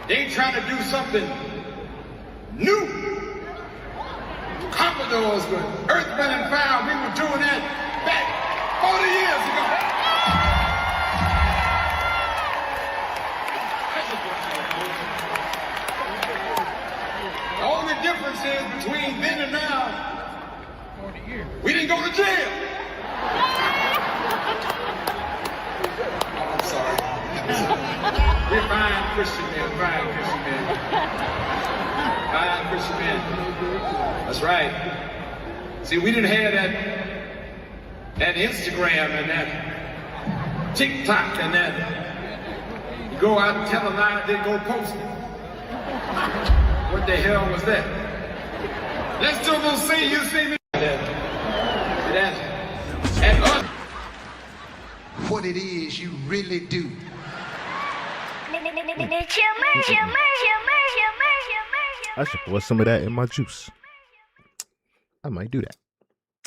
They trying to do something new. Commodores with Earth, Wind, and Fire. We were doing that back 40 years ago. The only difference is between then and now, we didn't go to jail. I'm sorry. We're fine Christian men, fine Christian men. Fine Christian men. That's right. See, we didn't have that Instagram and that TikTok and that you go out and tell a lie and then go post it. What the hell was that? Let's do a little see you see me. And us. What it is you really do. I should pour some of that in my juice. I might do that.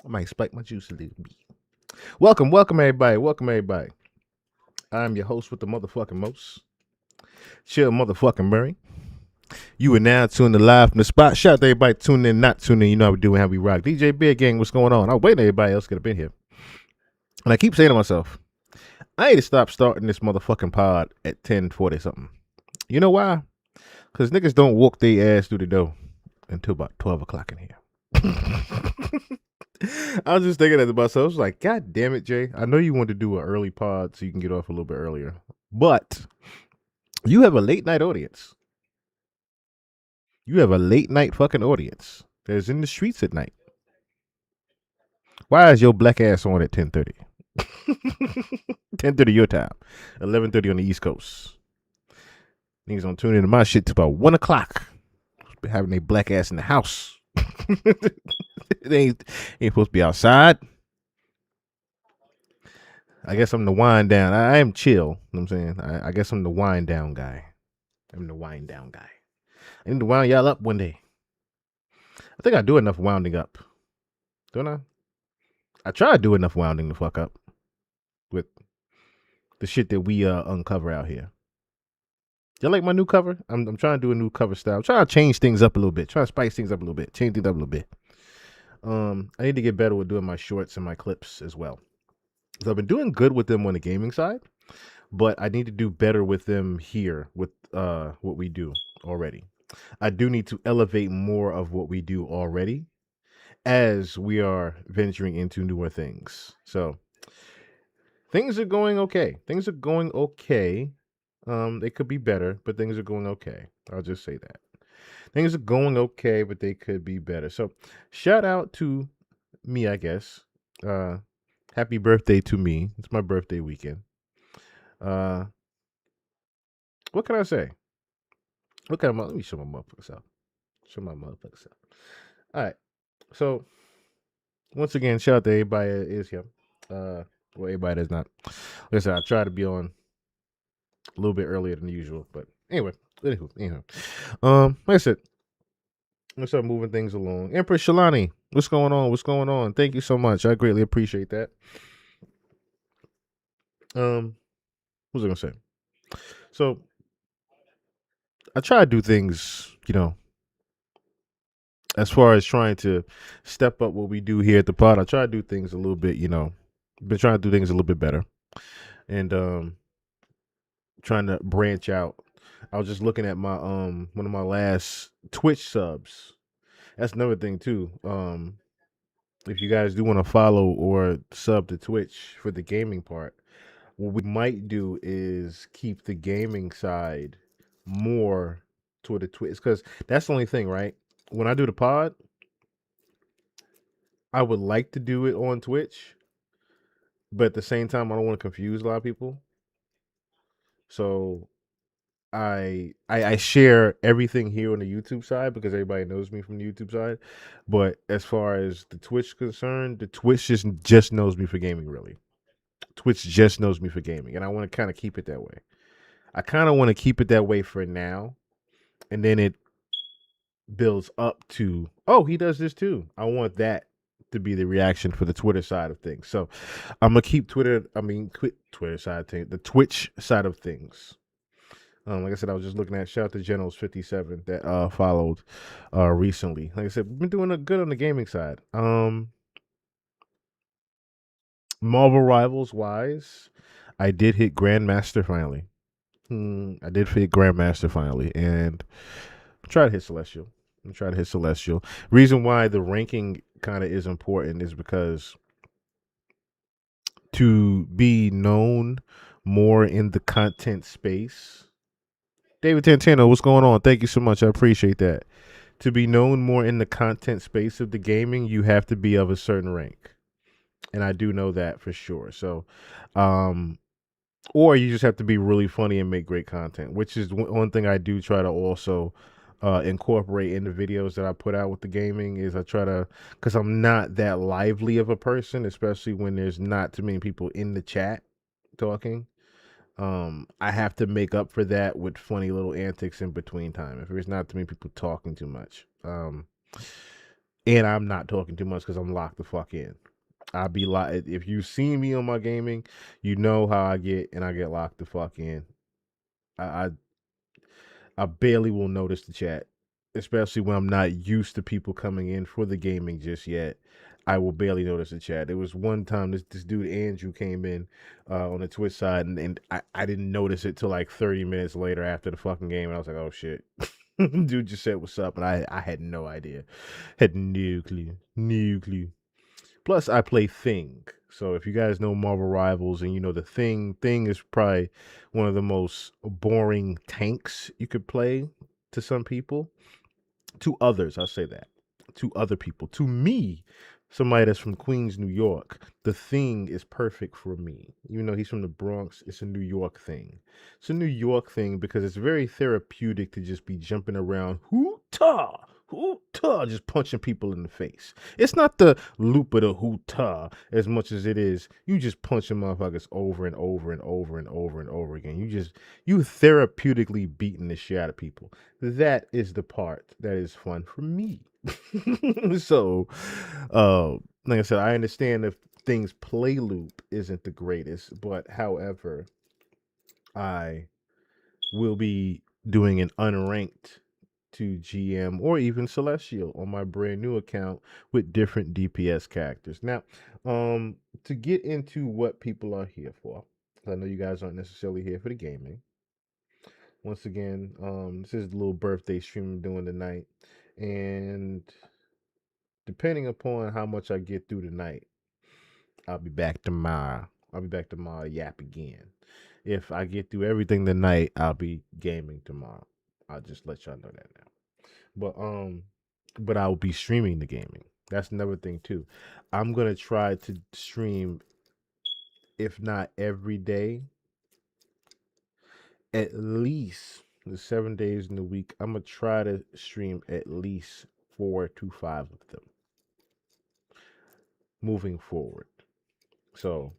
I might spike my juice a little bit. Welcome everybody. I'm your host with the motherfucking most. Chill motherfucking Murray. You are now tuned to live from the spot. Shout out to everybody tuning in, not tuning in. You know how we do and how we rock. DJ Beer Gang, what's going on? I'm waiting everybody else to get up in here. And I keep saying to myself, I need to stop starting this motherfucking pod at 10:40 something. You know why? Because niggas don't walk their ass through the door until about 12 o'clock in here. I was just thinking that to myself. I was like, God damn it, Jay. I know you want to do an early pod so you can get off a little bit earlier. But you have a late night audience. You have a late night fucking audience that's in the streets at night. Why is your black ass on at 10:30? 10:30 your time. 11:30 on the East Coast. Niggas don't tune into my shit till about 1 o'clock. Having a black ass in the house. They ain't supposed to be outside. I guess I'm the wind down. I am chill. You know what I'm saying? I guess I'm the wind down guy. I need to wind y'all up one day. I think I do enough wounding up. Don't I? I try to do enough wounding the fuck up with the shit that we uncover out here. Y'all like my new cover? I'm trying to do a new cover style. I'm trying to change things up a little bit. Trying to spice things up a little bit. Change things up a little bit. I need to get better with doing my shorts and my clips as well. So I've been doing good with them on the gaming side, but I need to do better with them here with what we do already. I do need to elevate more of what we do already as we are venturing into newer things. So things are going okay. They could be better, but things are going okay. I'll just say that. Things are going okay, but they could be better. So shout out to me, I guess. Happy birthday to me. It's my birthday weekend. What can I say? Let me show my motherfuckers out. All right. So once again, shout out to everybody that is here. Well, everybody that's not. Like I said, I try to be on a little bit earlier than usual, but anyway. Like I said, let's start moving things along. Empress Shalani, what's going on? Thank you so much. I greatly appreciate that. What was I gonna say? So I try to do things, as far as trying to step up what we do here at the pod. I try to do things a little bit, been trying to do things a little bit better, and trying to branch out. I was just looking at my one of my last Twitch subs. That's another thing too. If you guys do want to follow or sub to Twitch for the gaming part, what we might do is keep the gaming side more toward the Twitch, because that's the only thing, right? When I do the pod, I would like to do it on Twitch, but at the same time, I don't want to confuse a lot of people. So I share everything here on the YouTube side because everybody knows me from the YouTube side. But as far as the Twitch is concerned, the Twitch just knows me for gaming, really. Twitch just knows me for gaming, and I want to kind of keep it that way. I kind of want to keep it that way for now, and then it builds up to, oh, he does this too. I want that to be the reaction for the Twitter side of things. So I'm gonna keep Twitter side of things, the Twitch side of things Like I said, I was just looking at shout out to Generals 57 that followed recently. Like I said, we've been doing good on the gaming side. Marvel Rivals wise, I did hit Grandmaster finally. I did hit Grandmaster finally, and I tried to hit Celestial. Reason why the ranking kind of is important is because to be known more in the content space. David Tantano, what's going on? Thank you so much. I appreciate that. To be known more in the content space of the gaming, you have to be of a certain rank. And I do know that for sure. So, or you just have to be really funny and make great content, which is one thing I do try to also incorporate in the videos that I put out with the gaming. Is I try to, because I'm not that lively of a person, especially when there's not too many people in the chat talking. I have to make up for that with funny little antics in between time. If there's not too many people talking too much, and I'm not talking too much because I'm locked the fuck in. I'll be like, if you see me on my gaming, you know how I get, and I get locked the fuck in. I barely will notice the chat, especially when I'm not used to people coming in for the gaming just yet. I will barely notice the chat. There was one time this dude Andrew came in on the Twitch side, and I didn't notice it till like 30 minutes later after the fucking game, and I was like, oh shit. Dude just said what's up, and I had no idea. Had no clue. Plus, I play Thing. So if you guys know Marvel Rivals and you know the Thing is probably one of the most boring tanks you could play to some people. To others, I'll say that. To other people. To me, somebody that's from Queens, New York, the Thing is perfect for me. Even though he's from the Bronx, it's a New York thing. It's a New York thing because it's very therapeutic to just be jumping around. Hoota! Hoota! Just punching people in the face. It's not the loop of the hoota as much as it is you just punching motherfuckers over and over and over and over and over again. You therapeutically beating the shit out of people. That is the part that is fun for me. So, like I said, I understand if Thing's play loop isn't the greatest, but however, I will be doing an unranked to GM or even Celestial on my brand new account with different DPS characters. Now, to get into what people are here for, I know you guys aren't necessarily here for the gaming. Once again, this is the little birthday stream I'm doing tonight, and depending upon how much I get through tonight, I'll be back tomorrow. To yap again. If I get through everything tonight, I'll be gaming tomorrow. I'll just let y'all know that now. But I'll be streaming the gaming. That's another thing too. I'm gonna try to stream, if not every day, at least the 7 days in the week. I'm gonna try to stream at least 4 to 5 of them moving forward. So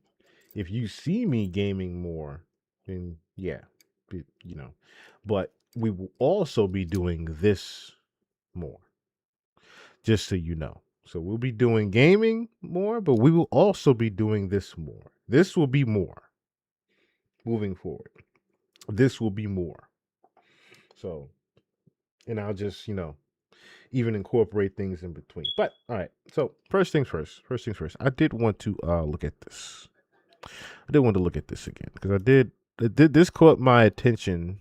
if you see me gaming more, then yeah, but we will also be doing this more, just so you know. So we'll be doing gaming more, but we will also be doing this more. This will be more moving forward. This will be more. So, and I'll just, even incorporate things in between. But all right. So first things first. I did want to look at this. I did want to look at this again because this caught my attention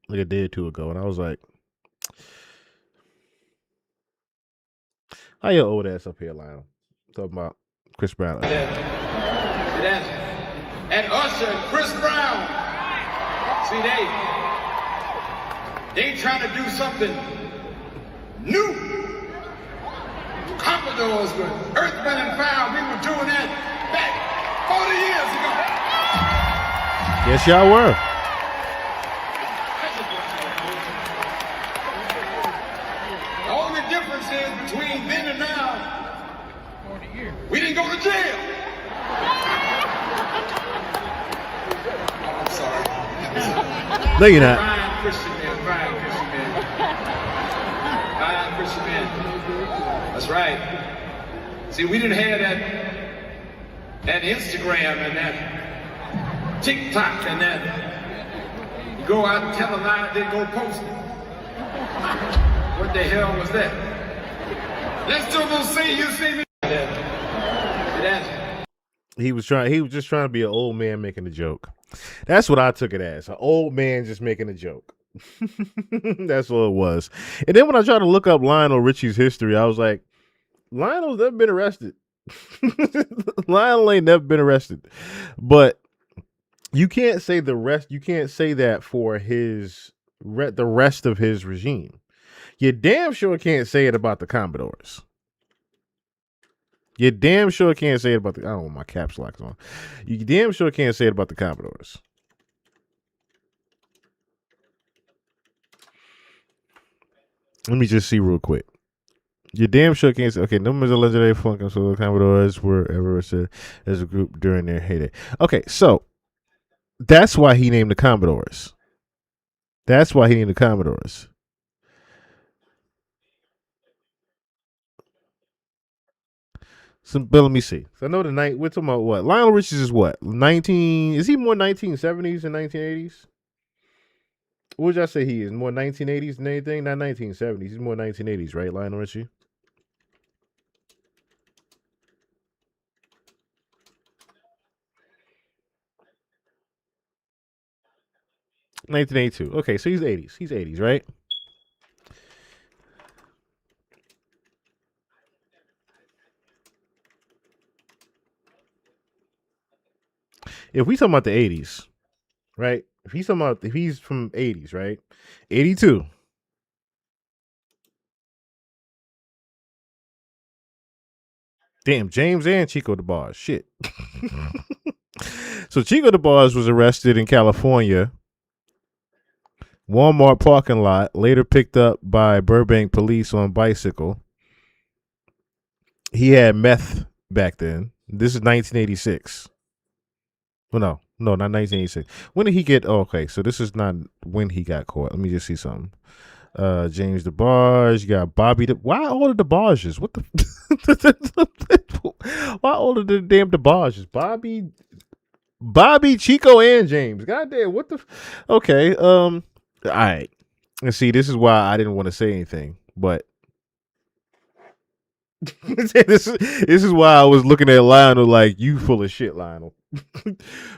like a day or two ago, and I was like, how your old ass up here, Lionel? Talking about Chris Brown. And Usher and Chris Brown. See, they trying to do something new. Commodores with Earth, Wind and Fire. We were doing that back 40 years ago. Yes, y'all were. The only difference is between then and now, we didn't go to jail. I'm sorry. No, you're not. Fine Christian man. That's right. See, we didn't have that Instagram and that TikTok and that You go out and tell a lie, then go post it. What the hell was that? Let's do a little see. You see me? He was just trying to be an old man making a joke. That's what I took it as. An old man just making a joke. That's what it was. And then when I tried to look up Lionel Richie's history, I was like, Lionel's never been arrested. Lionel ain't never been arrested. But you can't say the rest. You can't say that for the rest of his regime. You damn sure can't say it about the Commodores. You damn sure can't say it about the. I don't want my caps locks on. You damn sure can't say it about the Commodores. Let me just see real quick. You damn sure can't say. Okay, numbers of legendary funk and so the Commodores were ever listed as a group during their heyday. Okay, so that's why he named the Commodores. That's why he named the Commodores. So, but let me see. So I know we're talking about what? Lionel Richie is what? 19? Is he more 1970s than 1980s? What would y'all say he is? More 1980s than anything? Not 1970s. He's more 1980s, right, Lionel Richie? $1982. Okay, so he's 80s. He's 80s, right? If we talking about the 80s, right? If he's from 80s, right? 82. Damn, James and Chico DeBarge. Shit. So Chico DeBarge was arrested in California, Walmart parking lot, later picked up by Burbank police on bicycle. He had meth back then. This is 1986. Well, no, not 1986. When did he get? Oh, okay, so this is not when he got caught. Let me just see something. James DeBarge. You got Bobby. Why all of the DeBarges? What the? Why all of the damn DeBarges? Bobby, Chico, and James. Goddamn, what the? Okay. All right. And see, this is why I didn't want to say anything, but this is why I was looking at Lionel like, you full of shit, Lionel.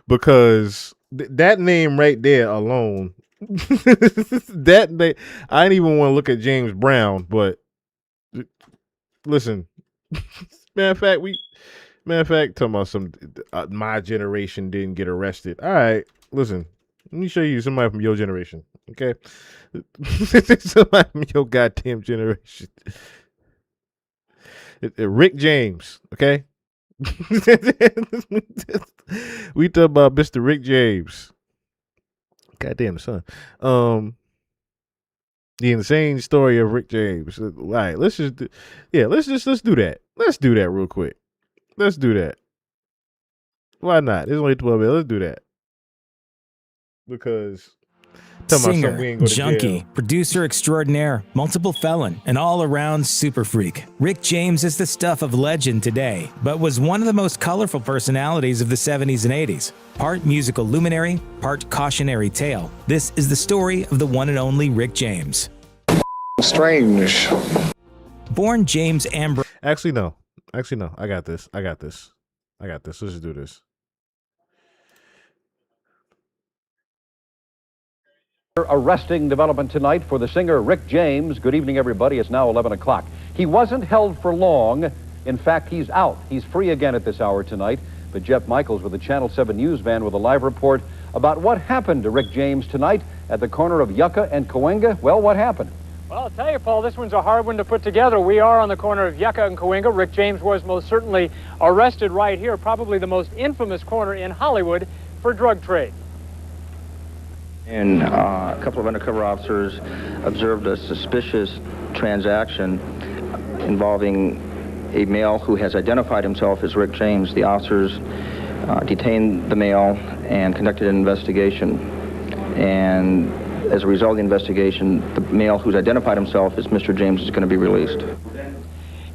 Because that name right there alone, that I didn't even want to look at James Brown, but listen, matter of fact, talking about some my generation didn't get arrested. All right, listen, let me show you somebody from your generation, okay? Somebody from your goddamn generation. Rick James, okay? We talk about Mr. Rick James. Goddamn son. The insane story of Rick James. All right, let's do that. Let's do that real quick. Let's do that. Why not? It's only 12 minutes. Let's do that. Because singer, junkie, producer extraordinaire, multiple felon, and all-around super freak. Rick James is the stuff of legend today, but was one of the most colorful personalities of the 70s and 80s. Part musical luminary, part cautionary tale. This is the story of the one and only Rick James. Strange. Born James Ambrose. Actually, no. I got this. Let's just do this. Arresting development tonight for the singer Rick James. Good evening, everybody. It's now 11 o'clock. He wasn't held for long. In fact, he's out. He's free again at this hour tonight. But Jeff Michaels with the Channel 7 News van with a live report about what happened to Rick James tonight at the corner of Yucca and Cahuenga. Well, what happened? Well, I'll tell you, Paul, this one's a hard one to put together. We are on the corner of Yucca and Cahuenga. Rick James was most certainly arrested right here, probably the most infamous corner in Hollywood for drug trade. And a couple of undercover officers observed a suspicious transaction involving a male who has identified himself as Rick James. The officers detained the male and conducted an investigation. And as a result of the investigation, the male who's identified himself as Mr. James is going to be released.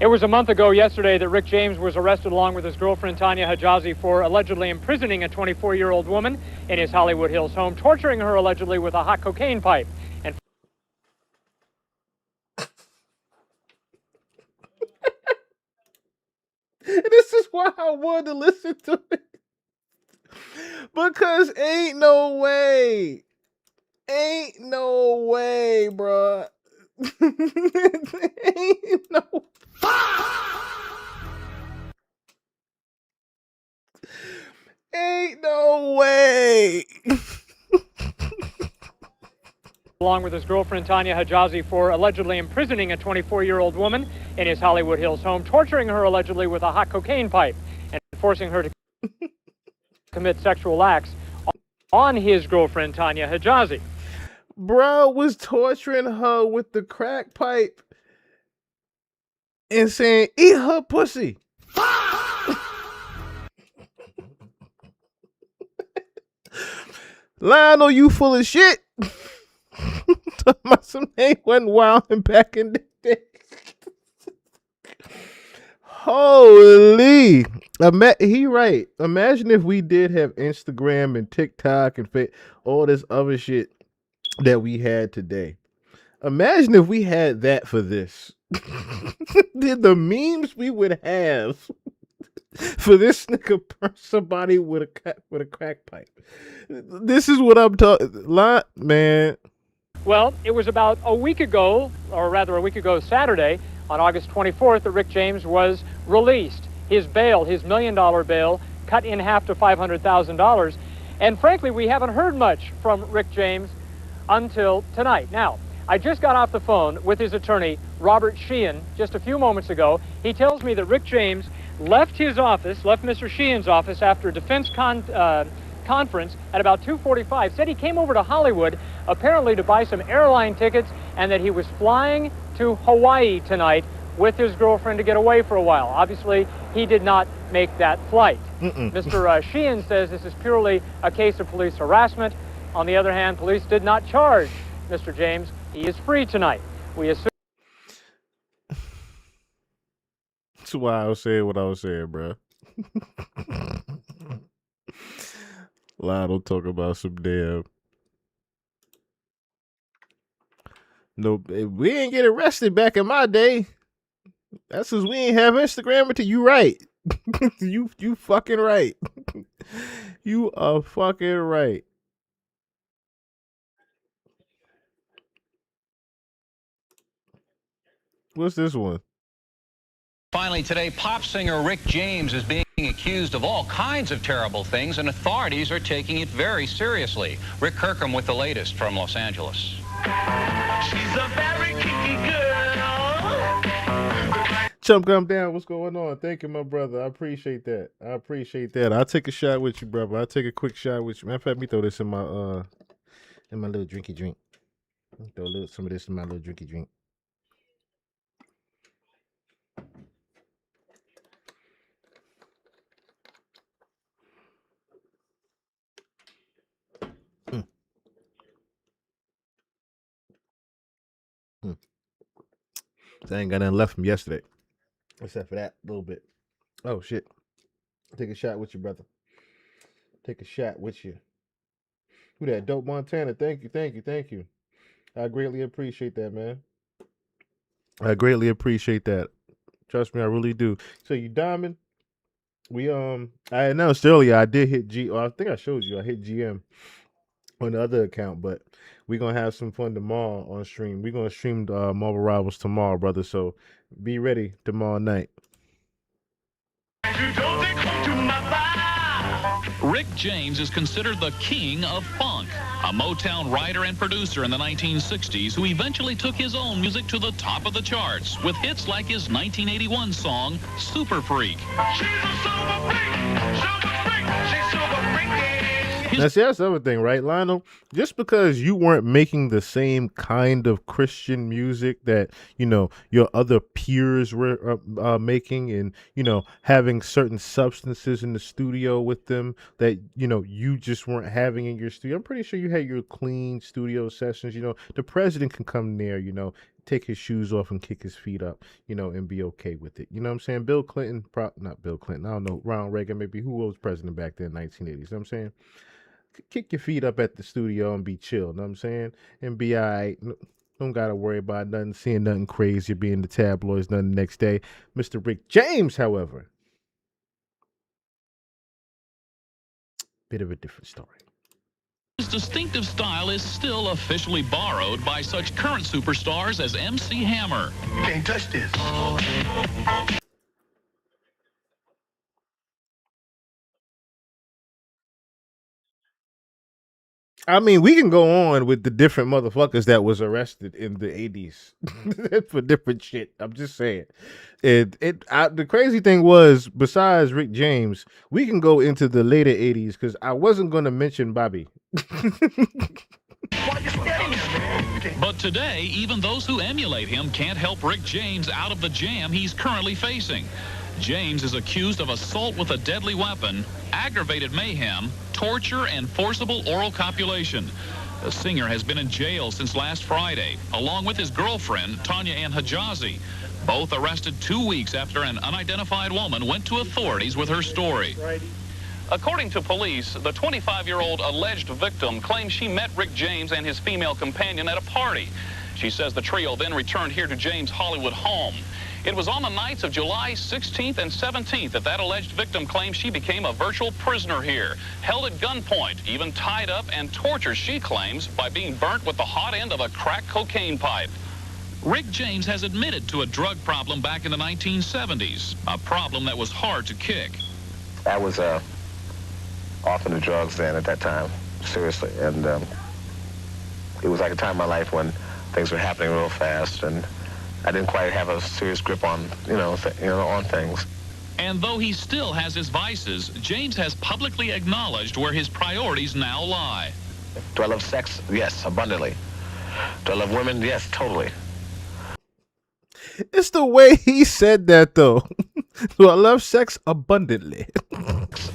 It was a month ago yesterday that Rick James was arrested along with his girlfriend Tanya Hijazi for allegedly imprisoning a 24-year-old woman in his Hollywood Hills home, torturing her allegedly with a hot cocaine pipe. And this is why I wanted to listen to it. Because ain't no way, bruh. ain't no Ain't no way. along with his girlfriend Tanya Hijazi for allegedly imprisoning a 24-year-old woman in his Hollywood Hills home, torturing her allegedly with a hot cocaine pipe, and forcing her to commit sexual acts on his girlfriend Tanya Hijazi. Bro was torturing her with the crack pipe and saying, "Eat her pussy." Lionel, you full of shit. Talking about some they wasn't wilding back in the day. Holy. He right. Imagine if we did have Instagram and TikTok and all this other shit that we had today. Imagine if we had that for this. The memes we would have for this nigga somebody with a crack pipe. This is what I'm talking. Man. Well, it was about a week ago, or rather a week ago Saturday, on August 24th, that Rick James was released. His bail, his $1 million bail, cut in half to $500,000. And frankly, we haven't heard much from Rick James until tonight. Now, I just got off the phone with his attorney, Robert Sheehan, just a few moments ago. He tells me that Rick James left Mr. Sheehan's office after a defense conference at about 2:45, said he came over to Hollywood apparently to buy some airline tickets, and that he was flying to Hawaii tonight with his girlfriend to get away for a while. Obviously, he did not make that flight. Mr. Sheehan says this is purely a case of police harassment. On the other hand, police did not charge Mr. James. He is free tonight. We assume. That's why I was saying what I was saying, bro. Lionel talk about some damn. No, we ain't get arrested back in my day. That's because we ain't have Instagram until you right. you fucking right. You are fucking right. What's this one? Finally today, pop singer Rick James is being accused of all kinds of terrible things, and authorities are taking it very seriously. Rick Kirkham with the latest from Los Angeles. She's a very kinky girl. Chump, come down. What's going on? Thank you, my brother. I appreciate that. I'll take a shot with you, brother. I'll take a quick shot with you. Matter of fact, let me throw this in my little drinky drink. Throw some of this in my little drinky drink. I ain't got nothing left from yesterday. Except for that little bit. Oh, shit. Take a shot with you, brother. Take a shot with you. Who that? Dope Montana. Thank you. I greatly appreciate that, man. I greatly appreciate that. Trust me, I really do. So you Diamond, I announced earlier I did hit I think I showed you I hit GM on the other account, but we're gonna have some fun tomorrow on stream. We're gonna stream Marvel Rivals tomorrow, brother. So be ready tomorrow night. Rick James is considered the king of funk, a Motown writer and producer in the 1960s who eventually took his own music to the top of the charts with hits like his 1981 song, Super Freak. She's a super freak, she's super freaky. Now, see, that's the other thing, right, Lionel? Just because you weren't making the same kind of Christian music that, your other peers were making, and, having certain substances in the studio with them that, you just weren't having in your studio. I'm pretty sure you had your clean studio sessions. The president can come there, take his shoes off and kick his feet up, you know, and be okay with it. You know what I'm saying? Not Bill Clinton, I don't know, Ronald Reagan, maybe who was president back then in the 1980s. You know what I'm saying? Kick your feet up at the studio and be chill. You know what I'm saying? And be all right. Don't got to worry about nothing, seeing nothing crazy, being the tabloids, nothing the next day. Mr. Rick James, however, bit of a different story. His distinctive style is still officially borrowed by such current superstars as MC Hammer. Can't touch this. I mean, we can go on with the different motherfuckers that was arrested in the 80s for different shit. I'm just saying. The crazy thing was, besides Rick James, we can go into the later 80s because I wasn't going to mention Bobby. But today, even those who emulate him can't help Rick James out of the jam he's currently facing. James is accused of assault with a deadly weapon, aggravated mayhem, torture, and forcible oral copulation. The singer has been in jail since last Friday, along with his girlfriend, Tanya Ann Hijazi, both arrested 2 weeks after an unidentified woman went to authorities with her story. According to police, the 25-year-old alleged victim claims she met Rick James and his female companion at a party. She says the trio then returned here to James' Hollywood home. It was on the nights of July 16th and 17th that alleged victim claims she became a virtual prisoner here, held at gunpoint, even tied up and tortured, she claims, by being burnt with the hot end of a crack cocaine pipe. Rick James has admitted to a drug problem back in the 1970s, a problem that was hard to kick. I was off into drugs then at that time, seriously, and it was like a time in my life when things were happening real fast, and I didn't quite have a serious grip on, on things. And though he still has his vices, James has publicly acknowledged where his priorities now lie. Do I love sex? Yes, abundantly. Do I love women? Yes, totally. It's the way he said that, though. Do I love sex abundantly?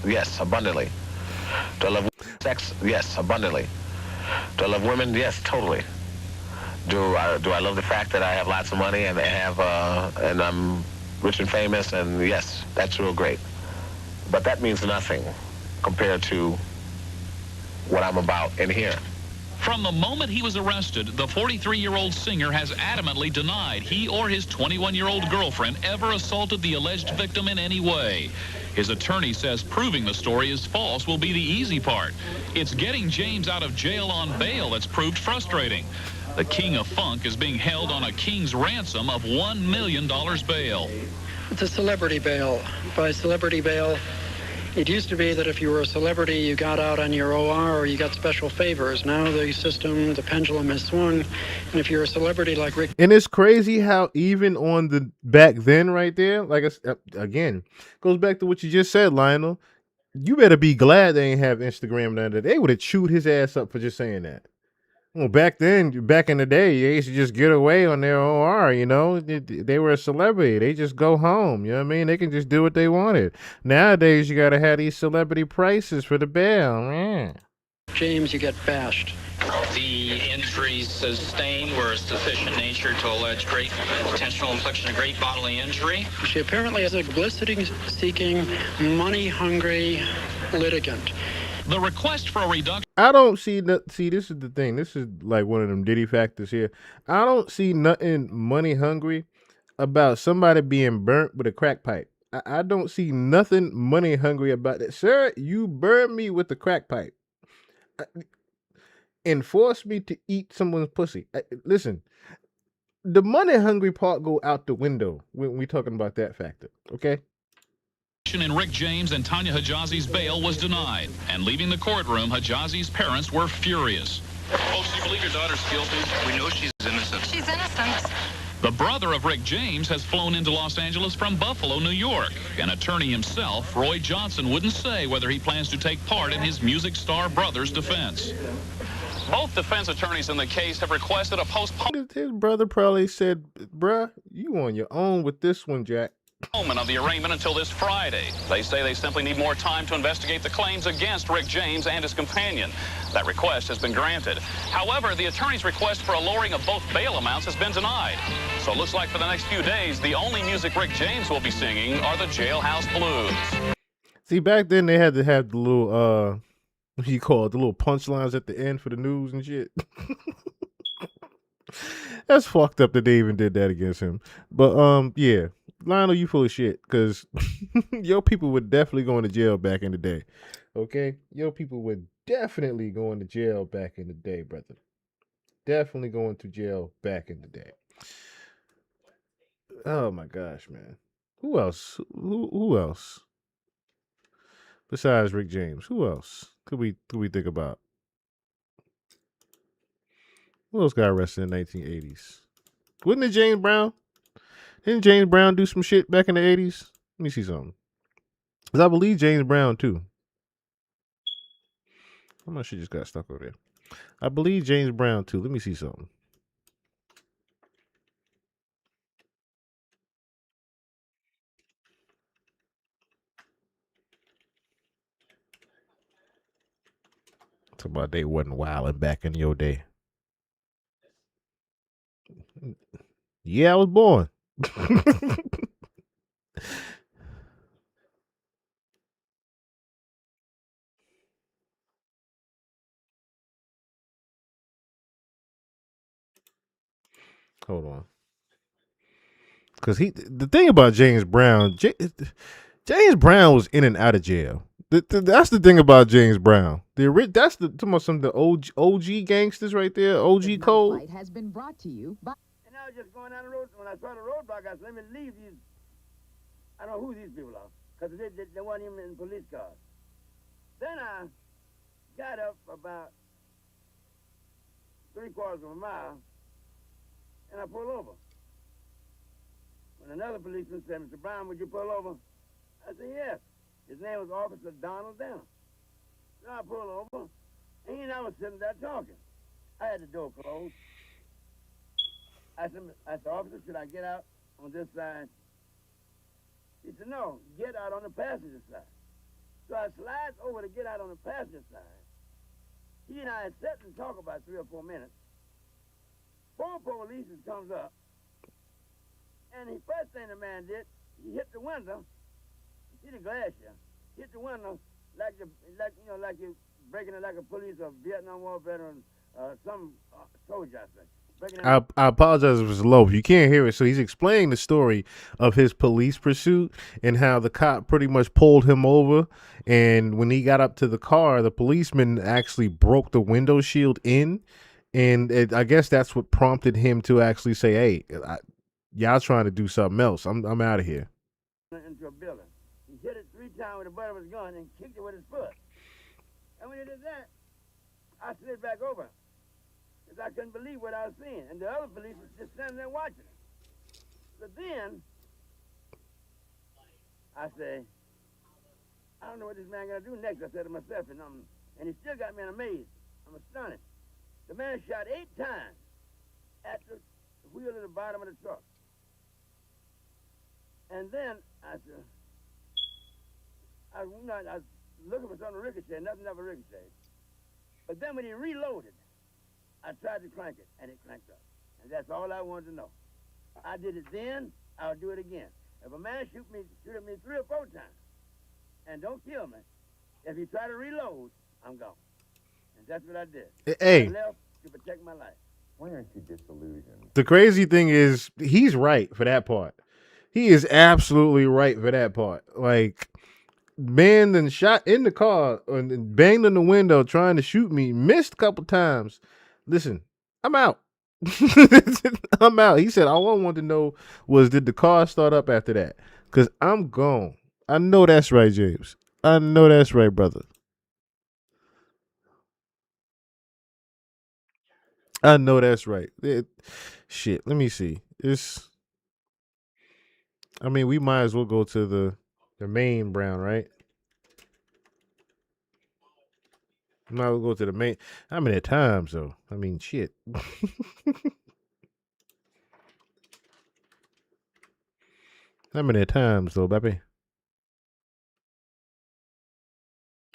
Yes, abundantly. Do I love sex? Yes, abundantly. Do I love women? Yes, totally. Do I love the fact that I have lots of money and and I'm rich and famous, and yes, that's real great. But that means nothing compared to what I'm about in here. From the moment he was arrested, the 43-year-old singer has adamantly denied he or his 21-year-old girlfriend ever assaulted the alleged victim in any way. His attorney says proving the story is false will be the easy part. It's getting James out of jail on bail that's proved frustrating. The king of funk is being held on a king's ransom of $1 million bail. It's a celebrity bail. By celebrity bail, it used to be that if you were a celebrity, you got out on your OR or you got special favors. Now the system, the pendulum has swung, and if you're a celebrity like Rick... And it's crazy how even on the back then right there, like again, goes back to what you just said, Lionel. You better be glad they ain't have Instagram none of that. They would have chewed his ass up for just saying that. Well, back in the day, they used to just get away on their OR, you know. They were a celebrity. They just go home, you know what I mean? They can just do what they wanted. Nowadays, you got to have these celebrity prices for the bail, man. James, you get bashed. The injuries sustained were of sufficient nature to allege great potential infliction of great bodily injury. She apparently is a publicity-seeking, money-hungry litigant. The request for a reduction... I don't see this is the thing. This is like one of them Diddy factors here. I don't see nothing money hungry about somebody being burnt with a crack pipe. I don't see nothing money hungry about that. Sir, you burned me with the crack pipe and forced me to eat someone's pussy. Listen, the money hungry part go out the window when we talking about that factor, okay? In Rick James and Tanya Hijazi's bail was denied, and leaving the courtroom, Hijazi's parents were furious. Folks, do you believe your daughter's guilty? We know she's innocent. She's innocent. The brother of Rick James has flown into Los Angeles from Buffalo, New York. An attorney himself, Roy Johnson, wouldn't say whether he plans to take part in his music star brother's defense. Both defense attorneys in the case have requested a postponement. His brother probably said, bruh, you on your own with this one, Jack. Of the arraignment until this Friday. They say they simply need more time to investigate the claims against Rick James and his companion. That request has been granted. However, the attorney's request for a lowering of both bail amounts has been denied. So it looks like for the next few days, the only music Rick James will be singing are the Jailhouse Blues. See, back then they had to have the little what do you call it, the little punchlines at the end for the news and shit. That's fucked up that they even did that against him. But yeah, Lionel, you full of shit, because your people were definitely going to jail back in the day. Okay, your people were definitely going to jail back in the day, brother. Definitely going to jail back in the day. Oh my gosh, man. Who else? Who else? Besides Rick James, who else could we think about? Who else got arrested in the 1980s? Wasn't it James Brown? Didn't James Brown do some shit back in the 80s? Let me see something. Because I believe James Brown too. How much shit just got stuck over there? I believe James Brown too. Let me see something. Talk about they wasn't wilding back in your day. Yeah, I was born. Hold on. Because the thing about James Brown, James Brown was in and out of jail. That's the thing about James Brown. That's some of the OG gangsters right there. OG code. Has been brought to you by. And I was just going down the road. When I saw the roadblock, I said, "Let me leave these. I don't know who these people are, because they weren't even in police cars." Then I got up about 3/4 of a mile, and I pulled over. When another policeman said, "Mr. Brown, would you pull over?" I said, "Yes." His name was Officer Donald Denham. So I pulled over, and he and I was sitting there talking. I had the door closed. I said, "Officer, should I get out on this side?" He said, "No, get out on the passenger side." So I slide over to get out on the passenger side. He and I had sat and talked about 3 or 4 minutes. 4 police comes up, and the first thing the man did, he hit the window. You see the glass here? Hit the window like you're breaking it like a police or Vietnam War veteran, some soldier, I think. I apologize if it's low. You can't hear it. So he's explaining the story of his police pursuit and how the cop pretty much pulled him over. And when he got up to the car, the policeman actually broke the window shield in. And I guess that's what prompted him to actually say, "Hey, y'all trying to do something else. I'm out of here." Into a building. He hit it 3 times with the butt of his gun and kicked it with his foot. And when he did that, I slid back over. Because I couldn't believe what I was seeing. And the other police was just standing there watching it. So then, I say, I don't know what this man going to do next, I said to myself. And he still got me in a maze. I'm astonished. The man shot 8 times at the wheel at the bottom of the truck. And then I said, I was looking for something to ricochet. Nothing ever ricocheted. But then when he reloaded, I tried to crank it, and it cranked up. And that's all I wanted to know. I did it then, I'll do it again. If a man shoot at me 3 or 4 times, and don't kill me, if he try to reload, I'm gone. And that's what I did. Hey. I left to protect my life. Why aren't you disillusioned? The crazy thing is, he's right for that part. He is absolutely right for that part. Like, man then shot in the car and banged on the window trying to shoot me, missed a couple times. Listen, I'm out. I'm out. He said, all I wanted to know was, did the car start up after that? Because I'm gone. I know that's right, James. I know that's right, brother. I know that's right. Shit, let me see. We might as well go to the main Brown, right? Might as well go to the main. How many times though? Shit. How many times though, baby?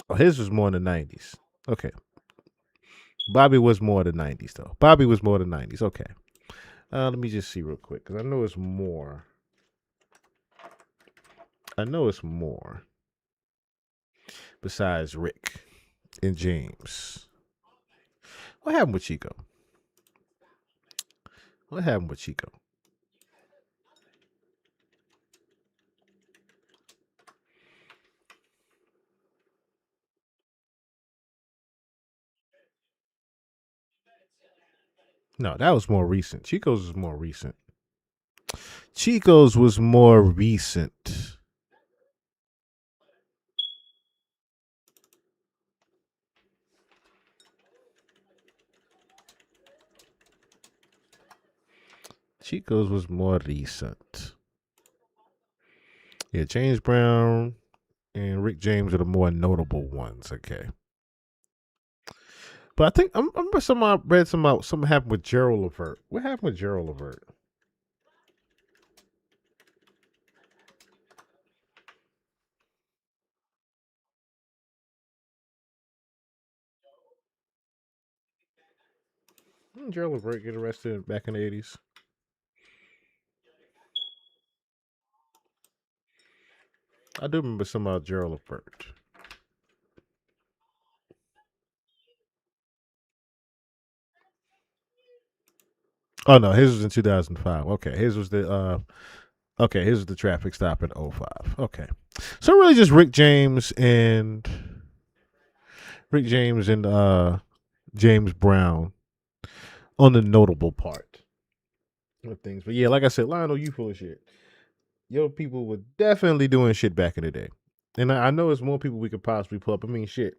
Oh, his was more in the 90s. Okay. Bobby was more the 90s though. Bobby was more the 90s. Okay. Let me just see real quick because I know it's more. I know it's more besides Rick and James. What happened with Chico? What happened with Chico? No, that was more recent. Chico's was more recent. Chico's was more recent. Chico's was more recent. Yeah, James Brown and Rick James are the more notable ones. Okay. But I think I remember I read something happened with Gerald Levert. What happened with Gerald Levert? Didn't Gerald Levert get arrested back in the 80s? I do remember some about Gerald Levert. Oh no, his was in 2005. Okay, his was the traffic stop in '05. Okay. So really just Rick James and James Brown on the notable part of things. But yeah, like I said, Lionel, you full of shit. Yo, people were definitely doing shit back in the day. And I know it's more people we could possibly pull up. I mean, shit.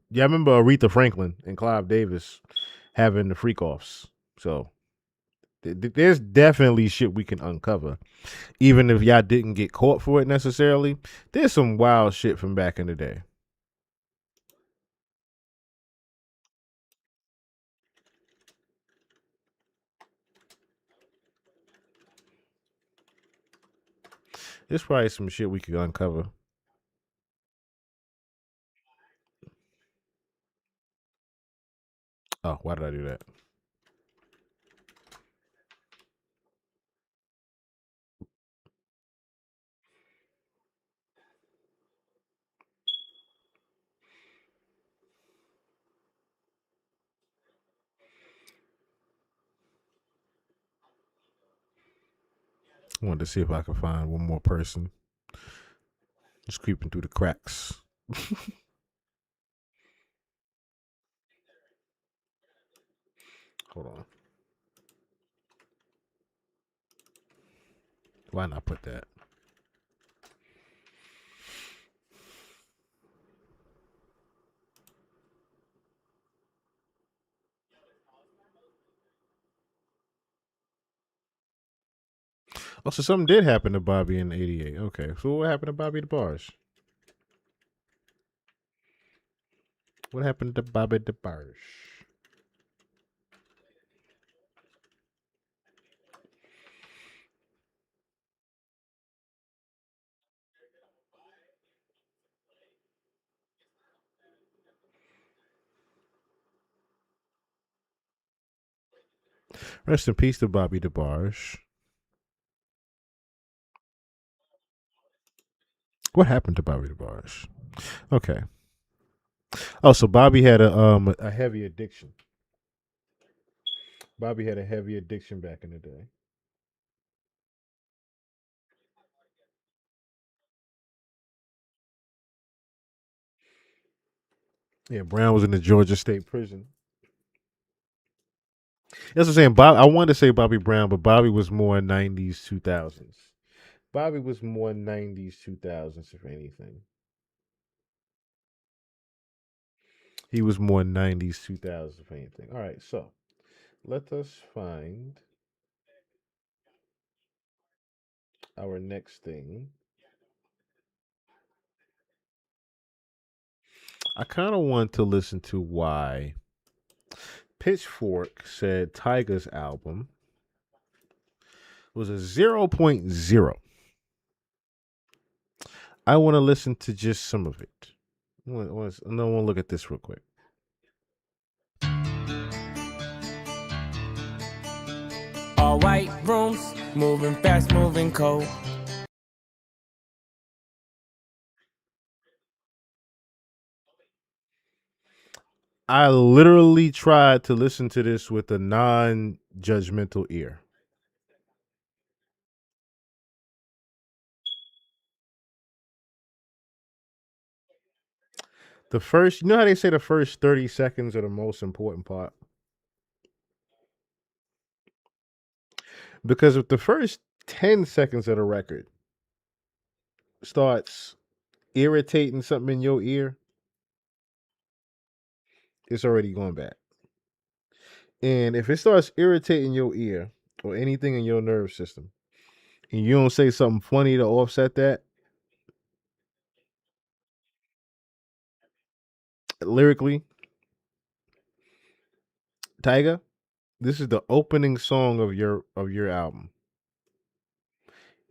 Yeah, I remember Aretha Franklin and Clive Davis having the freak offs. So there's definitely shit we can uncover. Even if y'all didn't get caught for it necessarily, there's some wild shit from back in the day. There's probably some shit we could uncover. Oh, why did I do that? I wanted to see if I could find one more person just creeping through the cracks. Hold on. Why not put that? Oh, so something did happen to Bobby in '88. Okay, so what happened to Bobby DeBarge? What happened to Bobby DeBarge? Rest in peace to Bobby DeBarge. What happened to Bobby DeBarge? Okay. Oh, so Bobby had a heavy addiction. Bobby had a heavy addiction back in the day. Yeah, Brown was in the Georgia State Prison. That's what I'm saying. Bob, I wanted to say Bobby Brown, but Bobby was more '90s, 2000s. Bobby was more '90s, 2000s, if anything. He was more '90s, 2000s, if anything. All right, so let us find our next thing. I kind of want to listen to why Pitchfork said Tyga's album was a 0.0. I want to listen to just some of it. I want to look at this real quick. All white rooms, moving fast, moving cold. I literally tried to listen to this with a non-judgmental ear. The first, you know how they say the first 30 seconds are the most important part? Because if the first 10 seconds of the record starts irritating something in your ear, it's already going bad. And if it starts irritating your ear or anything in your nerve system, and you don't say something funny to offset that, lyrically, Tyga, this is the opening song of your album.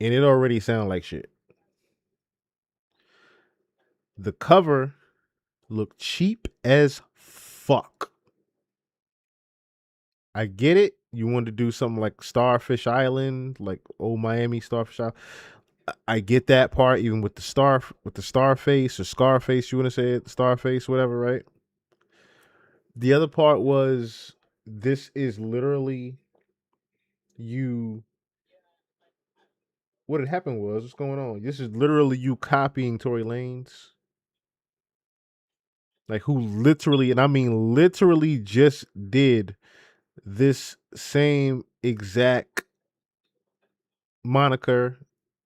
And it already sounds like shit. The cover looked cheap as fuck. I get it. You want to do something like Starfish Island, like old Miami Starfish Island. I get that part, even with the Starface or Scarface, you want to say it, Starface, whatever, right? The other part was this is literally you. What had happened was, what's going on? This is literally you copying Tory Lanez. Like, who literally, and I mean literally, just did this same exact moniker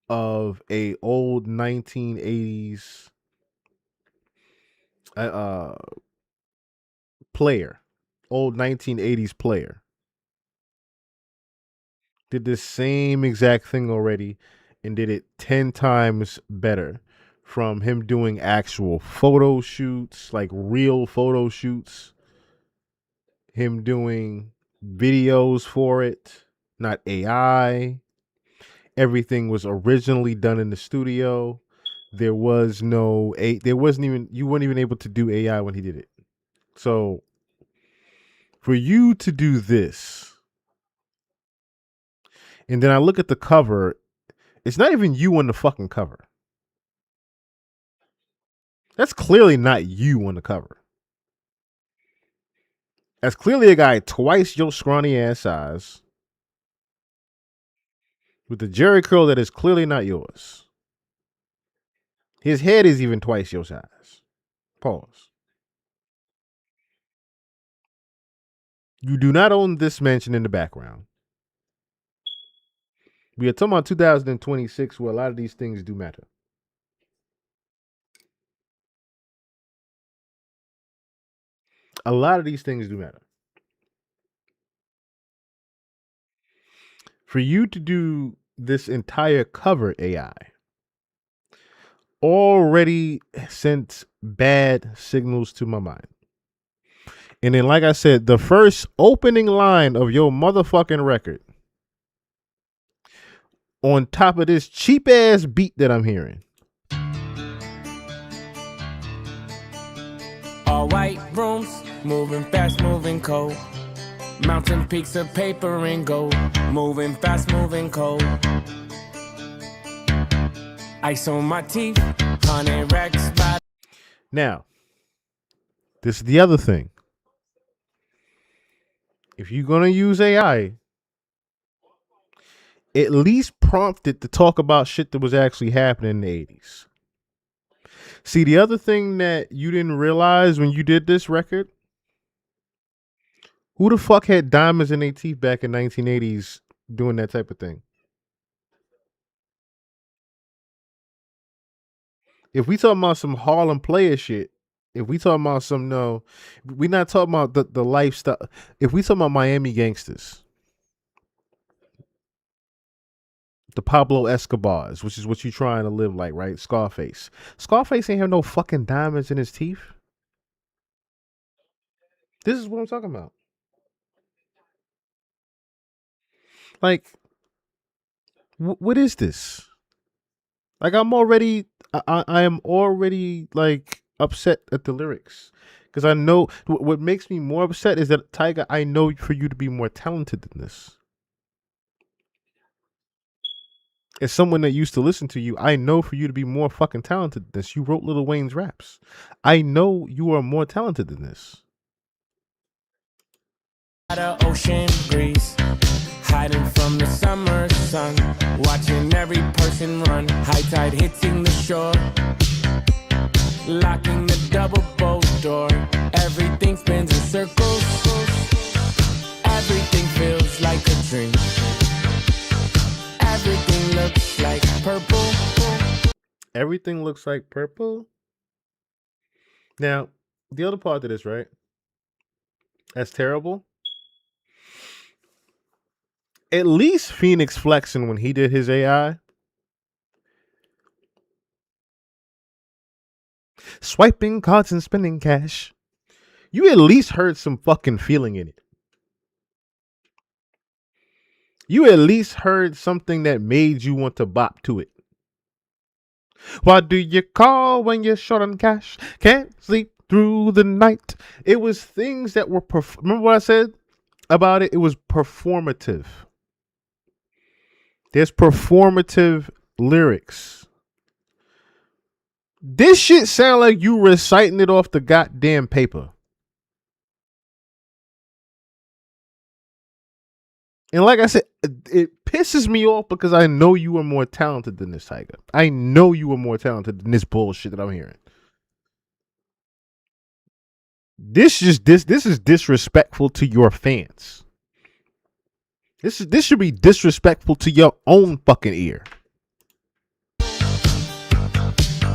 of a old 1980s player, old 1980s player. Did the same exact thing already and did it 10 times better, from him doing actual photo shoots, like real photo shoots, him doing videos for it, not AI. Everything was originally done in the studio. There was no there wasn't even, you weren't even able to do AI when he did it. So for you to do this, and then I look at the cover, it's not even you on the fucking cover. That's clearly not you on the cover. That's clearly a guy twice your scrawny ass size with a jerry curl that is clearly not yours. His head is even twice your size. Pause. You do not own this mansion in the background. We are talking about 2026, where a lot of these things do matter. A lot of these things do matter. For you to do this entire cover AI already sent bad signals to my mind. And then, like I said, the first opening line of your motherfucking record, on top of this cheap ass beat that I'm hearing. All white rooms, moving fast, moving cold. Mountain peaks of paper and gold, moving fast, moving cold. Ice on my teeth, 100 racks by. Now, this is the other thing. If you're going to use AI, at least prompt it to talk about shit that was actually happening in the 80s. See, the other thing that you didn't realize when you did this record, who the fuck had diamonds in their teeth back in 1980s doing that type of thing? If we talking about some Harlem player shit, if we talking about some, no, we're not talking about the lifestyle. If we talking about Miami gangsters, the Pablo Escobars, which is what you trying to live like, right? Scarface. Scarface ain't have no fucking diamonds in his teeth. This is what I'm talking about. Like, What is this? Like I'm already, I am already like upset at the lyrics because I know what makes me more upset is that Tiger, I know for you to be more talented than this. As someone that used to listen to you, I know for you to be more fucking talented than this. You wrote Lil Wayne's raps. I know you are more talented than this. Ocean breeze, hiding from the summer sun, watching every person run, high tide hitting the shore, locking the double boat door, everything spins in circles, everything feels like a dream, everything looks like purple. Everything looks like purple. Now, the other part of this, right? That's terrible. At least Phoenix flexing when he did his AI. Swiping cards and spending cash. You at least heard some fucking feeling in it. You at least heard something that made you want to bop to it. Why do you call when you're short on cash? Can't sleep through the night. It was things that were, remember what I said about it? It was performative. There's performative lyrics. This shit sound like you reciting it off the goddamn paper. And like I said, it pisses me off because I know you are more talented than this, Tiger. I know you are more talented than this bullshit that I'm hearing. This is disrespectful to your fans. This should be disrespectful to your own fucking ear.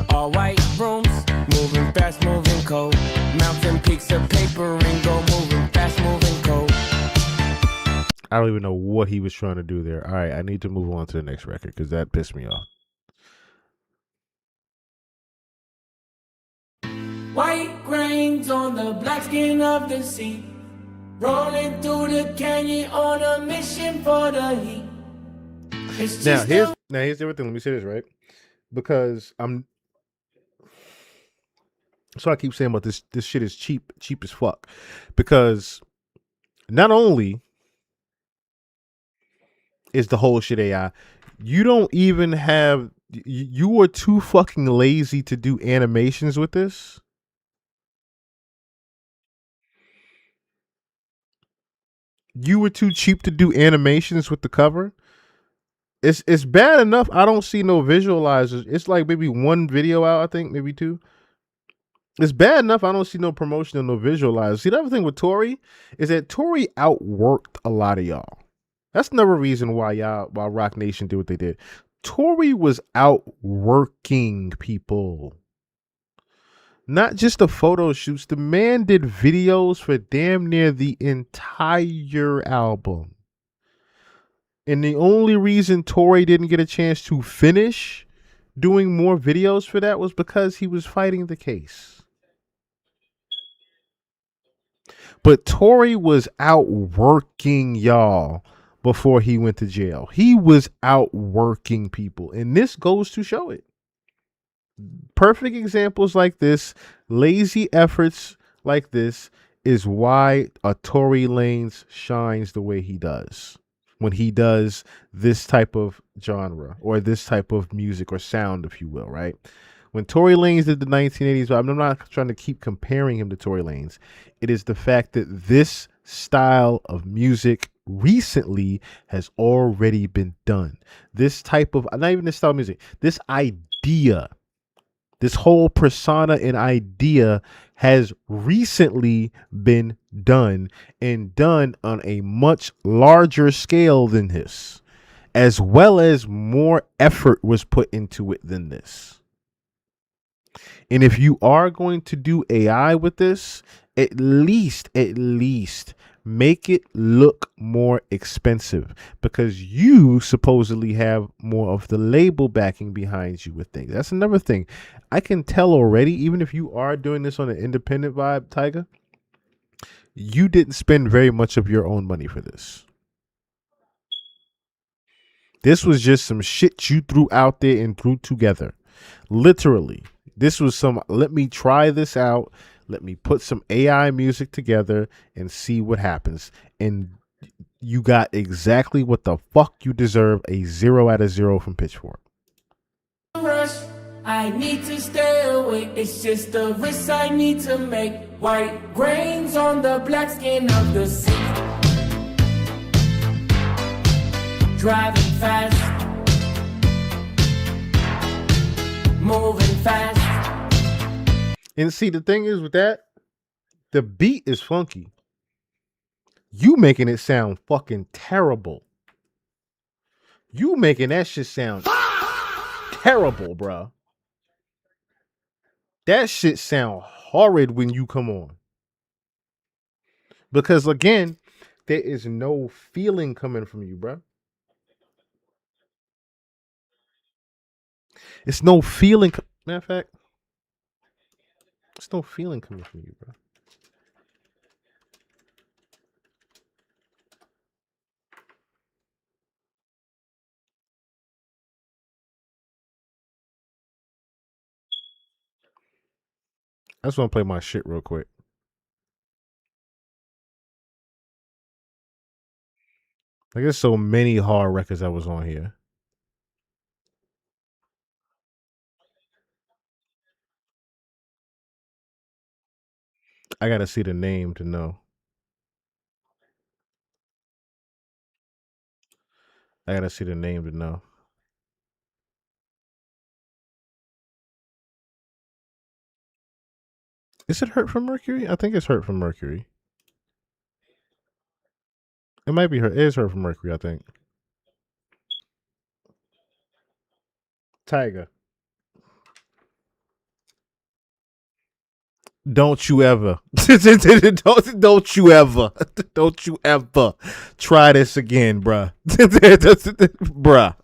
All white rooms, moving fast, moving cold. Mountain peaks of paper and go, moving fast, moving cold. I don't even know what he was trying to do there. All right, I need to move on to the next record because that pissed me off. White grains on the black skin of the sea, rolling through the canyon on a mission for the heat. Now here's the other thing. Let me say this right, because so I keep saying about this. This shit is cheap as fuck, because not only is the whole shit AI, you don't even have. You are too fucking lazy to do animations with this. You were too cheap to do animations with the cover. It's bad enough I don't see no visualizers. It's like maybe one video out, I think, maybe two. It's bad enough I don't see no promotion or no visualizers. See, the other thing with Tory is that Tory outworked a lot of y'all. That's another reason why Rock Nation did what they did. Tory was outworking people. Not just the photo shoots. The man did videos for damn near the entire album. And the only reason Tory didn't get a chance to finish doing more videos for that was because he was fighting the case. But Tory was outworking y'all before he went to jail. He was outworking people. And this goes to show it. Perfect examples like this, lazy efforts like this, is why a Tory Lanez shines the way he does when he does this type of genre or this type of music or sound, if you will, right? When Tory Lanez did the 1980s, I'm not trying to keep comparing him to Tory Lanez. It is the fact that this style of music recently has already been done. This type of, not even this style of music, this idea, this whole persona and idea has recently been done, and done on a much larger scale than this, as well as more effort was put into it than this. And if you are going to do AI with this, at least make it look more expensive, because you supposedly have more of the label backing behind you with things. That's another thing. I can tell already, even if you are doing this on an independent vibe, Tiger, you didn't spend very much of your own money for this. This was just some shit you threw out there and threw together. Literally. This was some, let me try this out. Let me put some AI music together and see what happens. And you got exactly what the fuck you deserve, a 0 out of 0 from Pitchfork. Rush, I need to stay awake. It's just a risk I need to make. White grains on the black skin of the sea. Driving fast, moving fast. And see, the thing is with that, the beat is funky. You making it sound fucking terrible. You making that shit sound terrible, bro. That shit sound horrid when you come on. Because again, there is no feeling coming from you, bro. It's no feeling. Matter of fact, it's no feeling coming from you, bro. I just want to play my shit real quick. Like, there's so many hard records that was on here. I gotta see the name to know. I gotta see the name to know. Is it Hurt from Mercury? I think it's Hurt from Mercury. It might be her. It is Hurt from Mercury, I think. Tiger. Don't you ever. don't you ever. Don't you ever try this again, bruh. Bruh.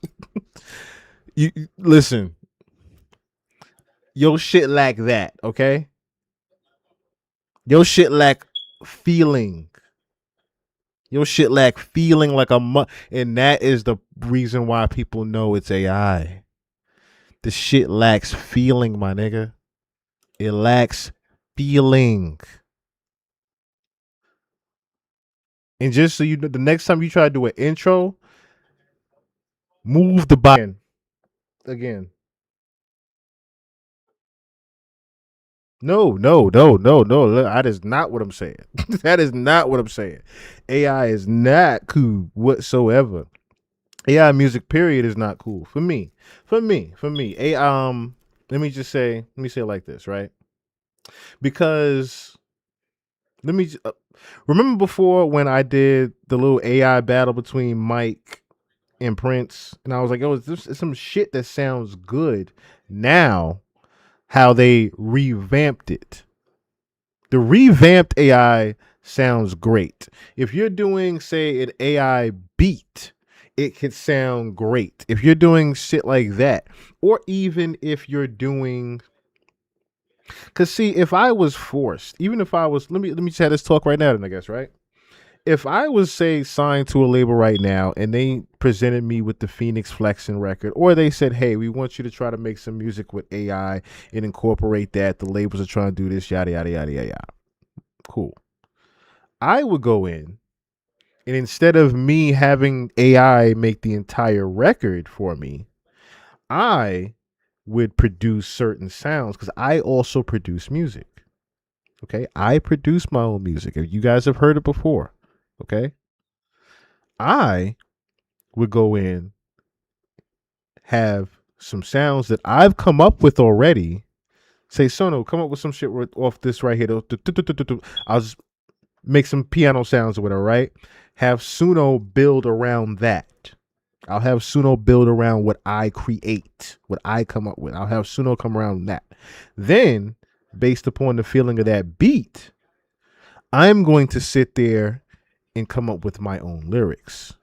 You listen. Your shit lack that, okay? Your shit lack feeling. Your shit lack feeling like a and that is the reason why people know it's AI. The shit lacks feeling, my nigga. It lacks feeling. And just so you know, the next time you try to do an intro, move the button again. No. That is not what I'm saying. That is not what I'm saying. AI is not cool whatsoever. AI music period is not cool for me. For me. Let me say it like this, right? Because let me remember before when I did the little AI battle between Mike and Prince, and I was like, "Oh, this is some shit that sounds good." Now, how they revamped it. The revamped AI sounds great. If you're doing, say, an AI beat, it could sound great. If you're doing shit like that, or even if you're doing, because see, if I was forced, even if I was, let me just have this talk right now, then I guess, right? If I was, say, signed to a label right now and they presented me with the Phoenix Flexing record, or they said, hey, we want you to try to make some music with AI and incorporate that. The labels are trying to do this, yada, yada, yada, yada, yada. Cool. I would go in, and instead of me having AI make the entire record for me, I would produce certain sounds because I also produce music. Okay. I produce my own music. You guys have heard it before. Okay. I would go in, have some sounds that I've come up with already. Say, Sono, come up with some shit off this right here. I'll just make some piano sounds or whatever, right? Have Suno build around that. I'll have Suno build around what I create, what I come up with. I'll have Suno come around that. Then, based upon the feeling of that beat, I'm going to sit there and come up with my own lyrics.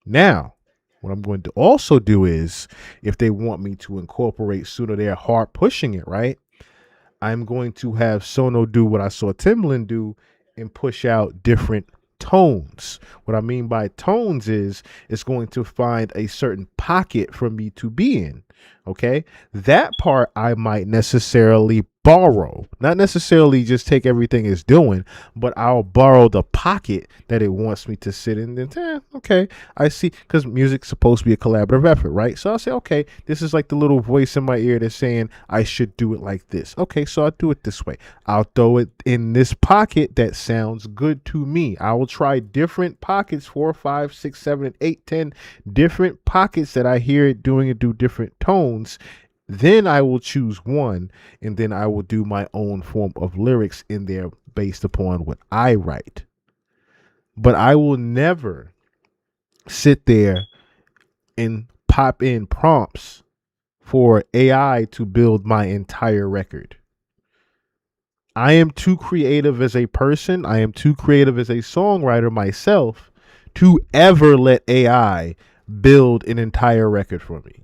Now, what I'm going to also do is, if they want me to incorporate Suno, they're hard pushing it, right? I'm going to have Sono do what I saw Timbaland do and push out different tones. What I mean by tones is it's going to find a certain pocket for me to be in. Okay, that part I might necessarily borrow, not necessarily just take everything it's doing, but I'll borrow the pocket that it wants me to sit in. Then, okay, I see, because music's supposed to be a collaborative effort, right? So I'll say, okay, this is like the little voice in my ear that's saying I should do it like this. Okay, so I'll do it this way. I'll throw it in this pocket that sounds good to me. I will try different pockets, 4, 5, 6, 7, and 8, 10 different pockets that I hear it doing and do different tones. Then I will choose one, and then I will do my own form of lyrics in there based upon what I write. But I will never sit there and pop in prompts for AI to build my entire record. I am too creative as a person. I am too creative as a songwriter myself to ever let AI build an entire record for me.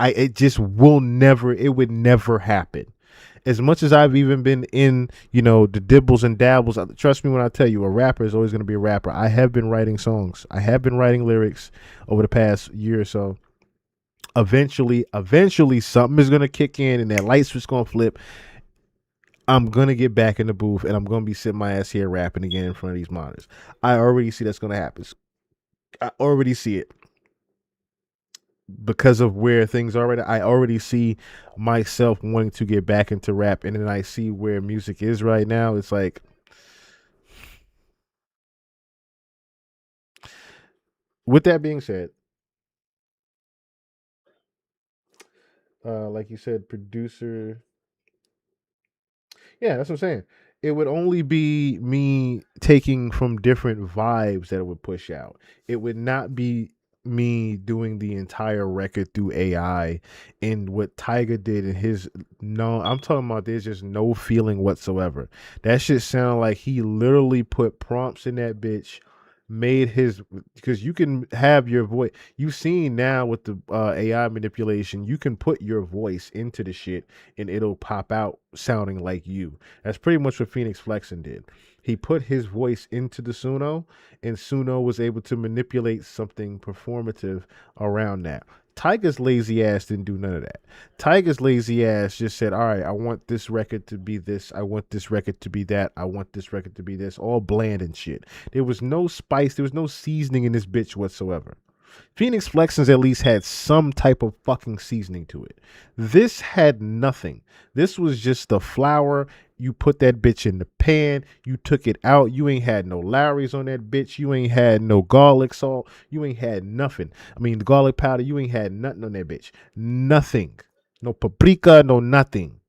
It just will never, it would never happen. As much as I've even been in, the dibbles and dabbles, trust me when I tell you, a rapper is always going to be a rapper. I have been writing songs. I have been writing lyrics over the past year or so. Eventually, something is going to kick in and that light switch going to flip. I'm going to get back in the booth and I'm going to be sitting my ass here rapping again in front of these monitors. I already see that's going to happen. I already see it. Because of where things are right, I already see myself wanting to get back into rap, and then I see where music is right now. It's like, with that being said, like you said, producer. Yeah, that's what I'm saying. It would only be me taking from different vibes that it would push out. It would not be me doing the entire record through AI. And what Tyga did in his, no, I'm talking about there's just no feeling whatsoever. That shit sounded like he literally put prompts in that bitch, made his, because you can have your voice. You've seen now with the AI manipulation, you can put your voice into the shit and it'll pop out sounding like you. That's pretty much what Phoenix Flexen did. He put his voice into the Suno, and Suno was able to manipulate something performative around that. Tyga's lazy ass didn't do none of that. Tyga's lazy ass just said, all right, I want this record to be this. I want this record to be that. I want this record to be this. All bland and shit. There was no spice. There was no seasoning in this bitch whatsoever. Phoenix Flexens at least had some type of fucking seasoning to it. This had nothing. This was just the flour. You put that bitch in the pan. You took it out. You ain't had no Lowry's on that bitch. You ain't had no garlic salt. You ain't had nothing. I mean, the garlic powder, you ain't had nothing on that bitch. Nothing. No paprika, no nothing.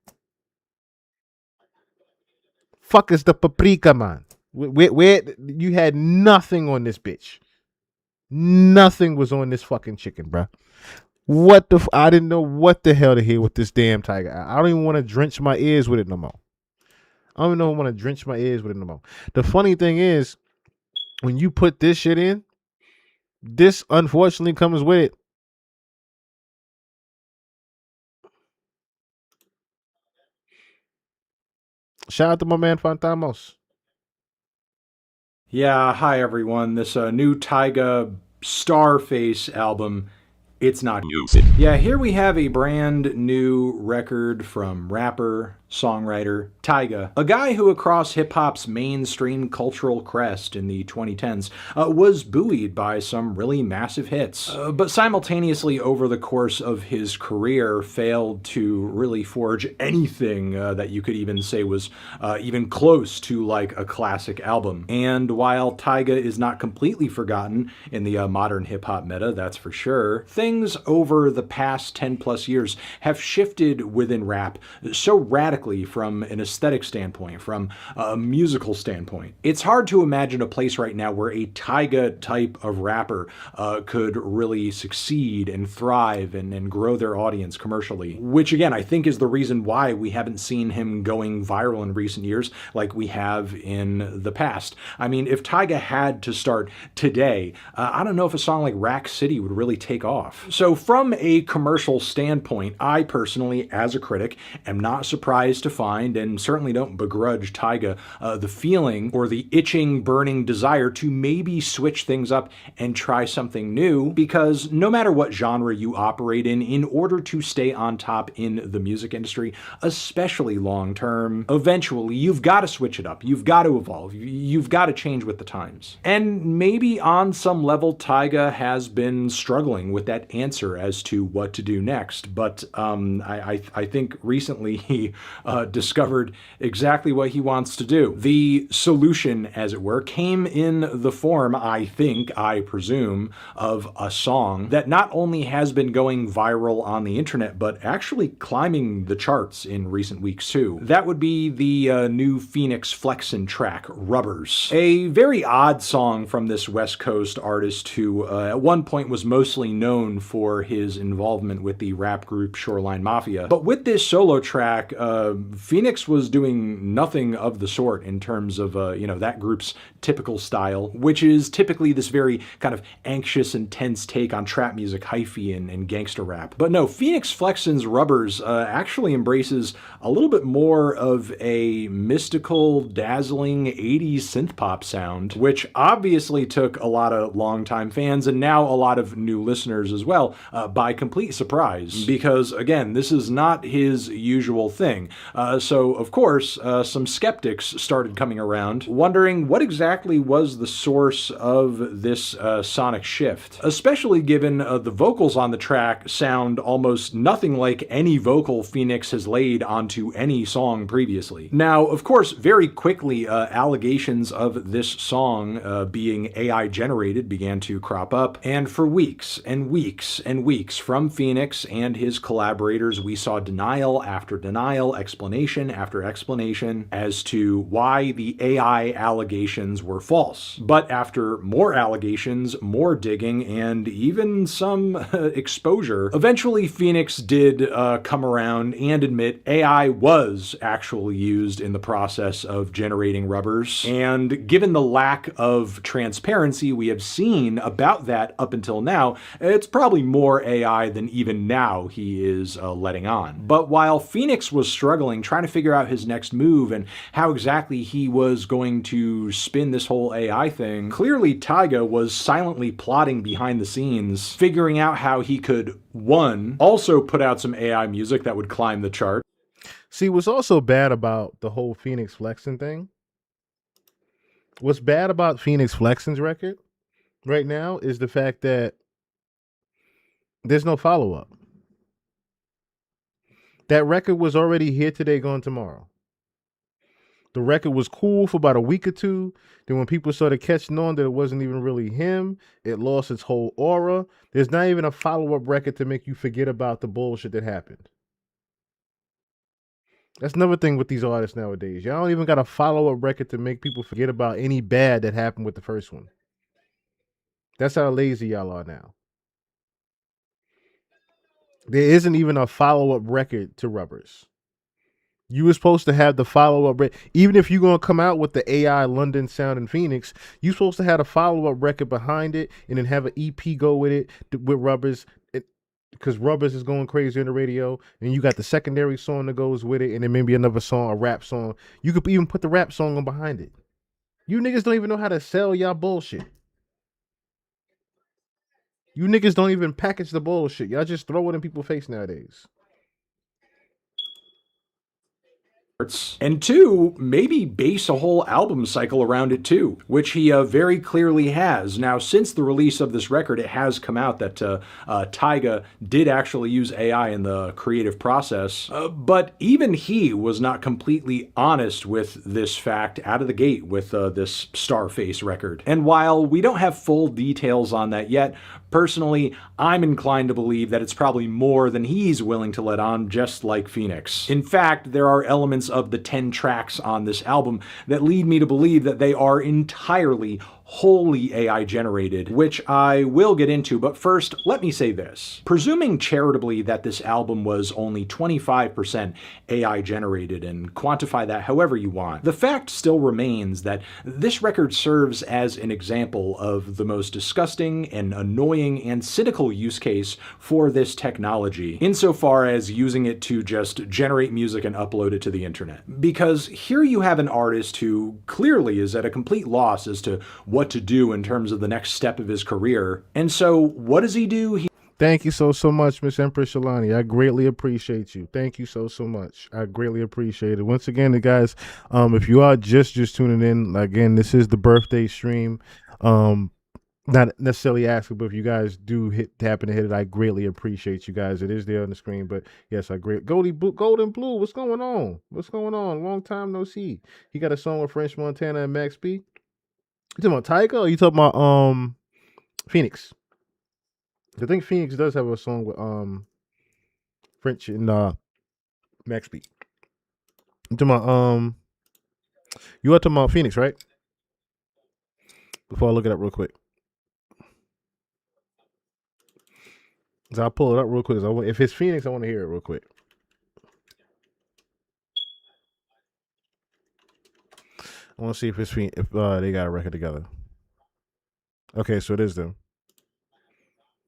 Fuck is the paprika, man? Where you had nothing on this bitch. Nothing was on this fucking chicken, bro. What the? I didn't know what the hell to hear with this damn Tyga. I don't even want to drench my ears with it no more. I don't even want to drench my ears with it no more. The funny thing is, when you put this shit in, this unfortunately comes with it. Shout out to my man Fantamos. Yeah, hi everyone. This new Tyga Starface album, it's not music. Yeah, here we have a brand new record from rapper, songwriter Tyga, a guy who across hip-hop's mainstream cultural crest in the 2010s was buoyed by some really massive hits, but simultaneously over the course of his career failed to really forge anything that you could even say was even close to like a classic album. And while Tyga is not completely forgotten in the modern hip-hop meta, that's for sure, things over the past 10 plus years have shifted within rap so radically from an aesthetic standpoint, from a musical standpoint. It's hard to imagine a place right now where a Tyga type of rapper could really succeed and thrive and grow their audience commercially, which again, I think is the reason why we haven't seen him going viral in recent years like we have in the past. I mean, if Tyga had to start today, I don't know if a song like Rack City would really take off. So from a commercial standpoint, I personally, as a critic, am not surprised surprised to find, and certainly don't begrudge Tyga, the feeling or the itching, burning desire to maybe switch things up and try something new, because no matter what genre you operate in order to stay on top in the music industry, especially long term, eventually you've got to switch it up. You've got to evolve. You've got to change with the times. And maybe on some level, Tyga has been struggling with that answer as to what to do next. But I think recently he discovered exactly what he wants to do. The solution, as it were, came in the form, I presume, of a song that not only has been going viral on the internet, but actually climbing the charts in recent weeks too. That would be the new Phoenix Flexin track, Rubbers. A very odd song from this West Coast artist who at one point was mostly known for his involvement with the rap group Shoreline Mafia. But with this solo track, Phoenix was doing nothing of the sort in terms of, that group's typical style, which is typically this very kind of anxious and tense take on trap music, hyphy, and gangster rap. But no, Phoenix Flexin's Rubbers actually embraces a little bit more of a mystical, dazzling 80s synth pop sound, which obviously took a lot of longtime fans and now a lot of new listeners as well by complete surprise, because again, this is not his usual thing. So of course, some skeptics started coming around, wondering what exactly was the source of this sonic shift, especially given the vocals on the track sound almost nothing like any vocal Phoenix has laid onto any song previously. Now, of course, very quickly, allegations of this song being AI generated began to crop up, and for weeks and weeks and weeks from Phoenix and his collaborators, we saw denial after denial, explanation after explanation as to why the AI allegations were false. But after more allegations, more digging, and even some exposure, eventually Phoenix did come around and admit AI was actually used in the process of generating Rubbers. And given the lack of transparency we have seen about that up until now, it's probably more AI than even now he is letting on. But while Phoenix was struggling, trying to figure out his next move and how exactly he was going to spin this whole AI thing, clearly Tyga was silently plotting behind the scenes, figuring out how he could, one, also put out some AI music that would climb the chart. See, what's also bad about the whole Phoenix Flexin thing, what's bad about Phoenix Flexin's record right now is the fact that there's no follow-up. That record was already here today, gone tomorrow. The record was cool for about a week or two. Then when people started catching on that it wasn't even really him, it lost its whole aura. There's not even a follow-up record to make you forget about the bullshit that happened. That's another thing with these artists nowadays. Y'all don't even got a follow-up record to make people forget about any bad that happened with the first one. That's how lazy y'all are now. There isn't even a follow-up record to Rubbers. You were supposed to have the follow-up record. Even if you're going to come out with the AI London sound in Phoenix, you're supposed to have a follow-up record behind it and then have an EP go with it, with Rubbers, because Rubbers is going crazy on the radio, and you got the secondary song that goes with it, and then maybe another song, a rap song. You could even put the rap song on behind it. You niggas don't even know how to sell y'all bullshit. You niggas don't even package the bullshit. Y'all just throw it in people's face nowadays. And two, maybe base a whole album cycle around it too, which he very clearly has. Now, since the release of this record, it has come out that Tyga did actually use AI in the creative process, but even he was not completely honest with this fact out of the gate with this Starface record. And while we don't have full details on that yet, personally, I'm inclined to believe that it's probably more than he's willing to let on, just like Phoenix. In fact, there are elements of the 10 tracks on this album that lead me to believe that they are entirely, wholly AI generated, which I will get into, but first, let me say this. Presuming charitably that this album was only 25% AI generated, and quantify that however you want, the fact still remains that this record serves as an example of the most disgusting and annoying and cynical use case for this technology, insofar as using it to just generate music and upload it to the internet. Because here you have an artist who clearly is at a complete loss as to what to do in terms of the next step of his career. And so what does he do? Thank you so much, Miss Empress Shalani. I greatly appreciate you. Thank you so much. I greatly appreciate it. Once again, guys, if you are just tuning in, again, this is the birthday stream. Not necessarily asking, but if you guys do happen to hit it, I greatly appreciate you guys. It is there on the screen, but yes, I great. Golden Blue, what's going on? What's going on? Long time no see. He got a song with French Montana and Max B. You talking about Tyga, or you talking about Phoenix? I think Phoenix does have a song with French and Max B. You talking about you are talking about Phoenix, right? Before I look it up real quick. So I'll pull it up real quick. If it's Phoenix, I want to hear it real quick. I want to see if it's Phoenix, if they got a record together. Okay, so it is them.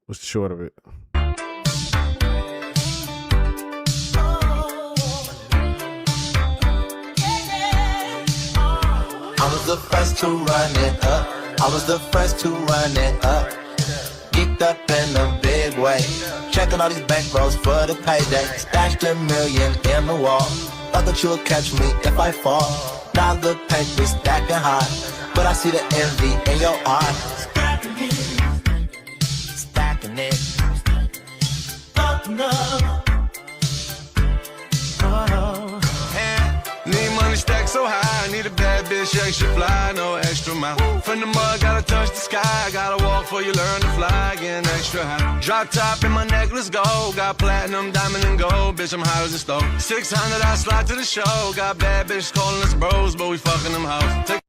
What's the short of it? I was the first to run it up. I was the first to run it up. Geeked up in a big way. Checking all these bank rolls for the payday. Stashed $1 million in the wall. Thought that you would catch me if I fall. Now the paper's stacking high, but I see the envy in your eye. Stacking it. Stacking up. Need money stacked so high, I need a bad bitch, extra fly, no extra mile. From the mud, gotta touch the sky, gotta walk before you learn to fly, getting extra high. Drop top in my necklace gold, got platinum, diamond and gold, bitch I'm hot as a stove. 600 I slide to the show, got bad bitches calling us bros, but we fucking them hoes.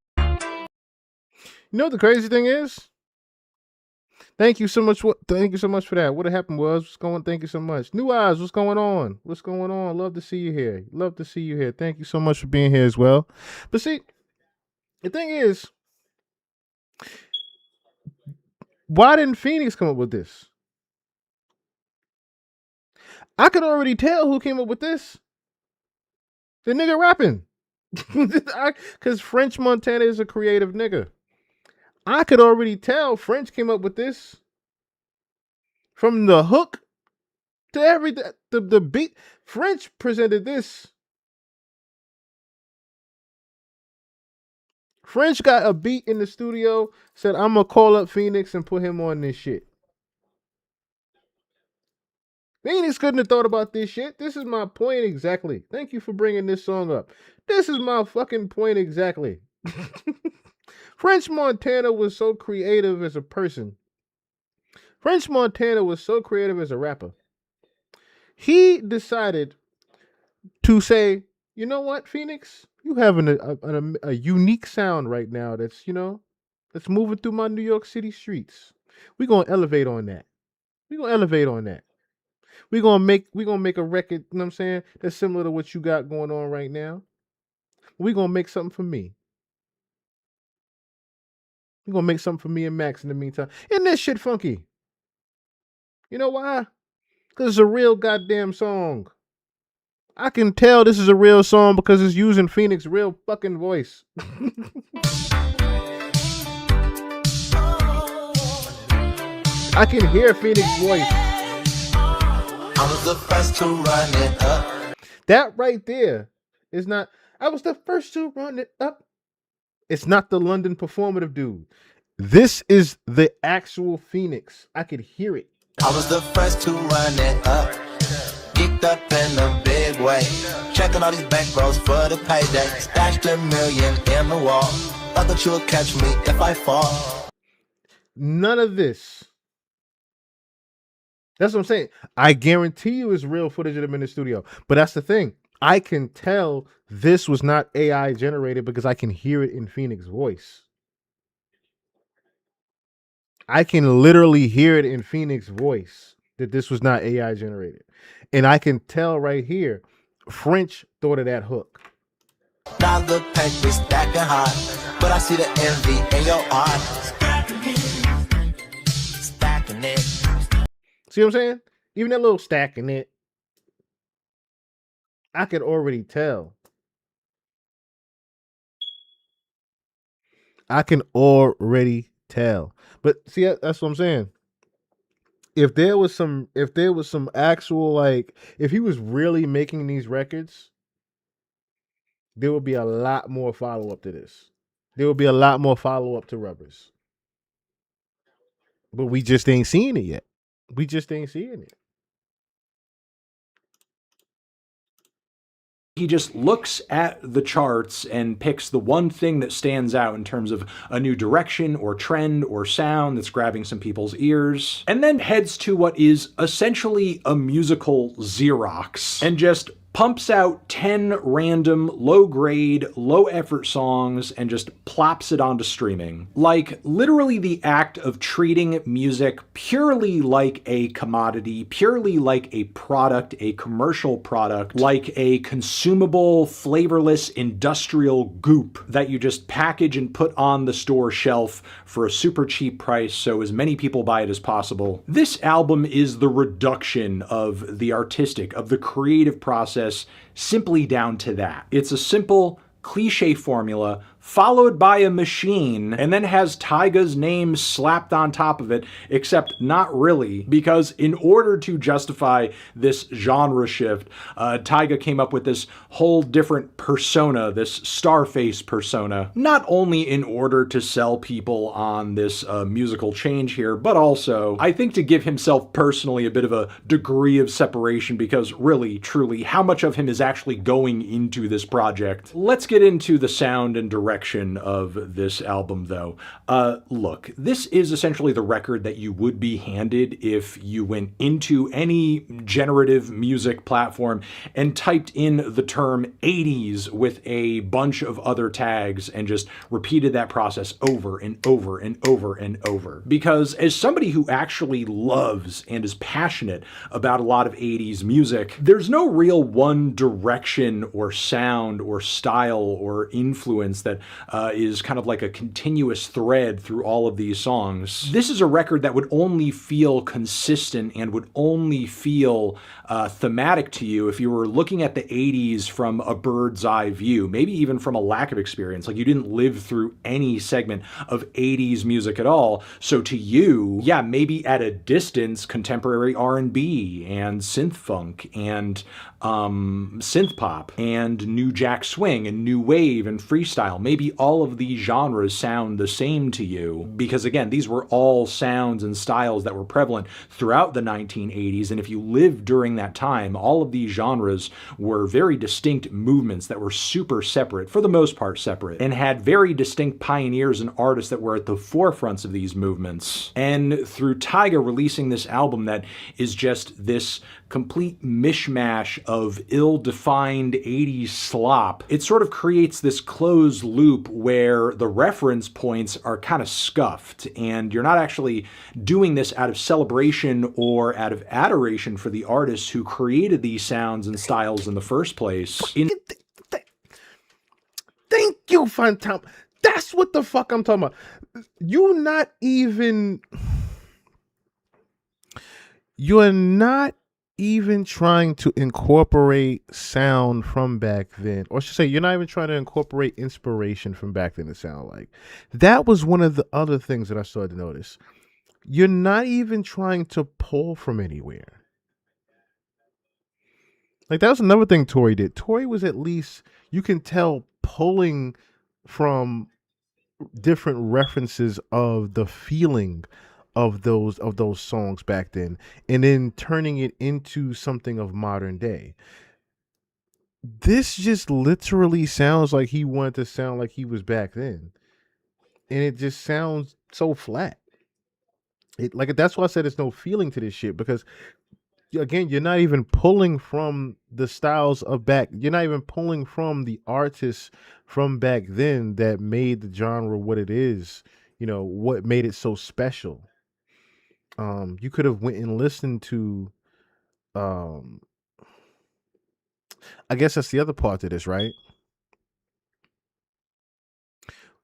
You know what the crazy thing is? Thank you so much for that. What happened was, thank you so much. New Eyes, what's going on? What's going on? Love to see you here. Love to see you here. Thank you so much for being here as well. But see, the thing is, why didn't Phoenix come up with this? I could already tell who came up with this. The nigga rapping. Because French Montana is a creative nigga. I could already tell French came up with this. From the hook to everything, the beat. French presented this. French got a beat in the studio, said, I'm going to call up Phoenix and put him on this shit. Phoenix couldn't have thought about this shit. This is my point exactly. Thank you for bringing this song up. This is my fucking point exactly. French Montana was so creative as a person. French Montana was so creative as a rapper. He decided to say, you know what, Phoenix? You have a unique sound right now that's, that's moving through my New York City streets. We're going to elevate on that. We're going to elevate on that. We're going to make a record, you know what I'm saying, that's similar to what you got going on right now. We're going to make something for me. We're going to make something for me and Max in the meantime. Isn't that shit funky? You know why? Because it's a real goddamn song. I can tell this is a real song because it's using Phoenix's real fucking voice. I can hear Phoenix's voice. I was the first to run it up. That right there is not, I was the first to run it up. It's not the London performative dude. This is the actual Phoenix. I could hear it. I was the first to run it up. Geeked up in a big way. Checking all these bank rolls for the payday. Stashed $1 million in the wall. Thought that you would catch me if I fall. None of this. That's what I'm saying. I guarantee you it's real footage of them in the studio. But that's the thing. I can tell this was not AI generated because I can hear it in Phoenix's voice. I can literally hear it in Phoenix's voice that this was not AI generated. And I can tell right here, French thought of that hook. Now the paper stacking hot, but I see the envy in your heart. Stacking it. See what I'm saying? Even that little stacking it, I could already tell. I can already tell. But see, that's what I'm saying. If there was some actual, like, if he was really making these records, there would be a lot more follow up to this. There would be a lot more follow up to Rubbers. But we just ain't seeing it yet. We just ain't seeing it. He just looks at the charts and picks the one thing that stands out in terms of a new direction or trend or sound that's grabbing some people's ears, and then heads to what is essentially a musical Xerox and just pumps out 10 random, low-grade, low-effort songs and just plops it onto streaming. Like, literally the act of treating music purely like a commodity, purely like a product, a commercial product, like a consumable, flavorless, industrial goop that you just package and put on the store shelf for a super cheap price so as many people buy it as possible. This album is the reduction of the artistic, of the creative process simply down to that. It's a simple, cliche formula followed by a machine, and then has Tyga's name slapped on top of it, except not really, because in order to justify this genre shift, Tyga came up with this whole different persona, this Starface persona, not only in order to sell people on this musical change here, but also, I think, to give himself personally a bit of a degree of separation, because really, truly, how much of him is actually going into this project? Let's get into the sound and direction of this album, though. Look, this is essentially the record that you would be handed if you went into any generative music platform and typed in the term 80s with a bunch of other tags and just repeated that process over and over and over and over. Because as somebody who actually loves and is passionate about a lot of 80s music, there's no real one direction or sound or style or influence that is kind of like a continuous thread through all of these songs. This is a record that would only feel consistent and would only feel thematic to you if you were looking at the 80s from a bird's eye view, maybe even from a lack of experience, like you didn't live through any segment of 80s music at all. So to you, yeah, maybe at a distance, contemporary R&B and synth funk and synth pop and new jack swing and new wave and freestyle, maybe all of these genres sound the same to you, because again, these were all sounds and styles that were prevalent throughout the 1980s, and if you lived during that time, all of these genres were very distinct movements that were super separate, for the most part separate, and had very distinct pioneers and artists that were at the forefronts of these movements. And through Tyga releasing this album that is just this complete mishmash of ill-defined 80s slop, it sort of creates this closed loop where the reference points are kind of scuffed, and you're not actually doing this out of celebration or out of adoration for the artists who created these sounds and styles in the first place. Thank you, Fantom. That's what the fuck I'm talking about. You're not even trying to incorporate sound from back then, or I should say, you're not even trying to incorporate inspiration from back then to sound like. That was one of the other things that I started to notice. You're not even trying to pull from anywhere. Like, that was another thing Tori did. Tori was, at least, you can tell, pulling from different references of the feeling of those songs back then, and then turning it into something of modern day. This just literally sounds like he wanted to sound like he was back then, and it just sounds so flat. That's why I said there's no feeling to this shit, because again, you're not even pulling from the styles of back. You're not even pulling from the artists from back then that made the genre what it is. You know, what made it so special. You could have went and listened to, um, I guess that's the other part to this, right?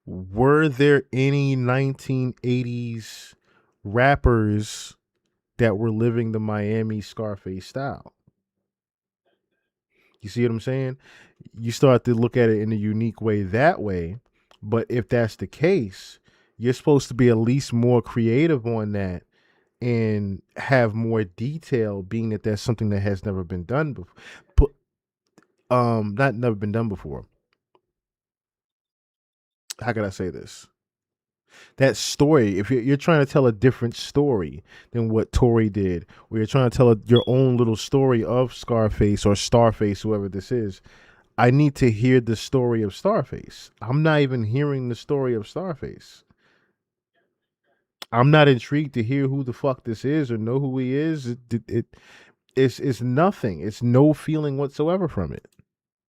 Were there any 1980s rappers that were living the Miami Scarface style? You see what I'm saying? You start to look at it in a unique way that way. But if that's the case, you're supposed to be at least more creative on that and have more detail, being that that's something that has never been done before. Not never been done before. How can I say this? That story, if you're trying to tell a different story than what Tory did, or you're trying to tell your own little story of Scarface or Starface, whoever this is, I need to hear the story of Starface. I'm not even hearing the story of Starface. I'm not intrigued to hear who the fuck this is or know who he is. It's nothing. It's no feeling whatsoever from it.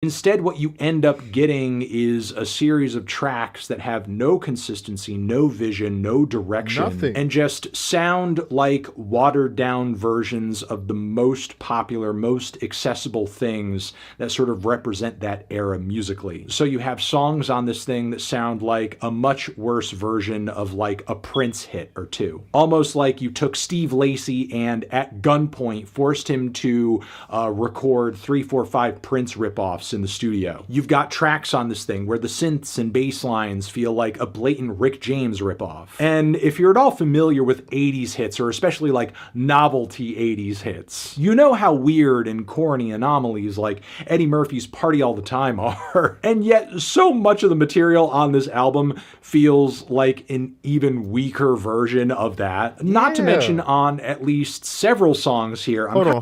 Instead, what you end up getting is a series of tracks that have no consistency, no vision, no direction, Nothing. and just sound like watered-down versions of the most popular, most accessible things that sort of represent that era musically. So you have songs on this thing that sound like a much worse version of like a Prince hit or two. Almost like you took Steve Lacy and at gunpoint forced him to record 3, 4, 5 Prince ripoffs in the studio. You've got tracks on this thing where the synths and bass lines feel like a blatant Rick James ripoff. And if you're at all familiar with 80s hits, or especially like novelty 80s hits, you know how weird and corny anomalies like Eddie Murphy's Party All the Time are. And yet so much of the material on this album feels like an even weaker version of that. Not to mention on at least several songs here. Hold on.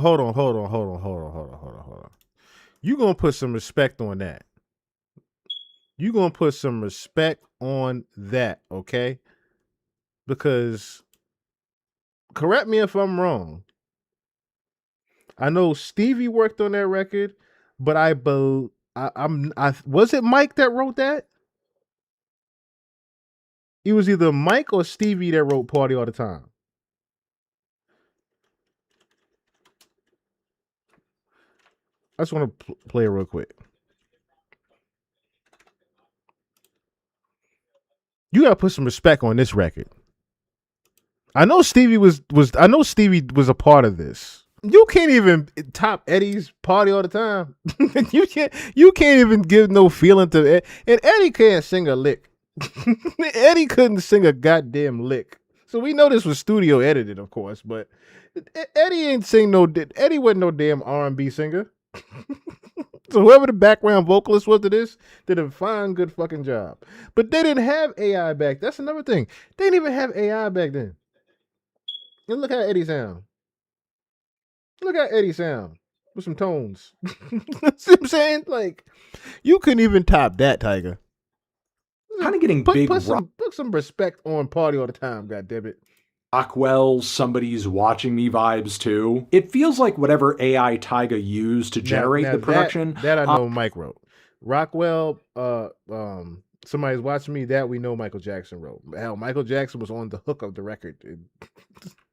You gonna put some respect on that. You gonna put some respect on that, okay? Because, correct me if I'm wrong, I know Stevie worked on that record, but was it Mike that wrote that? It was either Mike or Stevie that wrote Party All the Time. I just want to play it real quick. You gotta put some respect on this record. I know Stevie was a part of this. You can't even top Eddie's Party All the Time. you can't even give no feeling to it. And Eddie can't sing a lick. Eddie couldn't sing a goddamn lick. So we know this was studio edited, of course, but Eddie ain't sing no. Eddie wasn't no damn R&B singer. So whoever the background vocalist was to this did a fine, good fucking job. But they didn't have AI back. That's another thing. They didn't even have AI back then. And look how Eddie sound. Look how Eddie sound with some tones. See what I'm saying? Like, you couldn't even top that, Tiger. Kind of getting put some respect on Party All the Time, goddammit. Rockwell, Somebody's Watching Me vibes too. It feels like whatever AI Tyga used to generate the production. That I know Mike wrote. Rockwell, Somebody's Watching Me, that we know Michael Jackson wrote. Hell, Michael Jackson was on the hook of the record.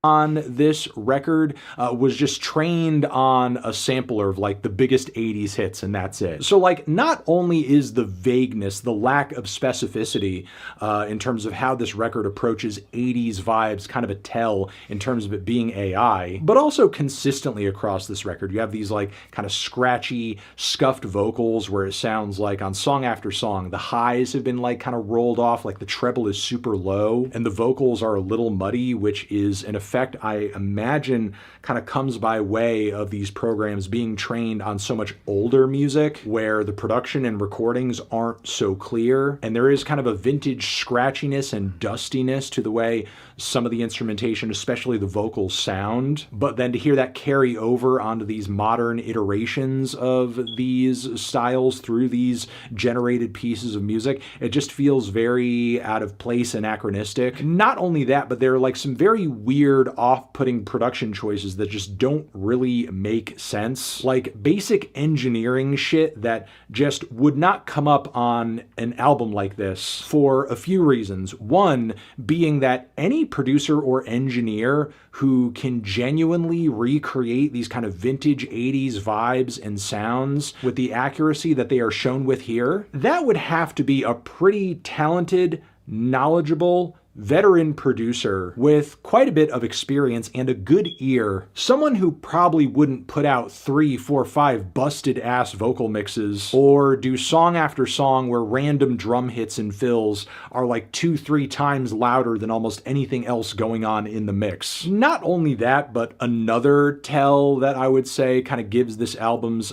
On this record was just trained on a sampler of like the biggest 80s hits, and that's it. So like, not only is the vagueness, the lack of specificity in terms of how this record approaches 80s vibes kind of a tell in terms of it being AI, but also consistently across this record you have these like kind of scratchy, scuffed vocals where it sounds like on song after song the highs have been like kind of rolled off, like the treble is super low and the vocals are a little muddy, which is an effect I imagine kind of comes by way of these programs being trained on so much older music where the production and recordings aren't so clear, and there is kind of a vintage scratchiness and dustiness to the way some of the instrumentation, especially the vocals, sound. But then to hear that carry over onto these modern iterations of these styles through these generated pieces of music, it just feels very out of place, anachronistic. Not only that, but there are like some very weird weird, off-putting production choices that just don't really make sense. Like basic engineering shit that just would not come up on an album like this for a few reasons. One being that any producer or engineer who can genuinely recreate these kind of vintage 80s vibes and sounds with the accuracy that they are shown with here, that would have to be a pretty talented, knowledgeable, veteran producer with quite a bit of experience and a good ear. Someone who probably wouldn't put out 3, 4, 5 busted ass vocal mixes or do song after song where random drum hits and fills are like 2, 3 times louder than almost anything else going on in the mix. Not only that, but another tell that I would say kind of gives this album's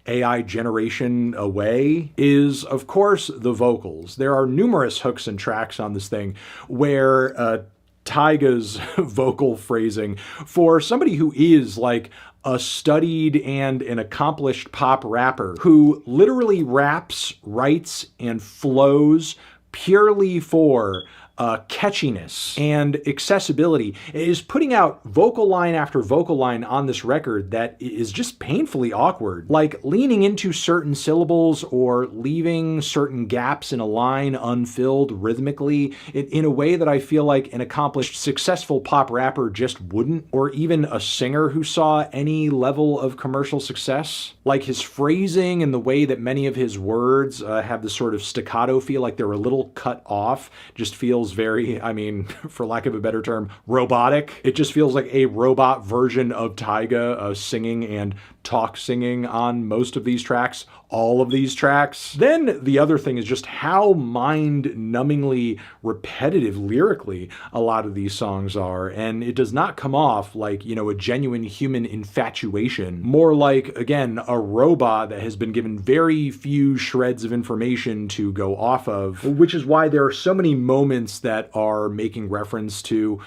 AI generation away is, of course, the vocals. There are numerous hooks and tracks on this thing where Tyga's vocal phrasing, for somebody who is like a studied and an accomplished pop rapper who literally raps, writes, and flows purely for catchiness and accessibility, is putting out vocal line after vocal line on this record that is just painfully awkward. Like leaning into certain syllables or leaving certain gaps in a line unfilled rhythmically in a way that I feel like an accomplished, successful pop rapper just wouldn't, or even a singer who saw any level of commercial success. Like his phrasing and the way that many of his words have this sort of staccato feel, like they're a little cut off, just feels very, I mean, for lack of a better term, robotic. It just feels like a robot version of Tyga singing and talk singing on most of these tracks, all of these tracks. Then the other thing is just how mind-numbingly repetitive lyrically a lot of these songs are, and it does not come off like, you know, a genuine human infatuation. More like, again, a robot that has been given very few shreds of information to go off of, which is why there are so many moments that are making reference to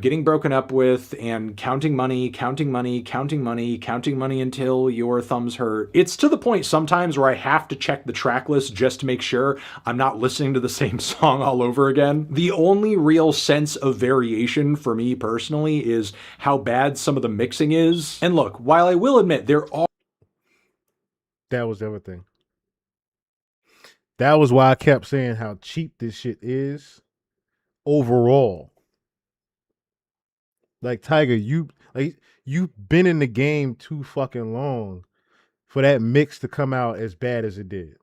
getting broken up with and counting money, counting money, counting money, counting money until your thumbs hurt. It's to the point sometimes where I have to check the track list just to make sure I'm not listening to the same song all over again. The only real sense of variation for me personally is how bad some of the mixing is. And look, while I will admit there are... That was everything. That was why I kept saying how cheap this shit is overall. Like Tyga, you've been in the game too fucking long for that mix to come out as bad as it did.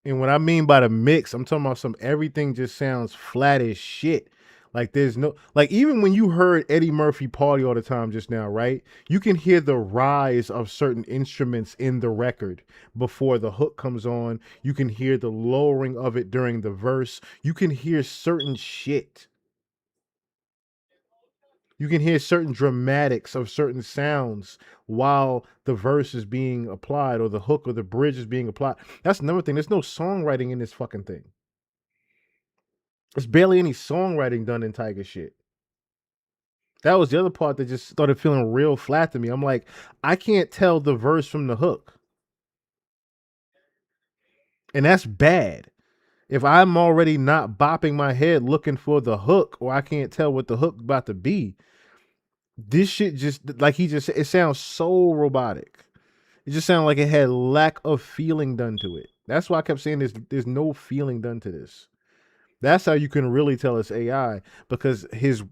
And what I mean by the mix, I'm talking about everything just sounds flat as shit. Like there's no, like even when you heard Eddie Murphy party all the time just now, right? You can hear the rise of certain instruments in the record before the hook comes on. You can hear the lowering of it during the verse. You can hear certain shit. You can hear certain dramatics of certain sounds while the verse is being applied or the hook or the bridge is being applied. That's another thing. There's no songwriting in this fucking thing. There's barely any songwriting done in Tyga shit. That was the other part that just started feeling real flat to me. I'm like, I can't tell the verse from the hook. And that's bad. If I'm already not bopping my head looking for the hook, or I can't tell what the hook about to be, this shit just, like he just said, it sounds so robotic. It just sounded like it had lack of feeling done to it. That's why I kept saying there's no feeling done to this. That's how you can really tell it's AI, because his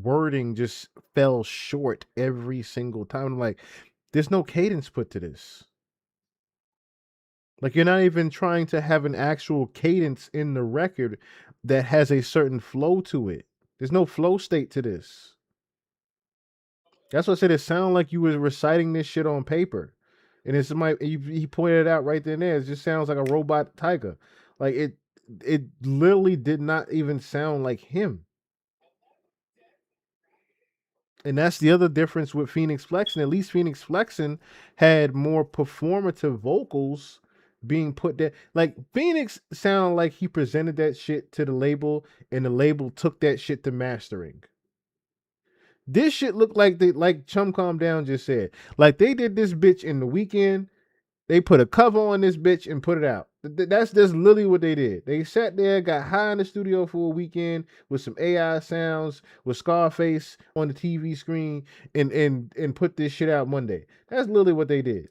wording just fell short every single time. I'm like, there's no cadence put to this. Like, you're not even trying to have an actual cadence in the record that has a certain flow to it. There's no flow state to this. That's what I said. It sounded like you was reciting this shit on paper. And it's he pointed it out right then and there. It just sounds like a robot Tyga. Like it literally did not even sound like him. And that's the other difference with Phoenix Flexing. At least Phoenix Flexing had more performative vocals being put there. Like Phoenix sounded like he presented that shit to the label and the label took that shit to mastering. This shit looked like Chum Calm Down just said. Like they did this bitch in the weekend. They put a cover on this bitch and put it out. That's literally what they did. They sat there, got high in the studio for a weekend with some AI sounds, with Scarface on the TV screen, and put this shit out Monday. That's literally what they did.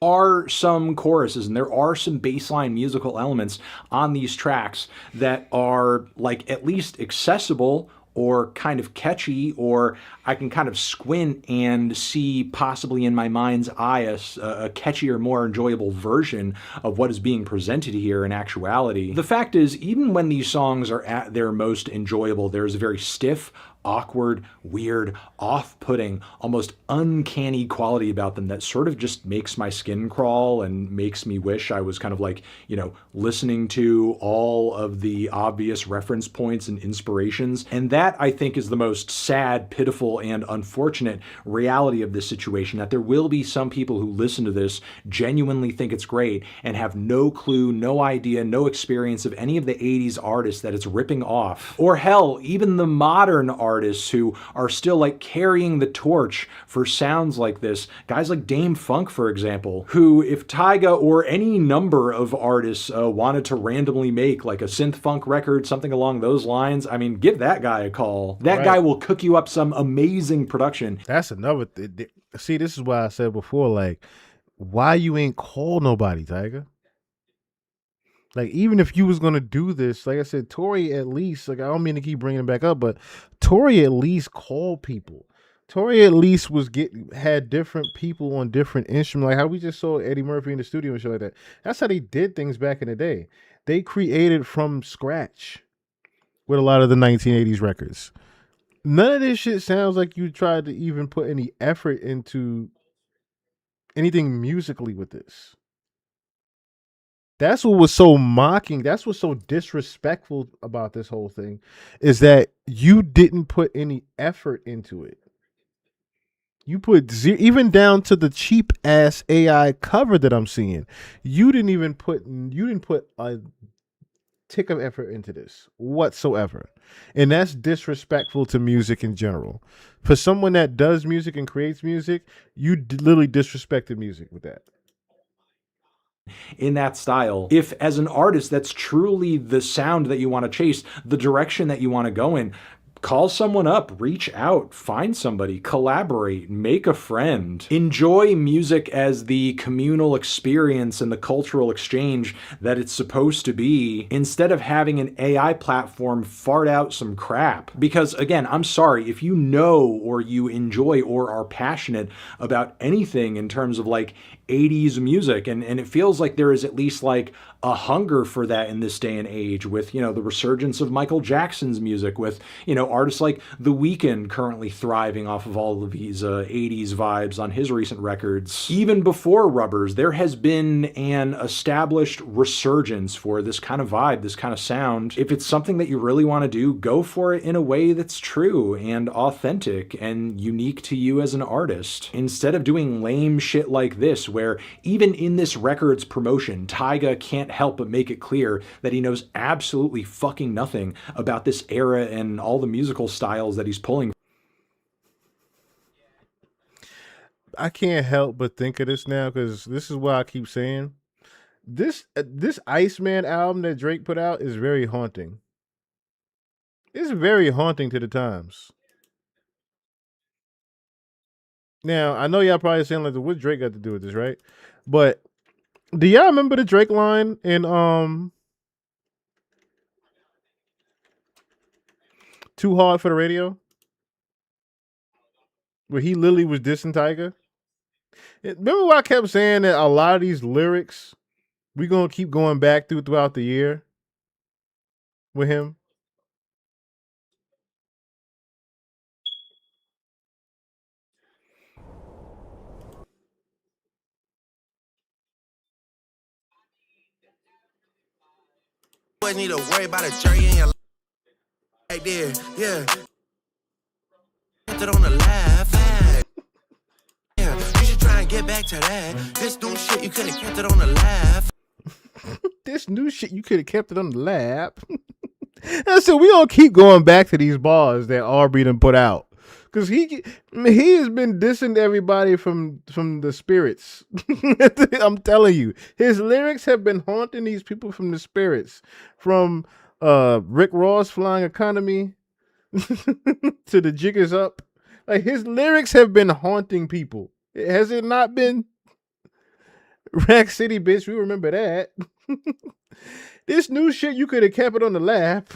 Are some choruses and there are some baseline musical elements on these tracks that are like at least accessible or kind of catchy, or I can kind of squint and see possibly in my mind's eye a catchier, more enjoyable version of what is being presented here in actuality. The fact is, even when these songs are at their most enjoyable, there's a very stiff, awkward, weird, off-putting, almost uncanny quality about them that sort of just makes my skin crawl and makes me wish I was kind of like, you know, listening to all of the obvious reference points and inspirations. And that, I think, is the most sad, pitiful, and unfortunate reality of this situation, that there will be some people who listen to this, genuinely think it's great, and have no clue, no idea, no experience of any of the 80s artists that it's ripping off. Or hell, even the modern artists who are still like carrying the torch for sounds like this. Guys like Dame Funk, for example, who if Tyga or any number of artists wanted to randomly make like a synth funk record, something along those lines, I mean, give that guy a call. That guy will cook you up some amazing production. That's another thing. See, this is why I said before, like, why you ain't call nobody, Tyga? Like, even if you was going to do this, like I said, Tory at least, like, I don't mean to keep bringing it back up, but Tory at least called people. Tory at least had different people on different instruments. Like how we just saw Eddie Murphy in the studio and shit like that. That's how they did things back in the day. They created from scratch with a lot of the 1980s records. None of this shit sounds like you tried to even put any effort into anything musically with this. That's what was so mocking. That's what's so disrespectful about this whole thing, is that you didn't put any effort into it. You put even down to the cheap ass AI cover that I'm seeing. You didn't put a tick of effort into this whatsoever, and that's disrespectful to music in general. For someone that does music and creates music, you literally disrespected music with that. In that style, if as an artist that's truly the sound that you want to chase, the direction that you want to go in, call someone up, reach out, find somebody, collaborate, make a friend. Enjoy music as the communal experience and the cultural exchange that it's supposed to be, instead of having an AI platform fart out some crap. Because again, I'm sorry, if you know or you enjoy or are passionate about anything in terms of like 80s music, and it feels like there is at least like a hunger for that in this day and age, with, you know, the resurgence of Michael Jackson's music, with, you know, artists like The Weeknd currently thriving off of all of these 80s vibes on his recent records. Even before Rubbers, there has been an established resurgence for this kind of vibe, this kind of sound. If it's something that you really want to do, go for it in a way that's true and authentic and unique to you as an artist, instead of doing lame shit like this, where even in this record's promotion, Tyga can't help but make it clear that he knows absolutely fucking nothing about this era and all the musical styles that he's pulling. I can't help but think of this now, because this is what I keep saying. This Iceman album that Drake put out is very haunting. It's very haunting to the times. Now, I know y'all probably saying like, what Drake got to do with this, right? But do y'all remember the Drake line in Too Hard for the Radio? Where he literally was dissing Tyga? Remember what I kept saying, that a lot of these lyrics we're gonna keep going back throughout the year with him? Boys need to worry about a jury in your life right there, yeah. Kept it on the left, yeah. You should try and get back to that. This new shit, you could have kept it on the left. This new shit, you could have kept it on the lap. And so we gonna keep going back to these bars that Aubrey done put out, because he has been dissing everybody from the spirits. I'm telling you, his lyrics have been haunting these people from the spirits, from Rick Ross Flying Economy to the Jig Is Up. Like, his lyrics have been haunting people. Has it not been? Rack City, bitch, we remember that. This new shit, you could have kept it on the lap.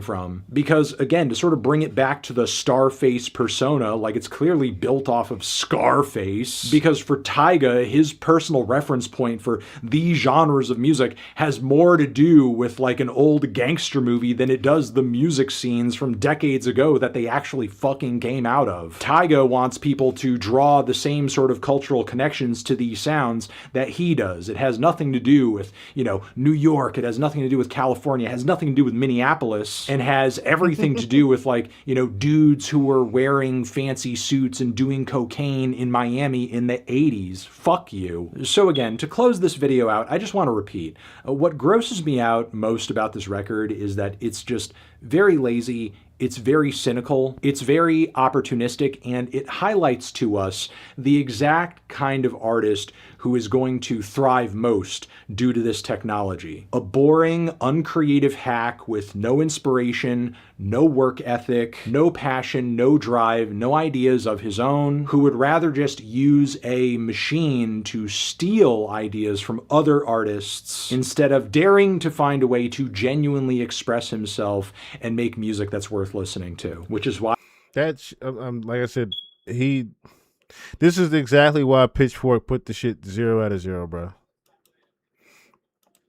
From, because again, to sort of bring it back to the Starface persona, like it's clearly built off of Scarface, because for Tyga, his personal reference point for these genres of music has more to do with like an old gangster movie than it does the music scenes from decades ago that they actually fucking came out of. Tyga wants people to draw the same sort of cultural connections to these sounds that he does. It has nothing to do with, you know, New York, it has nothing to do with California, it has nothing to do with Minneapolis, and has everything to do with, like, you know, dudes who were wearing fancy suits and doing cocaine in Miami in the 80s. Fuck you. So again, to close this video out, I just want to repeat, what grosses me out most about this record is that it's just very lazy, it's very cynical, it's very opportunistic, and it highlights to us the exact kind of artist who is going to thrive most due to this technology. A boring, uncreative hack with no inspiration, no work ethic, no passion, no drive, no ideas of his own, who would rather just use a machine to steal ideas from other artists instead of daring to find a way to genuinely express himself and make music that's worth listening to, which is why That's like I said, this is exactly why Pitchfork put the shit 0 out of 0, bro.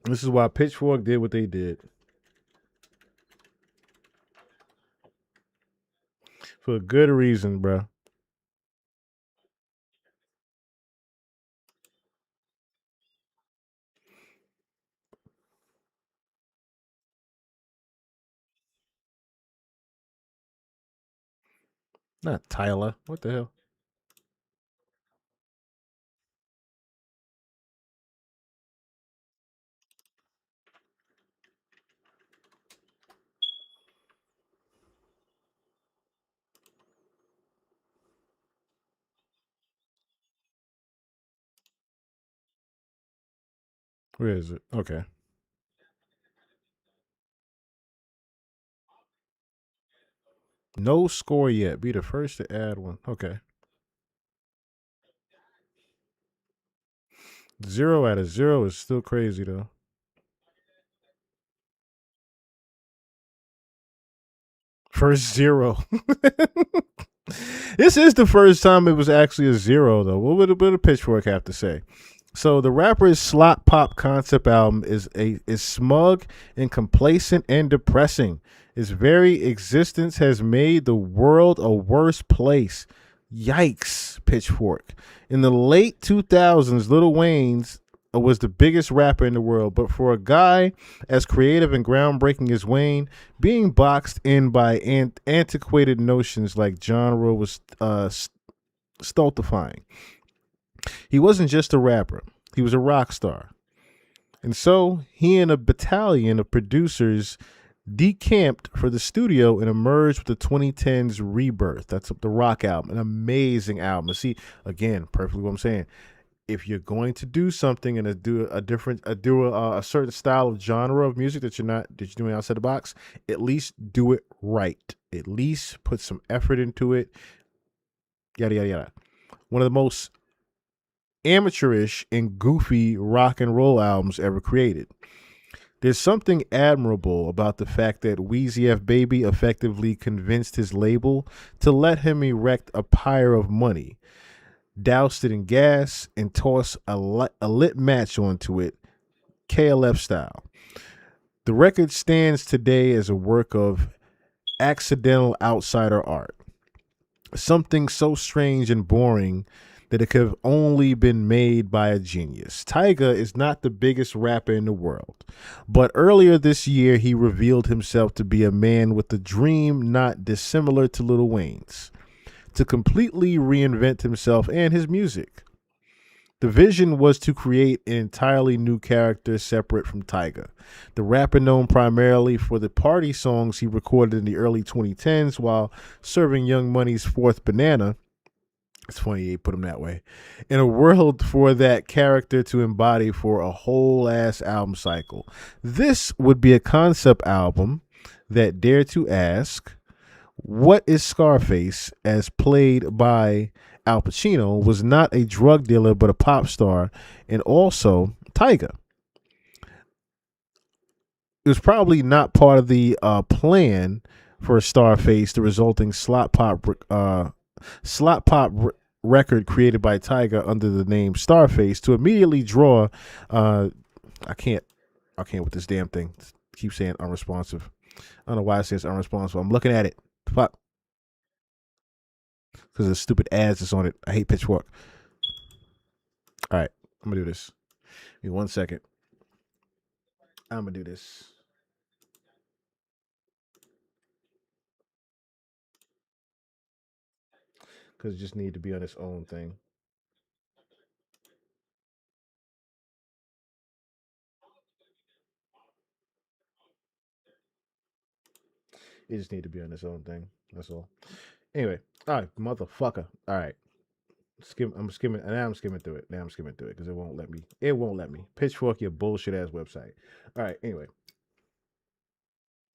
This is why Pitchfork did what they did. For a good reason, bro. Not Tyler. What the hell? Where is it? Okay. No score yet. Be the first to add one. Okay. 0 out of 0 is still crazy, though. First 0. This is the first time it was actually a 0, though. What would a Pitchfork have to say? So the rapper's slot pop concept album is smug and complacent and depressing. Its very existence has made the world a worse place. Yikes, Pitchfork. In the late 2000s, Lil Wayne's was the biggest rapper in the world, but for a guy as creative and groundbreaking as Wayne, being boxed in by antiquated notions like genre was stultifying. He wasn't just a rapper, he was a rock star. And so he and a battalion of producers decamped for the studio and emerged with the 2010s Rebirth. That's the Rock album, an amazing album. And see, again, perfectly what I'm saying. If you're going to do something and do a certain style of genre of music that you're doing outside the box, at least do it right. At least put some effort into it. Yada yada yada. One of the most amateurish and goofy rock and roll albums ever created. There's something admirable about the fact that Weezy F Baby effectively convinced his label to let him erect a pyre of money, doused it in gas, and tossed a lit match onto it, KLF style. The record stands today as a work of accidental outsider art, something so strange and boring that it could have only been made by a genius. Tyga is not the biggest rapper in the world, but earlier this year he revealed himself to be a man with a dream not dissimilar to Lil Wayne's, to completely reinvent himself and his music. The vision was to create an entirely new character separate from Tyga. The rapper, known primarily for the party songs he recorded in the early 2010s while serving Young Money's Fourth Banana. It's funny he put him that way. In a world for that character to embody for a whole ass album cycle. This would be a concept album that dared to ask, what is Scarface, as played by Al Pacino, was not a drug dealer but a pop star, and also Tyga. It was probably not part of the plan for Starface, the resulting slot pop record created by Tyga under the name Starface, to immediately draw. I can't with this damn thing. Keep saying unresponsive. I don't know why it says unresponsive. I'm looking at it. Fuck. Because of the stupid ads that's on it. I hate Pitchfork. All right, I'm gonna do this. Give me 1 second. I'm gonna do this. Because it just need to be on its own thing. It just need to be on its own thing. That's all. Anyway, all right, motherfucker. All right. I'm skimming through it. Now I'm skimming through it because it won't let me. It won't let me. Pitchfork, your bullshit ass website. All right, anyway.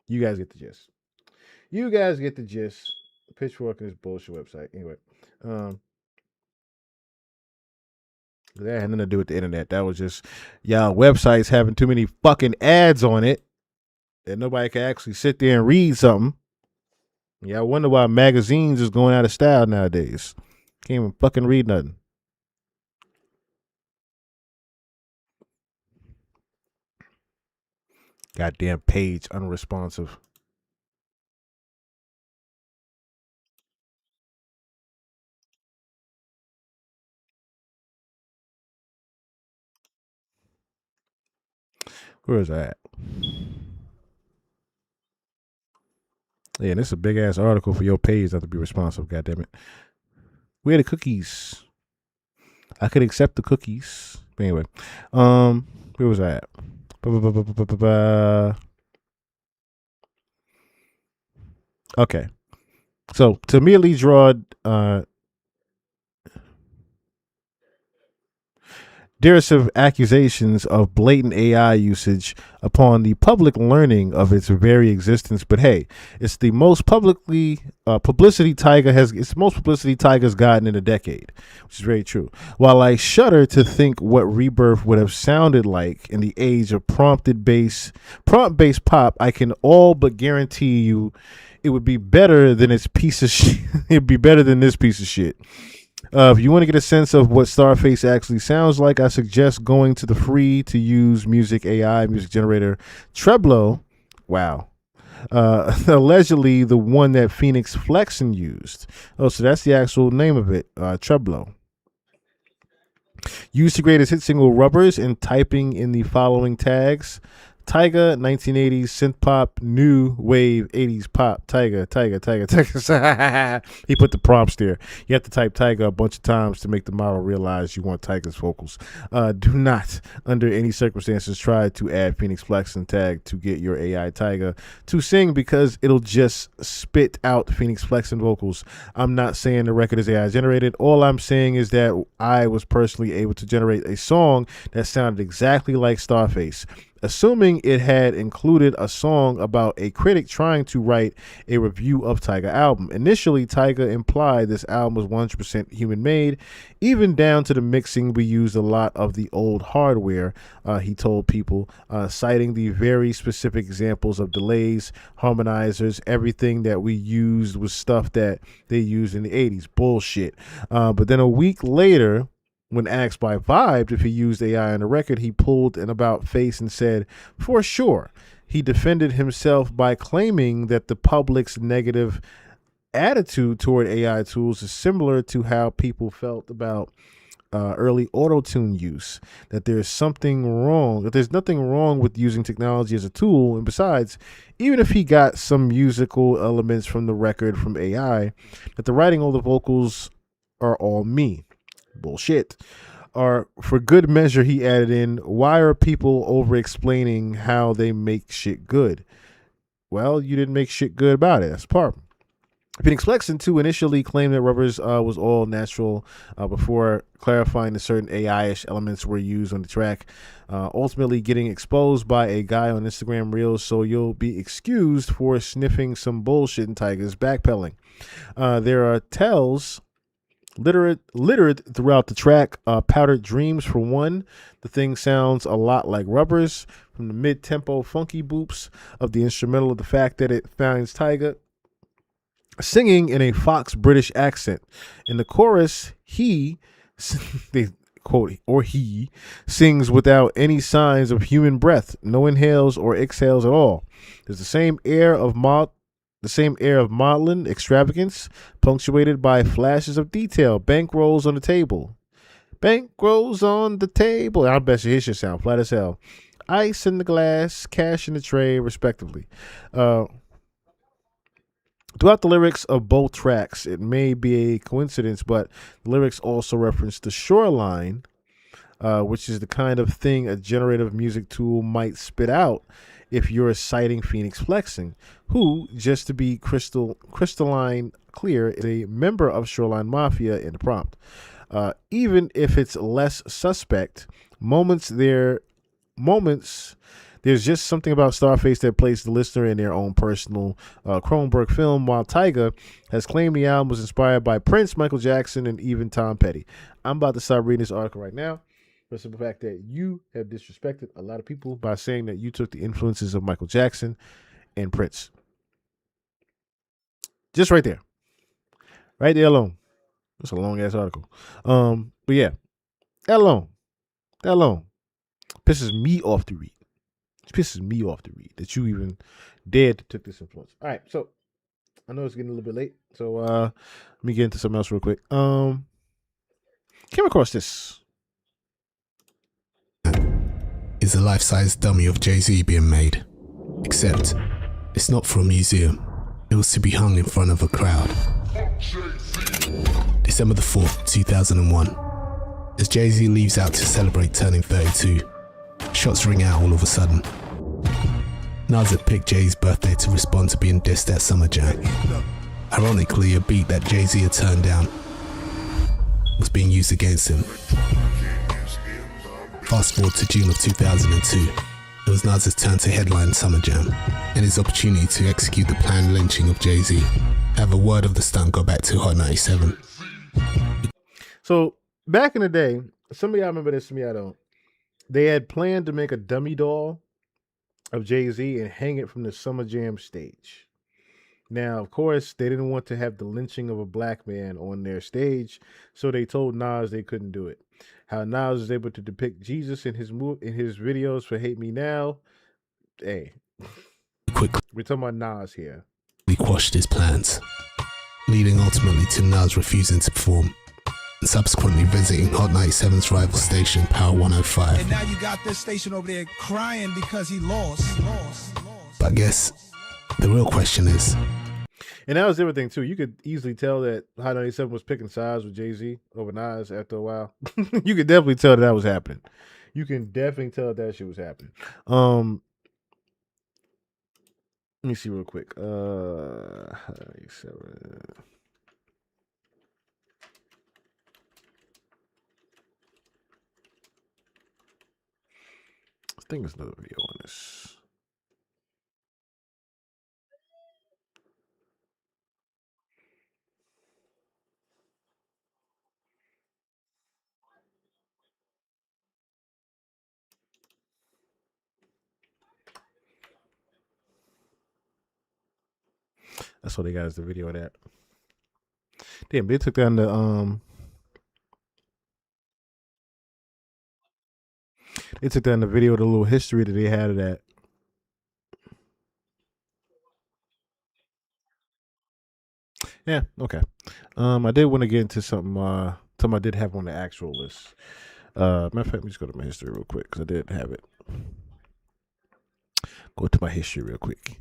You guys get the gist. Pitchfork and his bullshit website. Anyway. That had nothing to do with the internet. That was just y'all websites having too many fucking ads on it that nobody can actually sit there and read something. Yeah, I wonder why magazines is going out of style nowadays. Can't even fucking read nothing. Goddamn page unresponsive. Where is that? Yeah, this is a big ass article for your page not to be responsive. Goddamn it. Where are the cookies? I could accept the cookies. But anyway, where was I at? Okay, so to immediately draw derisive accusations of blatant AI usage upon the public learning of its very existence. But hey, it's the most publicity Tyga's gotten in a decade, which is very true. While I shudder to think what Rebirth would have sounded like in the age of prompt-based pop, I can all but guarantee you it would be better than its piece of shit. It'd be better than this piece of shit. If you want to get a sense of what Starface actually sounds like, I suggest going to the free-to-use music AI music generator Treblo. Wow. Allegedly the one that Phoenix Flexen used. Oh, so that's the actual name of it, Treblo. Used to create his hit single Rubbers and typing in the following tags: Tyga, 1980s synth pop, new wave 80s pop. Tyga. He put the prompts there. You have to type Tyga a bunch of times to make the model realize you want Tyga's vocals. Do not, under any circumstances, try to add Phoenix Flex and tag to get your AI Tyga to sing, because it'll just spit out Phoenix Flex and vocals. I'm not saying the record is AI generated. All I'm saying is that I was personally able to generate a song that sounded exactly like Starface, assuming it had included a song about a critic trying to write a review of Tyga album. Initially, Tyga implied this album was 100% human made, even down to the mixing. We used a lot of the old hardware, he told People, citing the very specific examples of delays, harmonizers. Everything that we used was stuff that they used in the 80s. Bullshit. But then a week later, when asked by Vibed if he used AI on the record, he pulled an about face and said, for sure. He defended himself by claiming that the public's negative attitude toward AI tools is similar to how people felt about early auto-tune use, that there's nothing wrong with using technology as a tool. And besides, even if he got some musical elements from the record from AI, that the writing all the vocals are all me. Bullshit. or for good measure, he added in, why are people over explaining how they make shit good? Well, you didn't make shit good about it. That's part. Phoenix Flexen too initially claimed that Rubbers was all natural before clarifying that certain AI-ish elements were used on the track, ultimately getting exposed by a guy on Instagram Reels, so you'll be excused for sniffing some bullshit and Tiger's backpedaling. There are tells littered throughout the track. Powdered Dreams, for one. The thing sounds a lot like Rubbers, from the mid-tempo funky boops of the instrumental, of the fact that it finds Tiger singing in a Fox British accent. In the chorus, they quote, or he sings without any signs of human breath, no inhales or exhales at all. There's the same air of maudlin extravagance, punctuated by flashes of detail. Bankrolls on the table. Bankrolls on the table. I bet you his shit sound flat as hell. Ice in the glass, cash in the tray, respectively. Throughout the lyrics of both tracks, it may be a coincidence, but the lyrics also reference the shoreline, which is the kind of thing a generative music tool might spit out if you're citing Phoenix Flexing, who, just to be crystalline clear, is a member of Shoreline Mafia in the prompt. Even if it's less suspect, there's just something about Starface that places the listener in their own personal Cronenberg film, while Tyga has claimed the album was inspired by Prince, Michael Jackson, and even Tom Petty. I'm about to start reading this article right now for the simple fact that you have disrespected a lot of people by saying that you took the influences of Michael Jackson and Prince. Just right there. Right there alone. That's a long-ass article. But yeah, that alone pisses me off to read. It pisses me off to read that you even dared to take this influence. All right, so I know it's getting a little bit late, so let me get into something else real quick. Came across this. Is a life-size dummy of Jay-Z being made. Except, it's not for a museum. It was to be hung in front of a crowd. December the 4th, 2001. As Jay-Z leaves out to celebrate turning 32, shots ring out all of a sudden. Nas had picked Jay's birthday to respond to being dissed at Summer Jam. Ironically, a beat that Jay-Z had turned down was being used against him. Fast forward to June of 2002. It was Nas's turn to headline Summer Jam, and his opportunity to execute the planned lynching of Jay-Z. Have a word of the stunt go back to Hot 97. So, back in the day, some of y'all remember this, some of y'all don't. They had planned to make a dummy doll of Jay-Z and hang it from the Summer Jam stage. Now, of course, they didn't want to have the lynching of a black man on their stage, so they told Nas they couldn't do it. How Nas was able to depict Jesus in his videos for Hate Me Now. Hey, we're talking about Nas here. He quashed his plans, leading ultimately to Nas refusing to perform, and subsequently visiting Hot 97's rival station, Power 105. And now you got this station over there crying because he lost. But I guess the real question is, and that was everything too. You could easily tell that Hot 97 was picking sides with Jay-Z over Nas after a while. You could definitely tell that was happening. You can definitely tell that shit was happening. Let me see real quick. I think there's another video on this. That's what they got as the video of that. Damn, they took down the they took down the video of the little history that they had of that. Yeah, okay. I did want to get into something I did have on the actual list. Matter of fact, let me just go to my history real quick because I did have it. Go to my history real quick.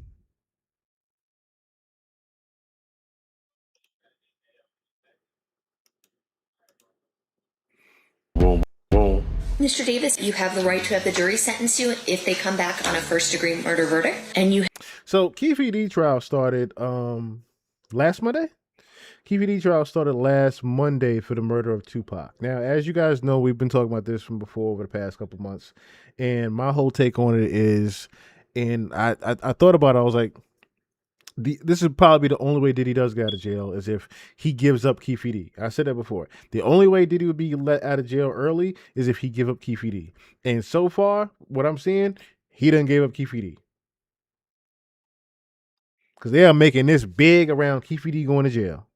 Mr. Davis, you have the right to have the jury sentence you if they come back on a first-degree murder verdict, and you. So Keefe D trial started last Monday. Keefe D trial started last Monday for the murder of Tupac. Now, as you guys know, we've been talking about this from before over the past couple months, and my whole take on it is, and I thought about it. I was like, this is probably the only way Diddy does get out of jail is if he gives up Keefe D. I said that before. The only way Diddy would be let out of jail early is if he give up Keefe D. And so far, what I'm seeing, he done gave up Keefe D. Because they are making this big around Keefe D going to jail.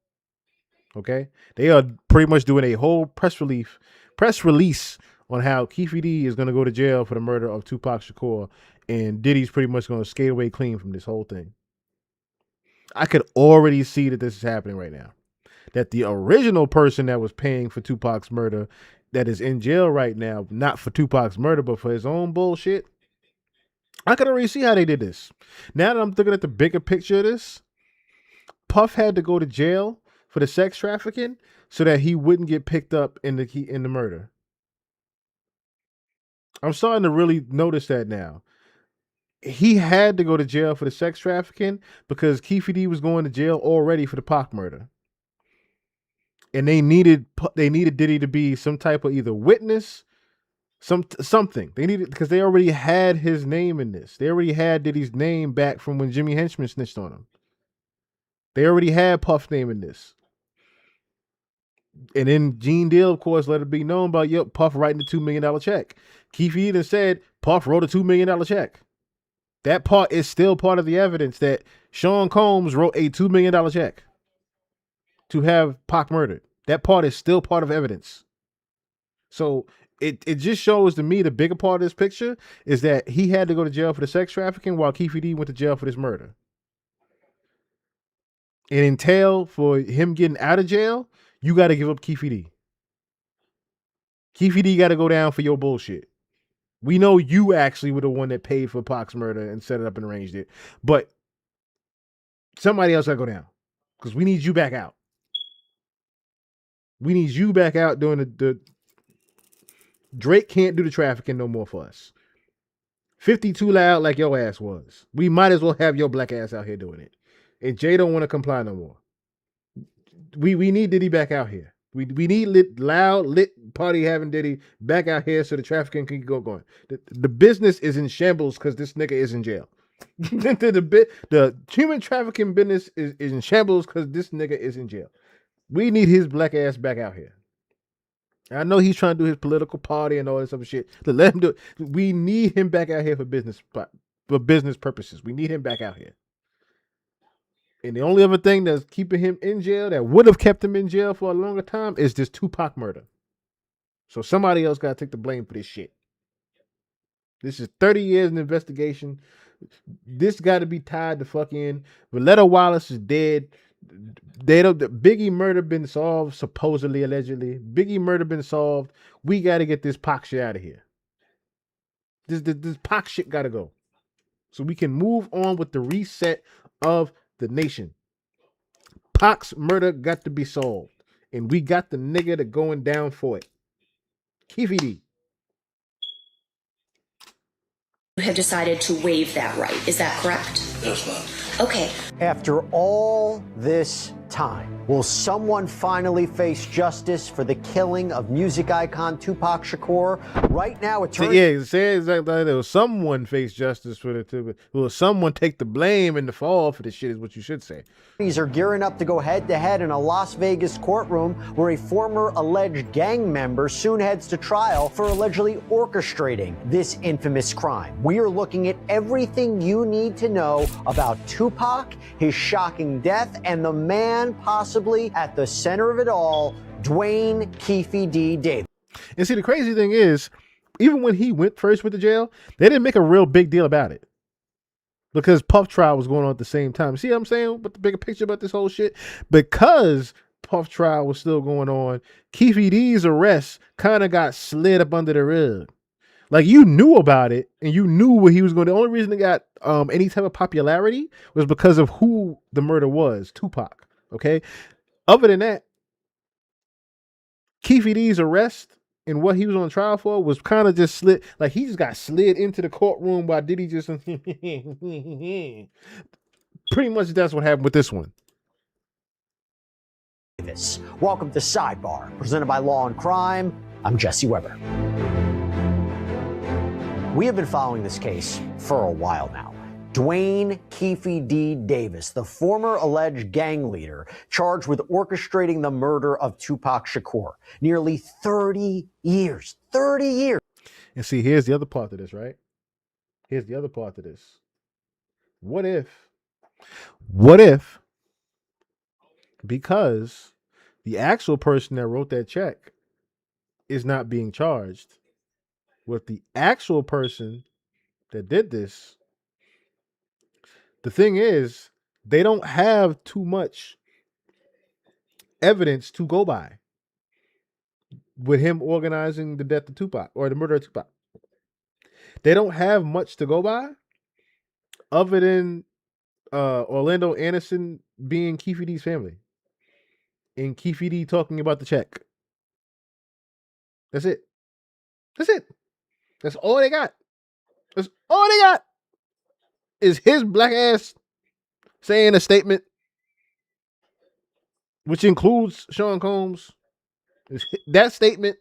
Okay? They are pretty much doing a whole press release on how Keefe D is going to go to jail for the murder of Tupac Shakur, and Diddy's pretty much going to skate away clean from this whole thing. I could already see that this is happening right now. That the original person that was paying for Tupac's murder that is in jail right now, not for Tupac's murder, but for his own bullshit, I could already see how they did this. Now that I'm looking at the bigger picture of this, Puff had to go to jail for the sex trafficking so that he wouldn't get picked up in the murder. I'm starting to really notice that now. He had to go to jail for the sex trafficking because Keefe D was going to jail already for the Pac murder. And they needed Diddy to be some type of either witness, something. They needed, because they already had his name in this. They already had Diddy's name back from when Jimmy Henchman snitched on him. They already had Puff's name in this. And then Gene Deal, of course, let it be known about Puff writing the $2 million check. Keefe even said Puff wrote a $2 million check. That part is still part of the evidence that Sean Combs wrote a $2 million check to have Pac murdered. That part is still part of evidence. So it just shows to me the bigger part of this picture is that he had to go to jail for the sex trafficking while Keefe D went to jail for this murder. And entail for him getting out of jail, you got to give up Keefe D. Keefe D got to go down for your bullshit. We know you actually were the one that paid for Pac's murder and set it up and arranged it. But somebody else got to go down because we need you back out. We need you back out doing the Drake can't do the trafficking no more for us. 50 too loud like your ass was. We might as well have your black ass out here doing it. And Jay don't want to comply no more. We need Diddy back out here. We need lit party having Diddy back out here so the trafficking can go going. The business is in shambles because this nigga is in jail. the human trafficking business is in shambles because this nigga is in jail. We need his black ass back out here. I know he's trying to do his political party and all this other shit. To let him do it. We need him back out here for business purposes. We need him back out here. And the only other thing that's keeping him in jail, that would have kept him in jail for a longer time, is this Tupac murder. So somebody else got to take the blame for this shit. This is 30 years in investigation. This got to be tied to fucking Valletta Wallace is dead. Biggie murder been solved, supposedly, allegedly. Biggie murder been solved. We got to get this Pac shit out of here. This Pac shit got to go. So we can move on with the reset of the nation. Pac's murder got to be solved. And we got the nigga that going down for it. Keefe D. You have decided to waive that right. Is that correct? Yes, ma'am. Okay. After all this time, will someone finally face justice for the killing of music icon Tupac Shakur? Right now, it's say exactly like that. Will someone face justice for the will someone take the blame and the fall for this shit is what you should say. These are gearing up to go head-to-head in a Las Vegas courtroom where a former alleged gang member soon heads to trial for allegedly orchestrating this infamous crime. We are looking at everything you need to know about Tupac, his shocking death, and the man possibly at the center of it all, Dwayne Keefe D. Davis. And see, the crazy thing is, even when he first went to jail, they didn't make a real big deal about it. Because Puff trial was going on at the same time. See what I'm saying? But the bigger picture about this whole shit? Because Puff trial was still going on, Keefe D's arrest kind of got slid up under the rug. Like, you knew about it, and you knew what he was going to. The only reason it got any type of popularity was because of who the murder was, Tupac. Okay? Other than that, Keefe D's arrest and what he was on trial for was kind of just slid. Like he just got slid into the courtroom while Diddy just pretty much that's what happened with this one. Welcome to Sidebar, presented by Law and Crime. I'm Jesse Weber. We have been following this case for a while now. Dwayne Keefe D. Davis, the former alleged gang leader charged with orchestrating the murder of Tupac Shakur. Nearly 30 years. 30 years. And see, here's the other part of this, right? Here's the other part of this. What if, because the actual person that wrote that check is not being charged with the actual person that did this, the thing is, they don't have too much evidence to go by with him organizing the death of Tupac or the murder of Tupac. They don't have much to go by other than Orlando Anderson being Keefe D's family and Keefe D talking about the check. That's it. That's it. That's all they got. That's all they got is his black ass saying a statement, which includes Sean Combs. That statement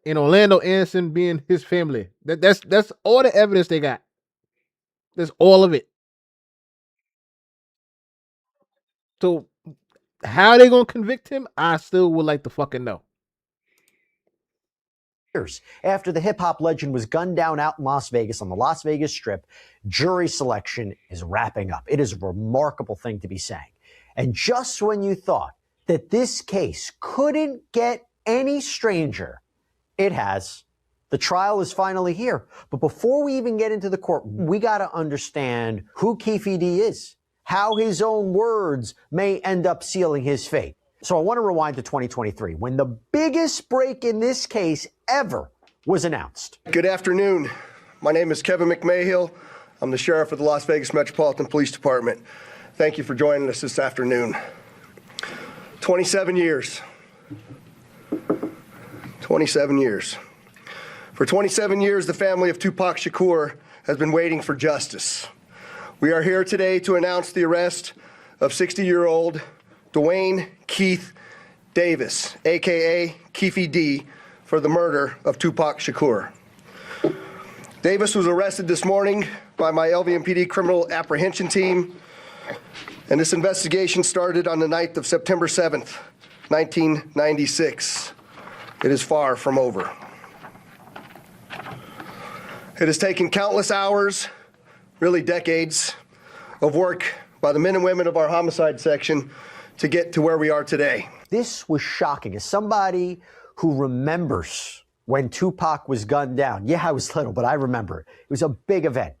and Orlando Anderson being his family. That's all the evidence they got. That's all of it. So how they gonna convict him? I still would like to fucking know. After the hip-hop legend was gunned down out in Las Vegas on the Las Vegas Strip, jury selection is wrapping up. It is a remarkable thing to be saying. And just when you thought that this case couldn't get any stranger, it has. The trial is finally here. But before we even get into the court, we got to understand who Keefe D is, how his own words may end up sealing his fate. So I want to rewind to 2023, when the biggest break in this case ever was announced. Good afternoon. My name is Kevin McMahill. I'm the sheriff of the Las Vegas Metropolitan Police Department. Thank you for joining us this afternoon. 27 years. 27 years. For 27 years, the family of Tupac Shakur has been waiting for justice. We are here today to announce the arrest of 60-year-old Dwayne Keith Davis, a.k.a. Keefe D., for the murder of Tupac Shakur. Davis was arrested this morning by my LVMPD criminal apprehension team, and this investigation started on the night of September 7th, 1996. It is far from over. It has taken countless hours, really decades, of work by the men and women of our homicide section to get to where we are today. This was shocking. As somebody who remembers when Tupac was gunned down, yeah, I was little, but I remember it. It was a big event.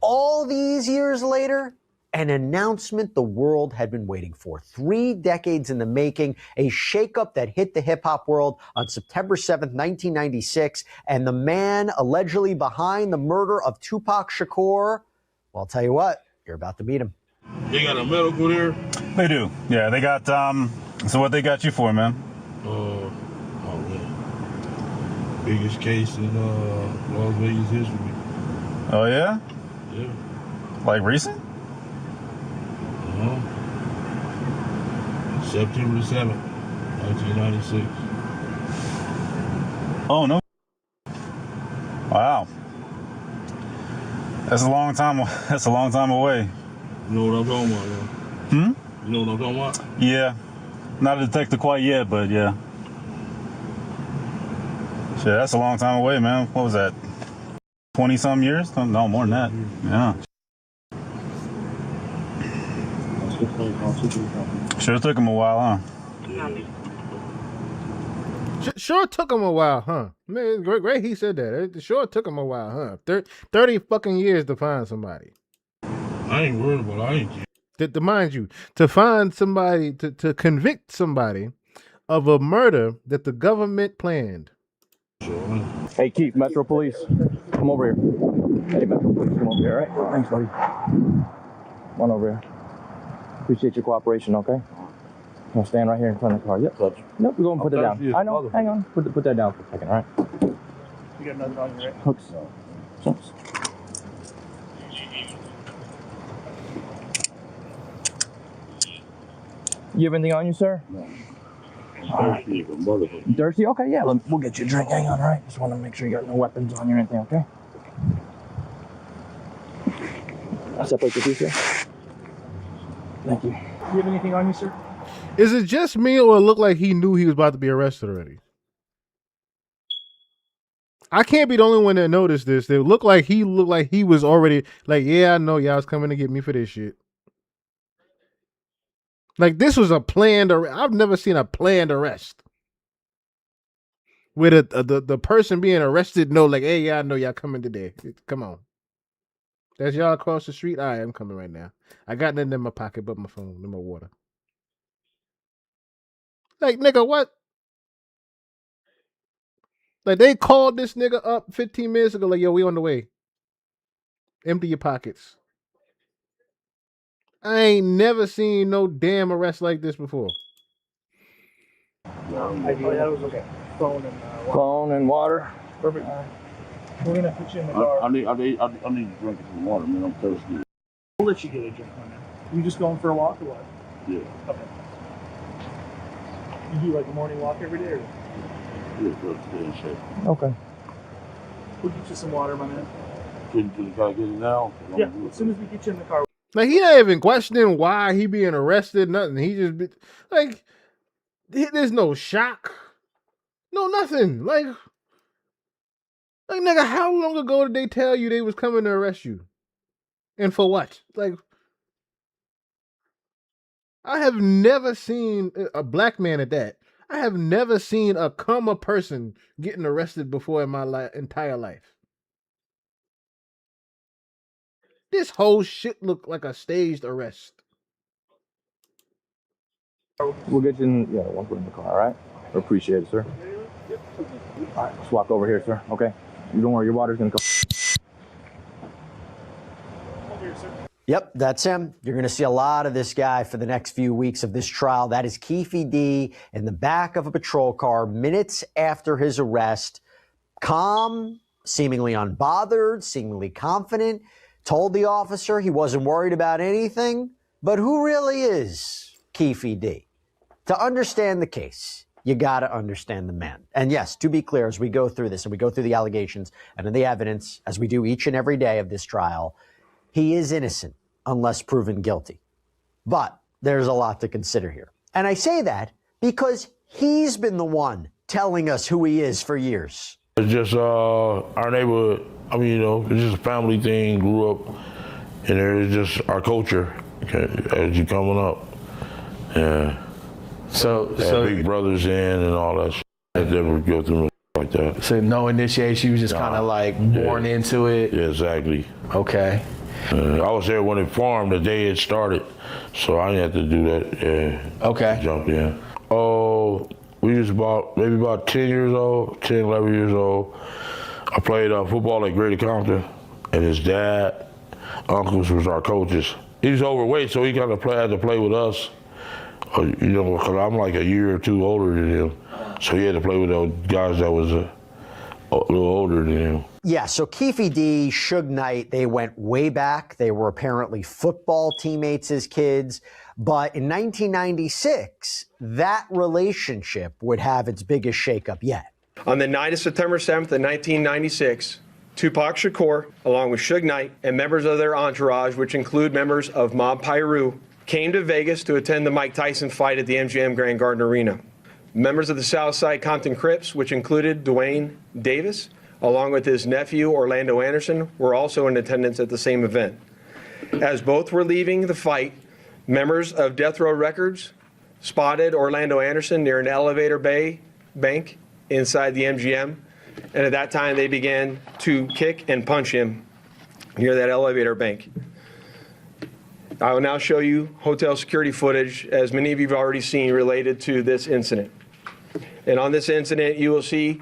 All these years later, an announcement the world had been waiting for. 3 decades in the making, a shakeup that hit the hip-hop world on September 7th, 1996, and the man allegedly behind the murder of Tupac Shakur, well, I'll tell you what, you're about to meet him. They got a medical there? They do. Yeah, they got, so what they got you for, man? Oh, man. Biggest case in Las Vegas history. Oh, yeah? Yeah. Like recent? September the 7th, 1996. Oh, no. Wow. That's a long time. That's a long time away. You know what I'm talking about, man? Hmm? You know what I'm talking about? Yeah. Not a detective quite yet, but yeah. Shit, that's a long time away, man. What was that? 20-some years? No, more than that. Yeah. Sure took him a while, huh? Sure took him a while, huh? Man, great he said that. It sure took him a while, huh? 30 fucking years to find somebody. I ain't worried about it. I ain't. To mind you, to find somebody, to convict somebody of a murder that the government planned. Hey, Keith, Metro Police, come over here. Hey, Metro Police, come over here, all right? Thanks, buddy. Come on over here. Appreciate your cooperation, okay? I'll stand right here in front of the car. Yep. Nope, we're going to put it down. I know. Hang on. Put that down for a second, all right? You got nothing on you, right? Hooks. Jumps. You have anything on you, sir? No. Thirsty as a motherfucker. Thirsty? Okay, yeah. We'll get you a drink. Hang on, all right? Just want to make sure you got no weapons on you or anything, okay? I'll separate the two, sir. Thank you. You have anything on you, sir? Is it just me or it looked like he knew he was about to be arrested already? I can't be the only one that noticed this. It looked like he was already like, yeah, I know y'all was coming to get me for this shit. Like this was a planned arrest. I've never seen a planned arrest. With the person being arrested know like, hey, yeah, I know y'all coming today. Come on. That's y'all across the street? All right, I'm coming right now. I got nothing in my pocket but my phone and my water. Like, nigga, what? Like, they called this nigga up 15 minutes ago, like, yo, we on the way. Empty your pockets. I ain't never seen no damn arrest like this before. That was okay. Phone and water. Phone and water. Perfect. We're gonna put you in the car. I need to drink some water, man. I'm thirsty. We'll let you get a drink on there. You just going for a walk or what? Yeah. Okay. You do like a morning walk every day, or? Yeah, good. Stay in shape. Okay. We'll get you some water, my man. Can I get it now? Yeah, as soon as we get you in the car. Like, he not even questioning why he being arrested, nothing. He just be, like, there's no shock. No, nothing. Like, nigga, how long ago did they tell you they was coming to arrest you? And for what? Like, I have never seen a black man at that. I have never seen a person getting arrested before in my entire life. This whole shit looked like a staged arrest. We'll get you in, we'll put in the car, all right? Appreciate it, sir. All right, let's walk over here, sir, okay? You don't worry, your water's gonna come. Yep, that's him. You're going to see a lot of this guy for the next few weeks of this trial. That is Keefe D in the back of a patrol car minutes after his arrest. Calm, seemingly unbothered, seemingly confident. Told the officer he wasn't worried about anything. But who really is Keefe D? To understand the case, you got to understand the man. And yes, to be clear, as we go through this and we go through the allegations and the evidence, as we do each and every day of this trial, he is innocent unless proven guilty. But there's a lot to consider here. And I say that because he's been the one telling us who he is for years. It's just our neighborhood. I mean, it's just a family thing, grew up, and it's just our culture as you coming up. Yeah. So big brothers in and all that shit. I never go through like that. So no initiation, you was just kind of like born into it? Yeah, exactly. Okay. I was there when it formed the day it started, so I didn't have to do that. Yeah. Okay. Jump in. Oh, we was maybe about 10 years old, 10, 11 years old. I played football at Greater Compton, and his dad, uncles was our coaches. He was overweight, so he kind of had to play with us. Because I'm like a year or two older than him, so he had to play with those guys that was a little older than him. Yeah, so Keefe D, Suge Knight, they went way back. They were apparently football teammates as kids. But in 1996, that relationship would have its biggest shakeup yet. On the night of September 7th of 1996, Tupac Shakur, along with Suge Knight and members of their entourage, which include members of Mob Piru, came to Vegas to attend the Mike Tyson fight at the MGM Grand Garden Arena. Members of the Southside Compton Crips, which included Dwayne Davis, along with his nephew Orlando Anderson, were also in attendance at the same event. As both were leaving the fight, members of Death Row Records spotted Orlando Anderson near an elevator bank inside the MGM, and at that time they began to kick and punch him near that elevator bank. I will now show you hotel security footage, as many of you have already seen, related to this incident. And on this incident, you will see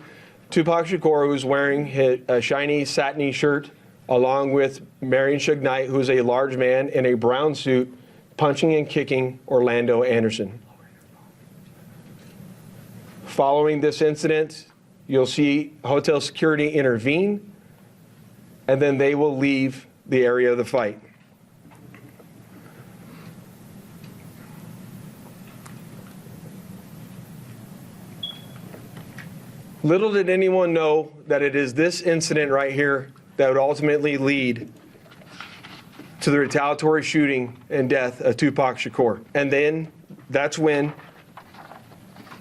Tupac Shakur, who's wearing a shiny satiny shirt, along with Marion Suge Knight, who's a large man in a brown suit, punching and kicking Orlando Anderson. Following this incident, you'll see hotel security intervene, and then they will leave the area of the fight. Little did anyone know that it is this incident right here that would ultimately lead to the retaliatory shooting and death of Tupac Shakur. And then that's when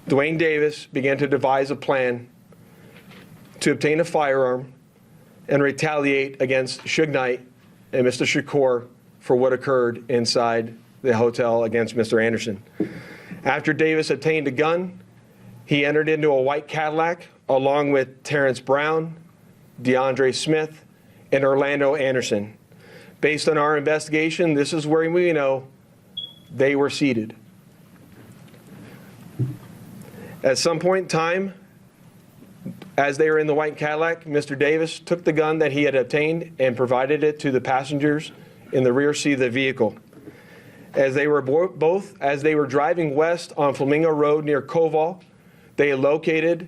Dwayne Davis began to devise a plan to obtain a firearm and retaliate against Suge Knight and Mr. Shakur for what occurred inside the hotel against Mr. Anderson. After Davis obtained a gun, he entered into a white Cadillac along with Terrence Brown, DeAndre Smith, and Orlando Anderson. Based on our investigation, this is where we know they were seated. At some point in time, as they were in the white Cadillac, Mr. Davis took the gun that he had obtained and provided it to the passengers in the rear seat of the vehicle. As they were driving west on Flamingo Road near Koval, they located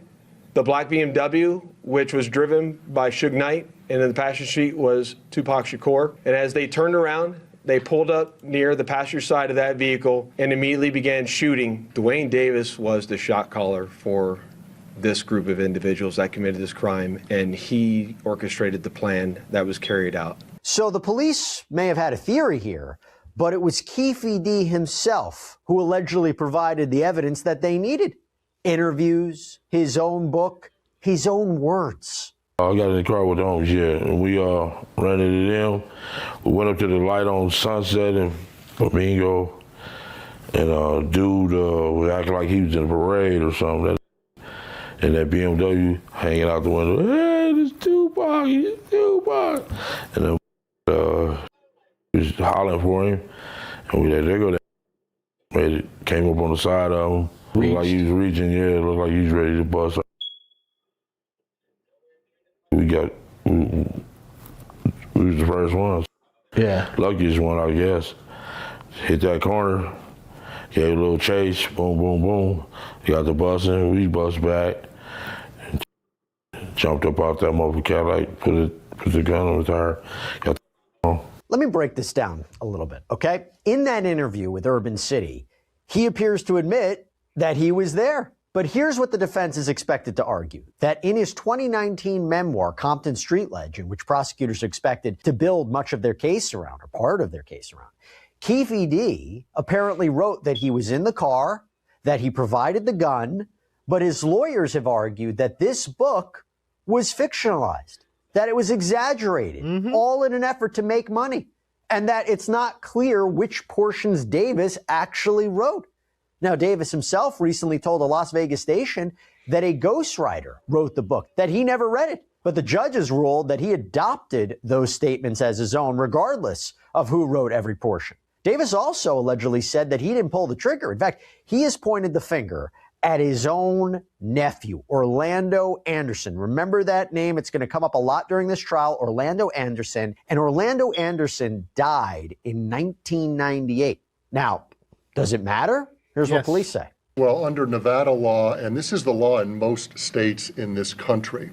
the black BMW, which was driven by Suge Knight, and in the passenger seat was Tupac Shakur. And as they turned around, they pulled up near the passenger side of that vehicle and immediately began shooting. Dwayne Davis was the shot caller for this group of individuals that committed this crime, and he orchestrated the plan that was carried out. So the police may have had a theory here, but it was Keefe D himself who allegedly provided the evidence that they needed. Interviews, his own book, his own words. I got in the car with the homies, yeah, and we ran into them. We went up to the light on Sunset and Flamingo, and dude was acting like he was in a parade or something. And that BMW hanging out the window, hey, this Tupac, he's Tupac. And then we was hollering for him, and we let there go. Made it, came up on the side of him. Looked like he was reaching, yeah, looked like he was ready to bust. We was the first ones. Yeah. Luckiest one, I guess. Hit that corner, gave a little chase, boom, boom, boom. Got the busing, we bust back. And jumped up out that motherfucker Cadillac, put the gun on the tire, got the on. Let me break this down a little bit, okay? In that interview with Urban City, he appears to admit that he was there. But here's what the defense is expected to argue, that in his 2019 memoir, Compton Street Legend, which prosecutors are expected to build much of their case around, or part of their case around, Keefe D apparently wrote that he was in the car, that he provided the gun, but his lawyers have argued that this book was fictionalized, that it was exaggerated, all in an effort to make money, and that it's not clear which portions Davis actually wrote. Now, Davis himself recently told a Las Vegas station that a ghostwriter wrote the book, that he never read it. But the judges ruled that he adopted those statements as his own, regardless of who wrote every portion. Davis also allegedly said that he didn't pull the trigger. In fact, he has pointed the finger at his own nephew, Orlando Anderson. Remember that name? It's going to come up a lot during this trial, Orlando Anderson. And Orlando Anderson died in 1998. Now, does it matter? Here's what police say. Well, under Nevada law, and this is the law in most states in this country,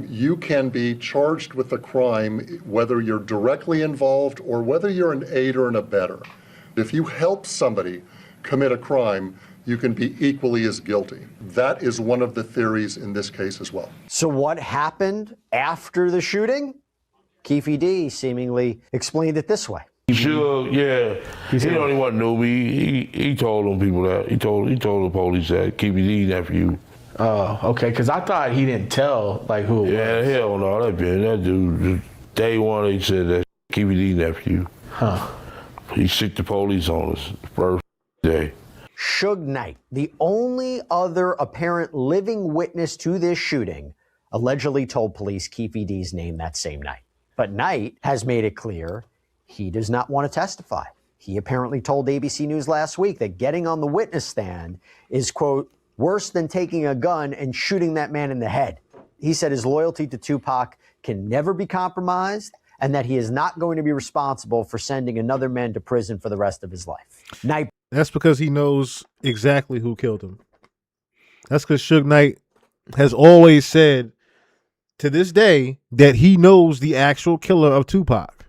you can be charged with a crime whether you're directly involved or whether you're an aider and abetter. If you help somebody commit a crime, you can be equally as guilty. That is one of the theories in this case as well. So what happened after the shooting? Keefe D seemingly explained it this way. Sure, yeah. He the only one knew me. He told them people that. He told the police that Keefe D nephew. Oh, okay. Because I thought he didn't tell who it was. Yeah, hell no. That dude, day one, he said that Keefe D nephew. Huh. He sicked the police on us first day. Suge Knight, the only other apparent living witness to this shooting, allegedly told police Keefe D's name that same night. But Knight has made it clear he does not want to testify. He apparently told ABC News last week that getting on the witness stand is, quote, worse than taking a gun and shooting that man in the head. He said his loyalty to Tupac can never be compromised and that he is not going to be responsible for sending another man to prison for the rest of his life. Knight. That's because he knows exactly who killed him. That's because Suge Knight has always said to this day that he knows the actual killer of Tupac,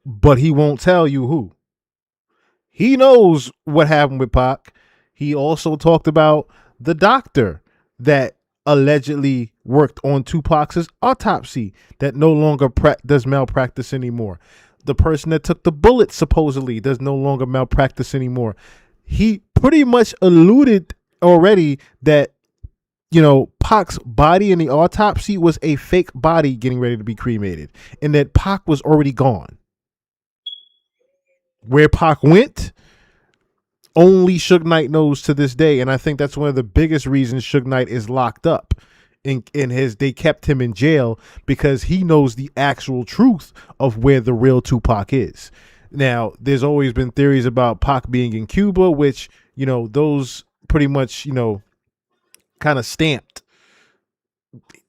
but he won't tell you who. He knows what happened with Pac. He also talked about the doctor that allegedly worked on Tupac's autopsy that no longer does malpractice anymore. The person that took the bullet supposedly does no longer malpractice anymore. He pretty much alluded already that, you know, Pac's body in the autopsy was a fake body getting ready to be cremated, and that Pac was already gone. Where Pac went, only Suge Knight knows to this day, and I think that's one of the biggest reasons Suge Knight is locked up. They kept him in jail because he knows the actual truth of where the real Tupac is. Now, there's always been theories about Pac being in Cuba, which, you know, those pretty much, you know, kind of stamped.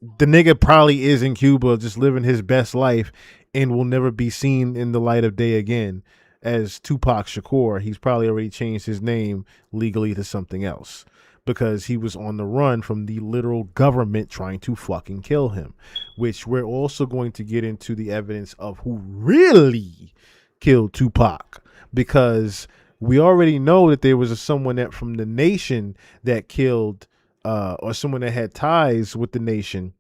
The nigga probably is in Cuba just living his best life and will never be seen in the light of day again as Tupac Shakur. He's probably already changed his name legally to something else because he was on the run from the literal government trying to fucking kill him, which we're also going to get into the evidence of who really killed Tupac, because we already know that there was someone that from the nation that killed or someone that had ties with the nation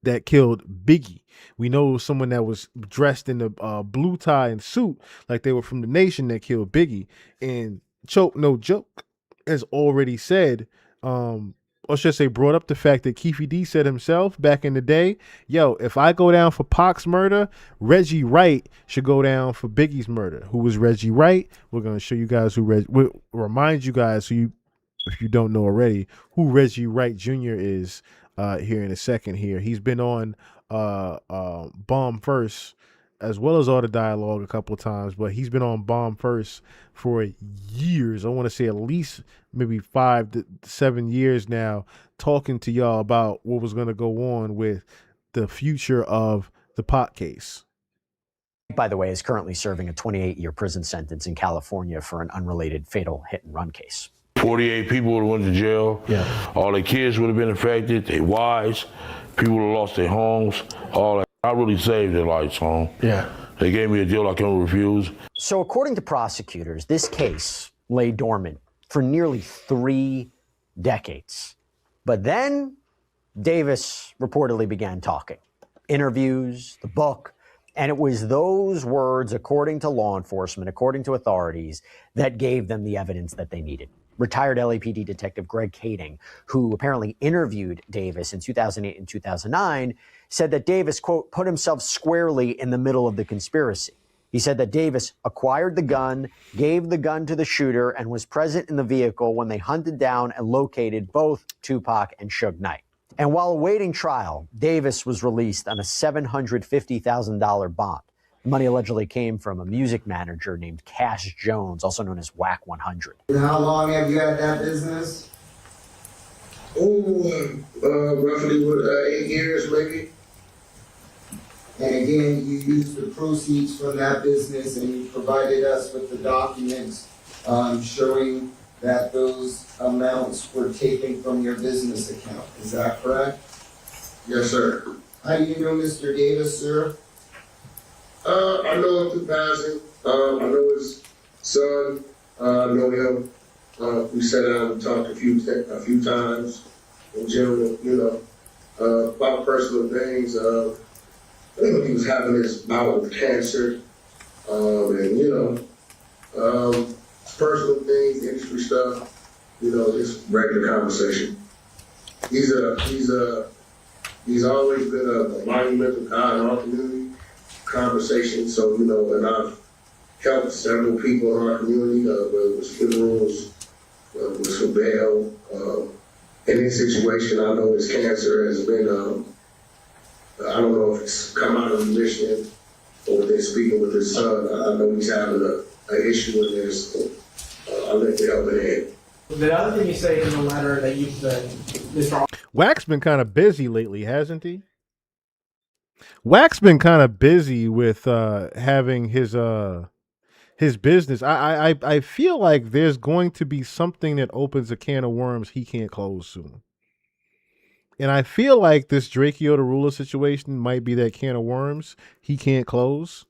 that killed Biggie. We know someone that was dressed in a blue tie and suit like they were from the nation that killed Biggie. And Choke No Joke has already said, or should I say brought up the fact that Keefe D said himself back in the day, yo, if I go down for Pac's murder, Reggie Wright should go down for Biggie's murder. Who was Reggie Wright? We're going to show you guys we'll remind you guys if you don't know already, who Reggie Wright Jr. is here in a second here. He's been on Bomb First as well as All the Dialogue a couple of times, but he's been on Bomb First for years. I want to say at least maybe 5 to 7 years now, talking to y'all about what was going to go on with the future of the Pac case. By the way, is currently serving a 28-year prison sentence in California for an unrelated fatal hit-and-run case. 48 people would have went to jail. Yeah. All their kids would have been affected. Their wives, people would have lost their homes. All that. I really saved their lives, home. Yeah. They gave me a deal I couldn't refuse. So according to prosecutors, this case lay dormant for nearly 3 decades. But then Davis reportedly began talking. Interviews, the book, and it was those words, according to law enforcement, according to authorities, that gave them the evidence that they needed. Retired LAPD detective Greg Kading, who apparently interviewed Davis in 2008 and 2009, said that Davis, quote, put himself squarely in the middle of the conspiracy. He said that Davis acquired the gun, gave the gun to the shooter, and was present in the vehicle when they hunted down and located both Tupac and Suge Knight. And while awaiting trial, Davis was released on a $750,000 bond. The money allegedly came from a music manager named Cash Jones, also known as Whack 100. How long have you had that business? Roughly 8 years, maybe. And again, you used the proceeds from that business and you provided us with the documents showing that those amounts were taken from your business account. Is that correct? Yes, sir. How do you know Mr. Davis, sir? I know him through passing. I know his son. I know him. We sat down and talked a few times. In general, about personal things. I think he was having his bout with cancer, and personal things, industry stuff. Just regular conversation. He's always been a monumental guy in our community. Conversation. So, and I've helped several people in our community, whether it was funerals, whether it was for bail. In his situation, I know his cancer has been, I don't know if it's come out of remission or within speaking with his son. I know he's having an issue with this. So, I'll let you help it in. The other thing you say in the letter that Mr. Wack's been kind of busy lately, hasn't he? Wack's been kind of busy with having his his business. I feel like there's going to be something that opens a can of worms he can't close soon. And I feel like this Drakeo the Ruler situation might be that can of worms he can't close.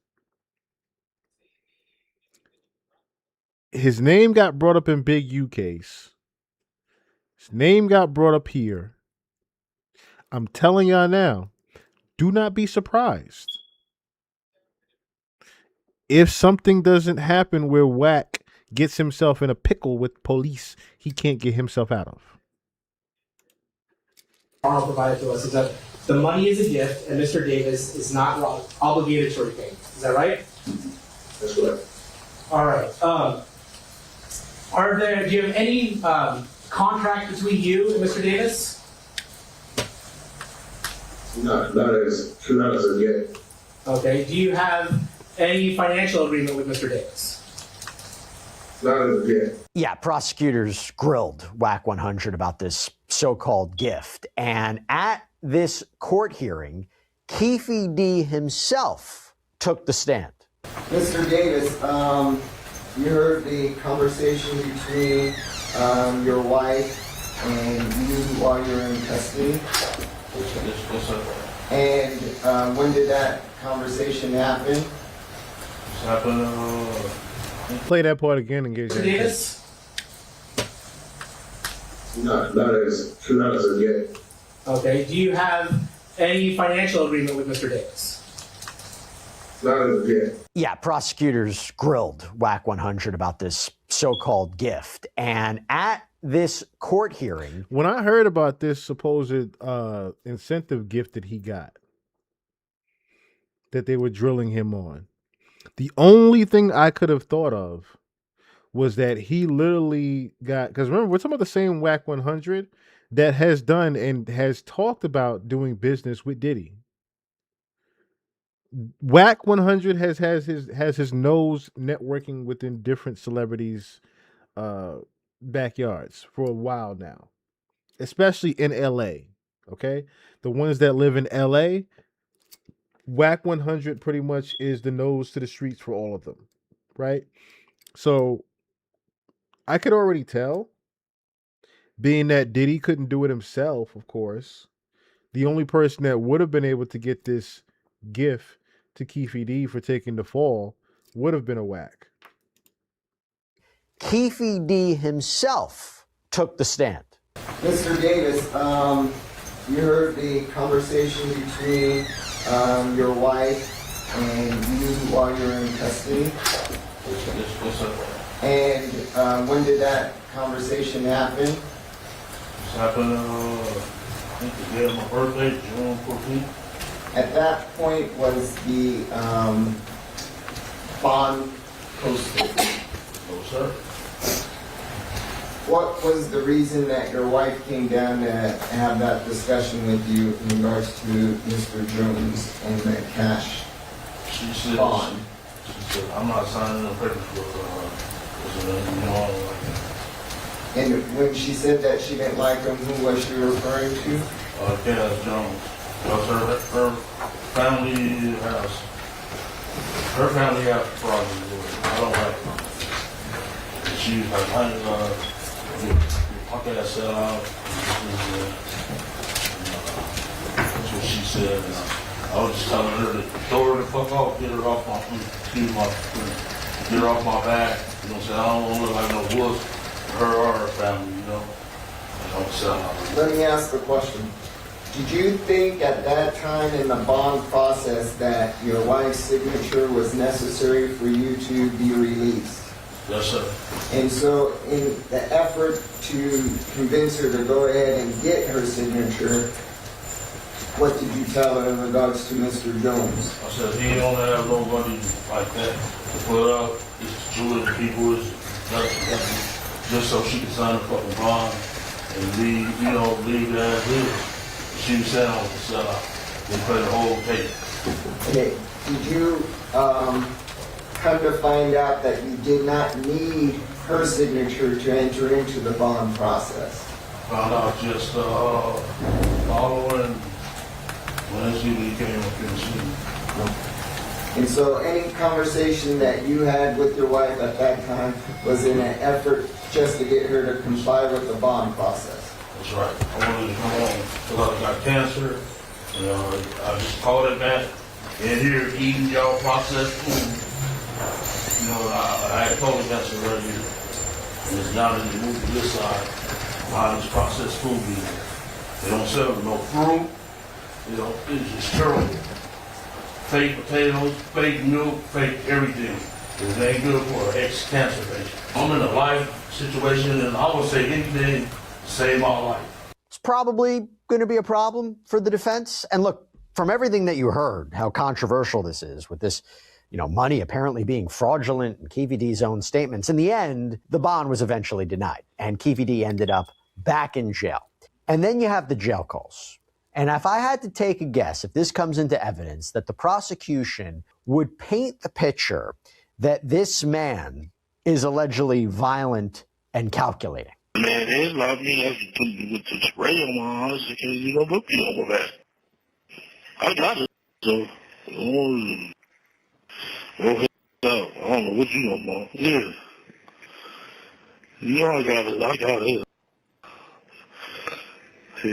His name got brought up in Big U case. His name got brought up here. I'm telling y'all now, do not be surprised if something doesn't happen where Wack gets himself in a pickle with police he can't get himself out of. Arnold provided to us is that the money is a gift and Mr. Davis is not obligated to repay. Is that right? That's correct. All right. Do you have any contract between you and Mr. Davis? Not as a gift. Okay. Do you have any financial agreement with Mr. Davis? Not as a gift. Yeah, prosecutors grilled WAC 100 about this so-called gift. And at this court hearing, Keefe D himself took the stand. Mr. Davis, you heard the conversation between your wife and you while you were in custody? Yes, sir. And when did that conversation happen? It happened, Play that part again and get Mr. Davis? Not as a gift. Okay. Do you have any financial agreement with Mr. Davis? Not as a gift. Yeah, prosecutors grilled WAC 100 about this so-called gift. And at this court hearing, when I heard about this supposed incentive gift that he got, that they were drilling him on, the only thing I could have thought of was that he literally got, because remember, we're talking about the same WAC 100 that has done and has talked about doing business with Diddy. WAC 100 has his nose networking within different celebrities' backyards for a while now, especially in LA. Okay, the ones that live in LA, WAC 100 pretty much is the nose to the streets for all of them, right? So I could already tell, being that Diddy couldn't do it himself, of course, the only person that would have been able to get this gift to Keefe D for taking the fall would have been a WAC. Keefe D himself took the stand. Mr. Davis, you heard the conversation between your wife and you while you were in custody? yes, sir. And when did that conversation happen? It happened, I think the day of my birthday, June 14th. At that point, was the bond posted? No, sir. What was the reason that your wife came down to have that discussion with you in regards to Mr. Jones and the cash She said, bond? She said, I'm not signing no papers for And when she said that she didn't like him, who was she referring to? Cass Jones. Because her family has problems with it. I don't like it. And she was like, I can't sell out. That's what she said. And I was just telling her to throw her the fuck off, get her off my back. You know what I'm saying? I don't want to look like no wolf for her or her family, you know? I don't sell out. Let me ask the question. Did you think at that time in the bond process that your wife's signature was necessary for you to be released? Yes, sir. And so in the effort to convince her to go ahead and get her signature, what did you tell her in regards to Mr. Jones? I said, he don't have nobody like that to put up. It's Jewish people, it's nothing, just so she can sign a fucking bond and leave that as is. She was saying I was a sellout. They play the whole tape. Okay, did you come to find out that you did not need her signature to enter into the bond process? Found out just following Wednesday we came up in the And so any conversation that you had with your wife at that time was in an effort just to get her to comply with the bond process. That's right. I wanted to come home because I got cancer. You know, I just called it back. In here eating y'all processed food. You know, I had colon cancer right here. And it's down in the movie this side. A lot of this processed food here. They don't sell no fruit. You know, it's just terrible. Fake potatoes, fake milk, fake everything. It ain't good for an ex-cancer patient. I'm in a life situation and I would say anything to save my life. It's probably going to be a problem for the defense. And look, from everything that you heard, how controversial this is with this, money apparently being fraudulent and Keefe D's own statements. In the end, the bond was eventually denied and Keefe D ended up back in jail. And then you have the jail calls. And if I had to take a guess, if this comes into evidence, that the prosecution would paint the picture that this man is allegedly violent and calculating. Man, there's a lot of me with the spray on my arms because you don't look me over that. I got it. So, I don't know what you know, man. Yeah. You know I got it. He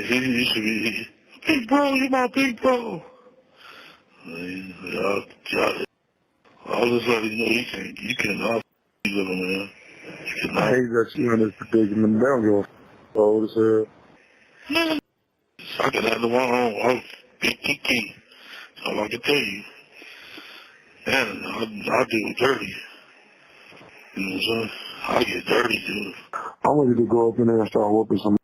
should be, big bro, you my big bro. I got it. I'll just let you know you cannot be living, man. You cannot. I hate that you're in this predicament. They don't give a old as hell. Man, I can have the one on. I'm big key. That's all I can tell you. And I do dirty. You know what I'm saying? I get dirty, dude. I want you to go up in there and start whooping some.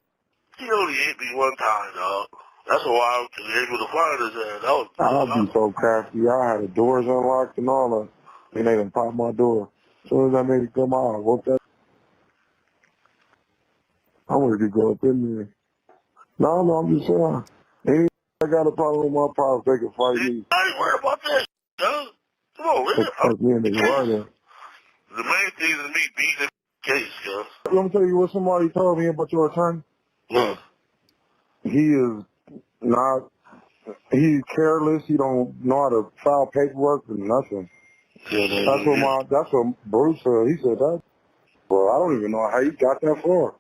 He only hit me one time, dog. That's why I was able to find his ass. I'll be so crafty. I had the doors unlocked and all that. And they done popped my door. As soon as I made it come out, I whooped that. I wanted to go up in there. No, I'm just saying. Any I got a problem with my problems, they can fight me. I ain't worried about that, dog. Come on, man. Fuck me and they right. The main thing is me beating the case, cuz. Let me tell you what somebody told me about your attorney. What? He's careless. He don't know how to file paperwork and nothing. That's what Bruce said. He said that. Well, I don't even know how he got that far.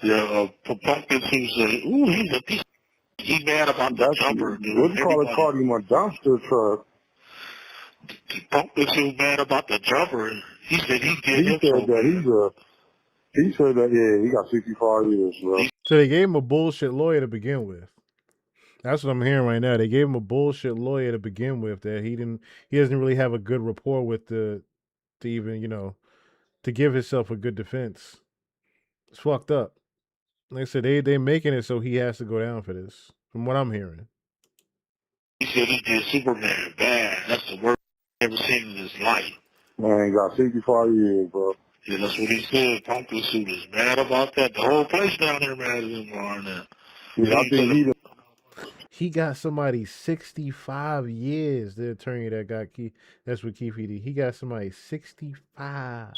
Yeah, Pumpkin Sue said, ooh, he's a piece. He mad about that jumper. What do you call it? Called him a dumpster truck. Pumpkin Sue mad about the jumper. He said he did He said that, yeah, he got 65 years, bro. So they gave him a bullshit lawyer to begin with. That's what I'm hearing right now. They gave him a bullshit lawyer to begin with that he doesn't really have a good rapport with to even, to give himself a good defense. It's fucked up. Like I said, they making it so he has to go down for this, from what I'm hearing. He said he did Superman bad. That's the worst he's ever seen in his life. Man, he got 65 years, bro. Yeah, that's what he said. Pumpkin Suit is mad about that. The whole place down there mad at him on that. Yeah, I think he got somebody 65 years. The attorney that got that's what Keefe did. He got somebody 65.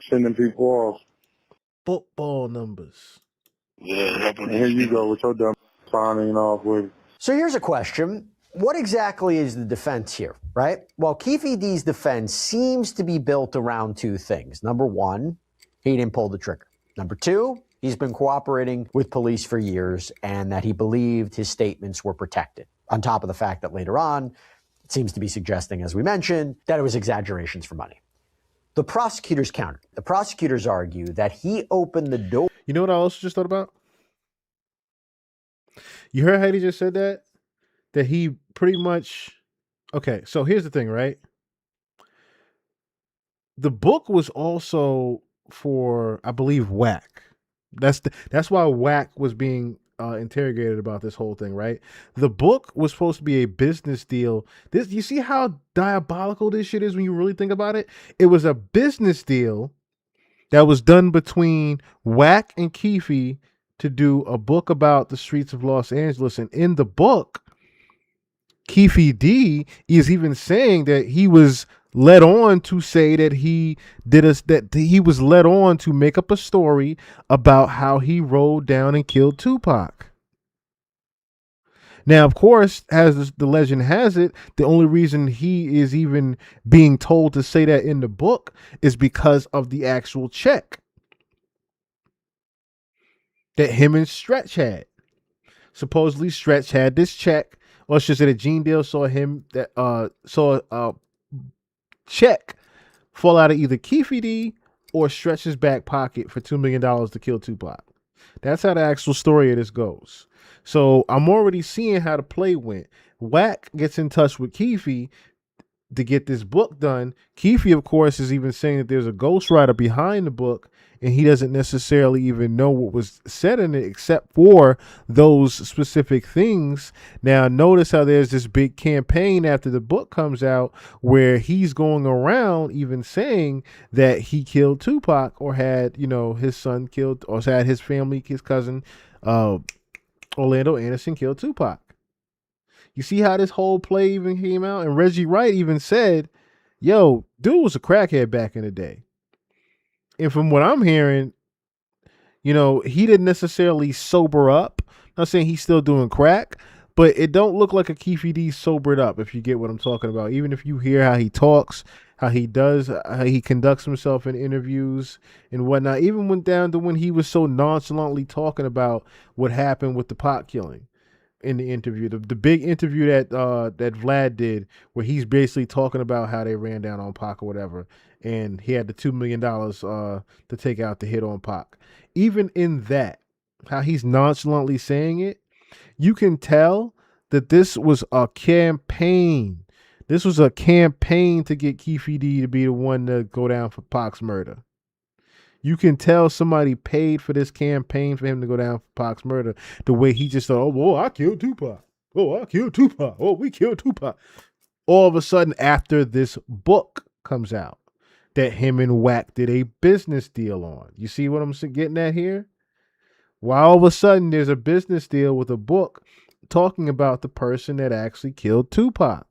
Sending people off. Football numbers. Yeah, and here you go with your dumb signing off with. So here's a question. What exactly is the defense here, right? Well, Keefe D's defense seems to be built around two things. Number one, he didn't pull the trigger. Number two, he's been cooperating with police for years and that he believed his statements were protected. On top of the fact that later on, it seems to be suggesting, as we mentioned, that it was exaggerations for money. The prosecutors countered. The prosecutors argue that he opened the door. You know what I also just thought about? You heard how he just said that? That he pretty much... Okay, so here's the thing, right? The book was also for, I believe, Whack. That's why Whack was being interrogated about this whole thing, right? The book was supposed to be a business deal. You see how diabolical this shit is when you really think about it? It was a business deal that was done between Whack and Keefe to do a book about the streets of Los Angeles. And in the book, Keefe D is even saying that he was led on to say that he was led on to make up a story about how he rode down and killed Tupac. Now, of course, as the legend has it, the only reason he is even being told to say that in the book is because of the actual check that him and Stretch had. Supposedly, Stretch had this check, or should say that Gene Deal saw a check fall out of either Keefe D or Stretch's back pocket for $2 million to kill Tupac. That's how the actual story of this goes. So I'm already seeing how the play went. Wack gets in touch with Keefe to get this book done. Keefe, of course, is even saying that there's a ghostwriter behind the book, and he doesn't necessarily even know what was said in it except for those specific things. Now, notice how there's this big campaign after the book comes out where he's going around even saying that he killed Tupac or had, his son killed, or had his family, his cousin, Orlando Anderson killed Tupac. You see how this whole play even came out? And Reggie Wright even said, yo, dude was a crackhead back in the day. And from what I'm hearing, he didn't necessarily sober up. I'm not saying he's still doing crack, but it don't look like a Keefe D sobered up, if you get what I'm talking about. Even if you hear how he talks, how he conducts himself in interviews and whatnot, even went down to when he was so nonchalantly talking about what happened with the pot killing. In the interview, the big interview that Vlad did, where he's basically talking about how they ran down on Pac or whatever, and he had the $2 million to take out the hit on Pac. Even in that, how he's nonchalantly saying it, you can tell that this was a campaign. This was a campaign to get Keefe D to be the one to go down for Pac's murder. You can tell somebody paid for this campaign for him to go down for Pac's murder. The way he just thought, oh, I killed Tupac. Oh, I killed Tupac. Oh, we killed Tupac. All of a sudden, after this book comes out, that him and Wack did a business deal on. You see what I'm getting at here? Why all of a sudden there's a business deal with a book talking about the person that actually killed Tupac.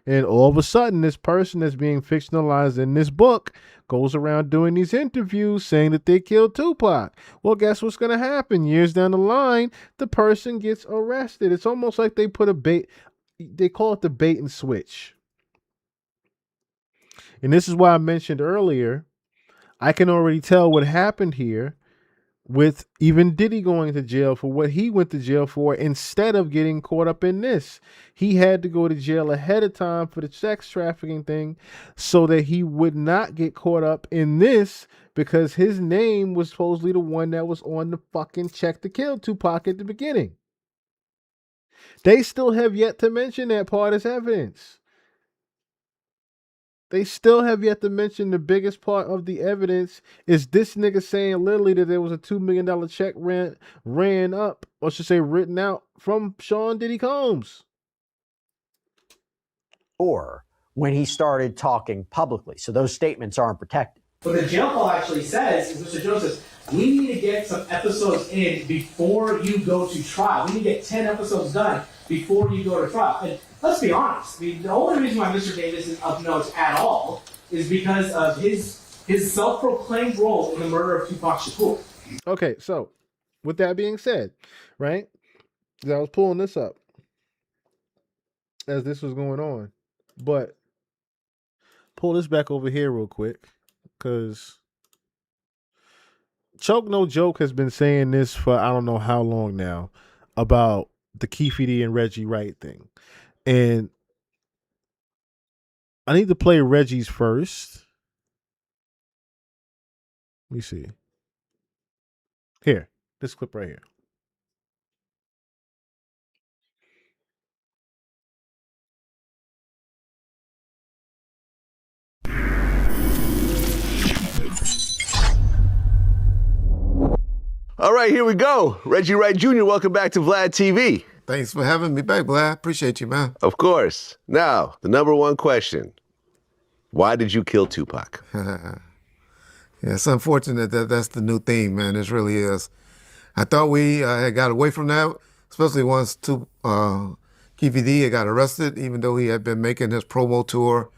And all of a sudden, this person that's being fictionalized in this book goes around doing these interviews saying that they killed Tupac. Well, guess what's going to happen? Years down the line, the person gets arrested. It's almost like they put they call it the bait and switch. And this is why I mentioned earlier, I can already tell what happened here with even Diddy going to jail for what he went to jail for instead of getting caught up in this. He had to go to jail ahead of time for the sex trafficking thing so that he would not get caught up in this, because his name was supposedly the one that was on the fucking check to kill Tupac at the beginning. They still have yet to mention that part as evidence. They still have yet to mention the biggest part of the evidence is this nigga saying literally that there was a $2 million check ran up, or should say written out, from Sean Diddy Combs. Or when he started talking publicly. So those statements aren't protected. What the jail call actually says is, Mr. Jones says, we need to get some episodes in before you go to trial. We need to get 10 episodes done before you go to trial. And let's be honest, the only reason why Mr. Davis is of note at all is because of his self-proclaimed role in the murder of Tupac Shakur. Okay, so with that being said, right, I was pulling this up as this was going on, but pull this back over here real quick, because Choke No Joke has been saying this for I don't know how long now about the Keefe D and Reggie Wright thing. And I need to play Reggie's first. Let me see. Here, this clip right here. All right, here we go. Reggie Wright Jr., welcome back to Vlad TV. Thanks for having me back, Vlad. Appreciate you, man. Of course. Now, the number one question. Why did you kill Tupac? Yeah, it's unfortunate that that's the new theme, man. It really is. I thought we had got away from that, especially once Keefe D had got arrested, even though he had been making his promo tour,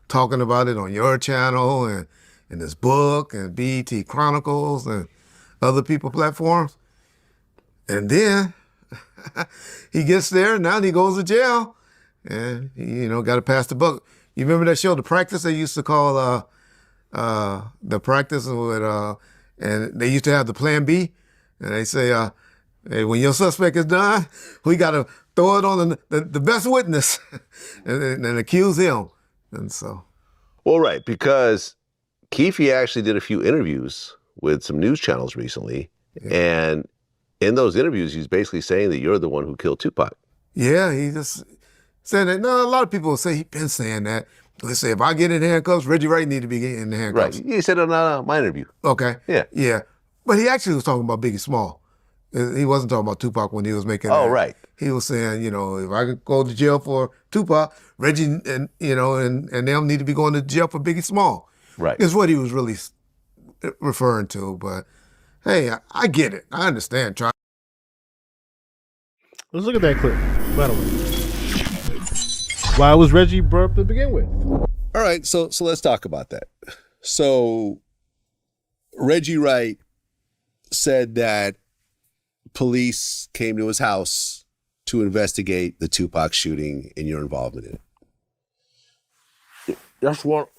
talking about it on your channel and in his book and BET Chronicles and other people platforms. And then he gets there, and now he goes to jail, and he, got to pass the buck. You remember that show, The Practice? They used to call The Practice, and they used to have the Plan B, and they say, hey, when your suspect is done, we got to throw it on the best witness and accuse him, and so. Well, right, because Keefe actually did a few interviews with some news channels recently, and in those interviews, he's basically saying that you're the one who killed Tupac. Yeah, he just said that. No, a lot of people say he's been saying that. They say, if I get in handcuffs, Reggie Wright need to be in the handcuffs. Right, he said it on my interview. Okay. Yeah. Yeah. But he actually was talking about Biggie Small. He wasn't talking about Tupac when he was making that. Oh, right. He was saying, if I could go to jail for Tupac, Reggie and them need to be going to jail for Biggie Small. Right. Is what he was really referring to. But, hey, I get it. I understand. Let's look at that clip, by the way. Why was Reggie brought up to begin with? All right, so let's talk about that. So Reggie Wright said that police came to his house to investigate the Tupac shooting and your involvement in it. That's what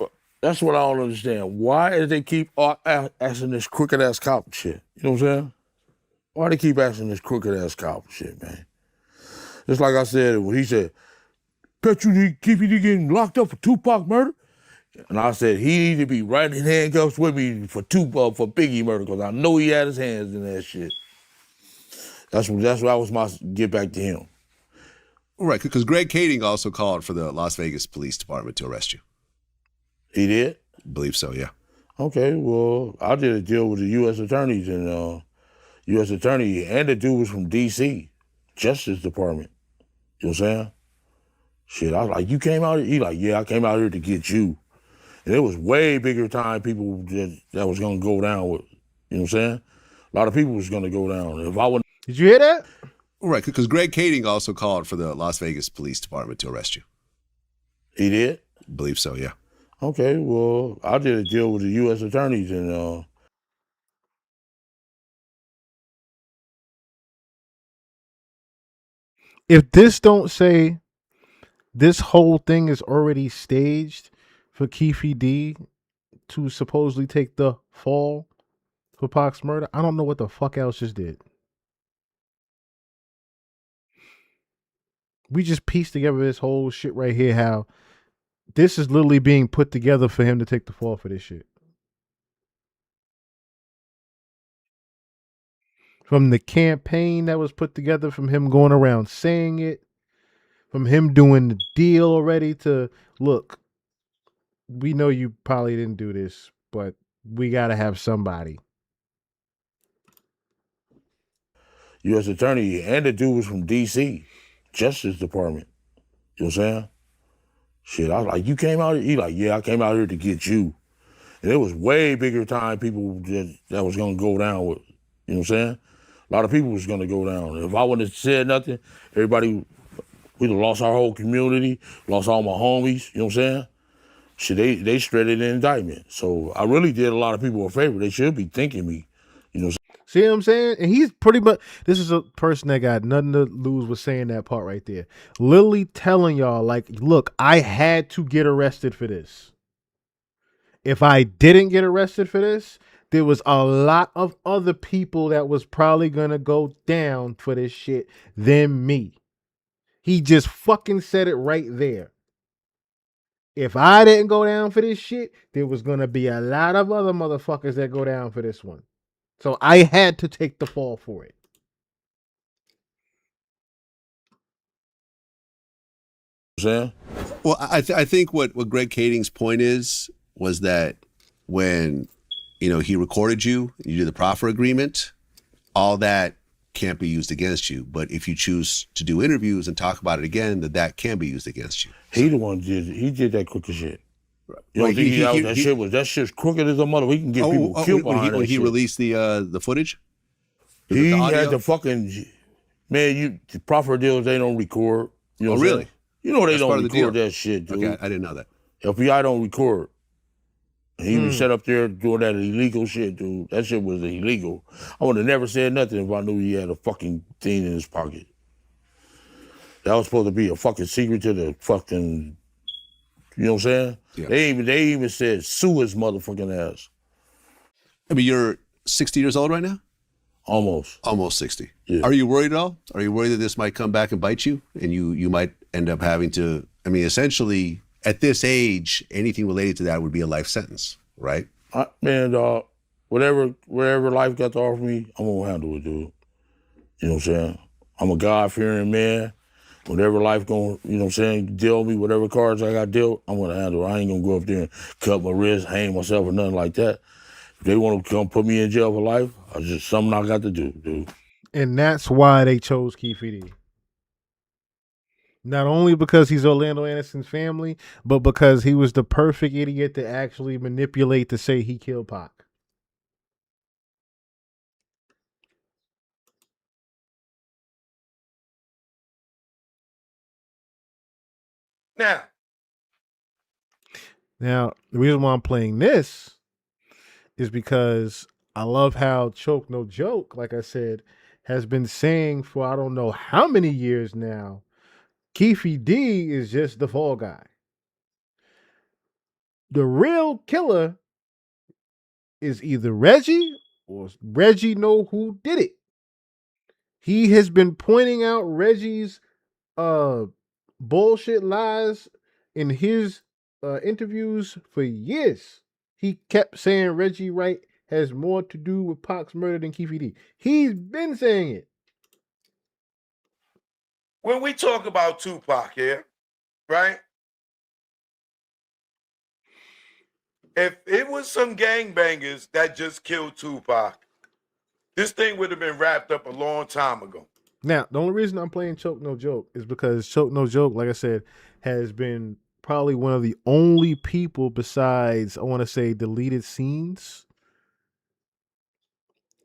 I don't understand. Why do they keep asking this crooked ass cop shit? You know what I'm saying? Why they keep asking this crooked ass cop shit, man? Just like I said, when he said, bet you keep you getting locked up for Tupac murder? And I said, he need to be right in handcuffs with me for Biggie murder, because I know he had his hands in that shit. That's what was my get back to him. Right, because Greg Kading also called for the Las Vegas Police Department to arrest you. He did? I believe so, yeah. Okay, well, I did a deal with the U.S. attorneys and U.S. attorney, and the dude was from D.C., Justice Department. You know what I'm saying? Shit, I was like, you came out here? He like, yeah, I came out here to get you. And it was way bigger time people that was going to go down with. You know what I'm saying? A lot of people was going to go down. If I wouldn't. Did you hear that? Right, because Greg Kading also called for the Las Vegas Police Department to arrest you. He did? I believe so, yeah. Okay, well, I did a deal with the U.S. attorneys and If this don't say this whole thing is already staged for Keefe D to supposedly take the fall for Pac's murder, I don't know what the fuck else just did. We just pieced together this whole shit right here, how this is literally being put together for him to take the fall for this shit. From the campaign that was put together, from him going around saying it, from him doing the deal already to, look, we know you probably didn't do this, but we got to have somebody. U.S. attorney, and the dude was from D.C., Justice Department. You know what I'm saying? Shit, I was like, you came out here? He like, yeah, I came out here to get you. And it was way bigger time people that was going to go down with. You know what I'm saying? A lot of people was going to go down. If I wouldn't have said nothing, everybody, we'd have lost our whole community, lost all my homies. You know what I'm saying? Shit, they shredded the indictment. So I really did a lot of people a favor. They should be thanking me. You know what I'm saying? See what I'm saying? And he's pretty much, this is a person that got nothing to lose with saying that part right there. Literally telling y'all, like, look, I had to get arrested for this. If I didn't get arrested for this, there was a lot of other people that was probably going to go down for this shit than me. He just fucking said it right there. If I didn't go down for this shit, there was going to be a lot of other motherfuckers that go down for this one. So I had to take the fall for it. Saying? Well, I think what Greg Kading's point was that when, he recorded you did the proffer agreement, all that can't be used against you. But if you choose to do interviews and talk about it again, that can be used against you. He the one he did that crooked shit. You don't think that shit's crooked as a mother. We can get people killed behind that when he shit. released the footage? He had the fucking, man, the proffer deals, they don't record. You know what I'm really? saying? You know they That's part don't of the deal. record that shit, dude. Okay, I didn't know that. FBI don't record. And he was set up there doing that illegal shit, dude. That shit was illegal. I would have never said nothing if I knew he had a fucking thing in his pocket. That was supposed to be a fucking secret to the fucking, you know what I'm saying? Yeah. They even said sue his motherfucking ass. I mean, you're 60 years old right now? Almost. Almost 60. Yeah. Are you worried at all? Are you worried that this might come back and bite you? And you might end up having to, I mean, essentially, at this age, anything related to that would be a life sentence, right? Man, dog, whatever life got to offer me, I'm gonna handle it, dude. You know what I'm saying? I'm a God-fearing man. Whatever life gonna, you know what I'm saying, deal me, whatever cards I got dealt, I'm gonna handle it. I ain't gonna go up there and cut my wrist, hang myself, or nothing like that. If they want to come put me in jail for life, it's just something I got to do, dude. And that's why they chose Keefe D. Not only because he's Orlando Anderson's family, but because he was the perfect idiot to actually manipulate to say he killed Pac. Now, the reason why I'm playing this is because I love how Choke No Joke, like I said, has been saying for I don't know how many years now, Keefe D is just the fall guy. The real killer is either Reggie or Reggie know who did it. He has been pointing out Reggie's bullshit lies in his interviews for years. He kept saying Reggie Wright has more to do with Pac's murder than Keefe D. He's been saying it. When we talk about Tupac here, right? If it was some gangbangers that just killed Tupac, this thing would have been wrapped up a long time ago. Now, the only reason I'm playing Choke No Joke is because Choke No Joke, like I said, has been probably one of the only people besides, I want to say, deleted scenes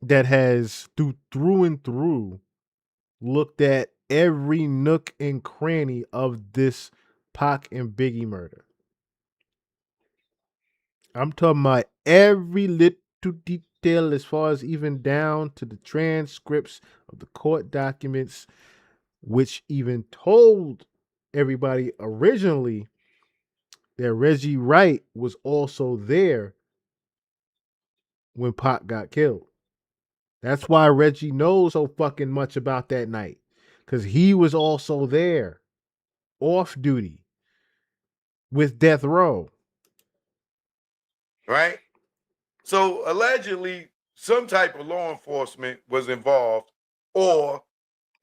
that has through and through looked at every nook and cranny of this Pac and Biggie murder. I'm talking about every little detail as far as even down to the transcripts of the court documents, which even told everybody originally that Reggie Wright was also there when Pac got killed. That's why Reggie knows so fucking much about that night, because he was also there, off duty, with Death Row. Right? So allegedly, some type of law enforcement was involved, or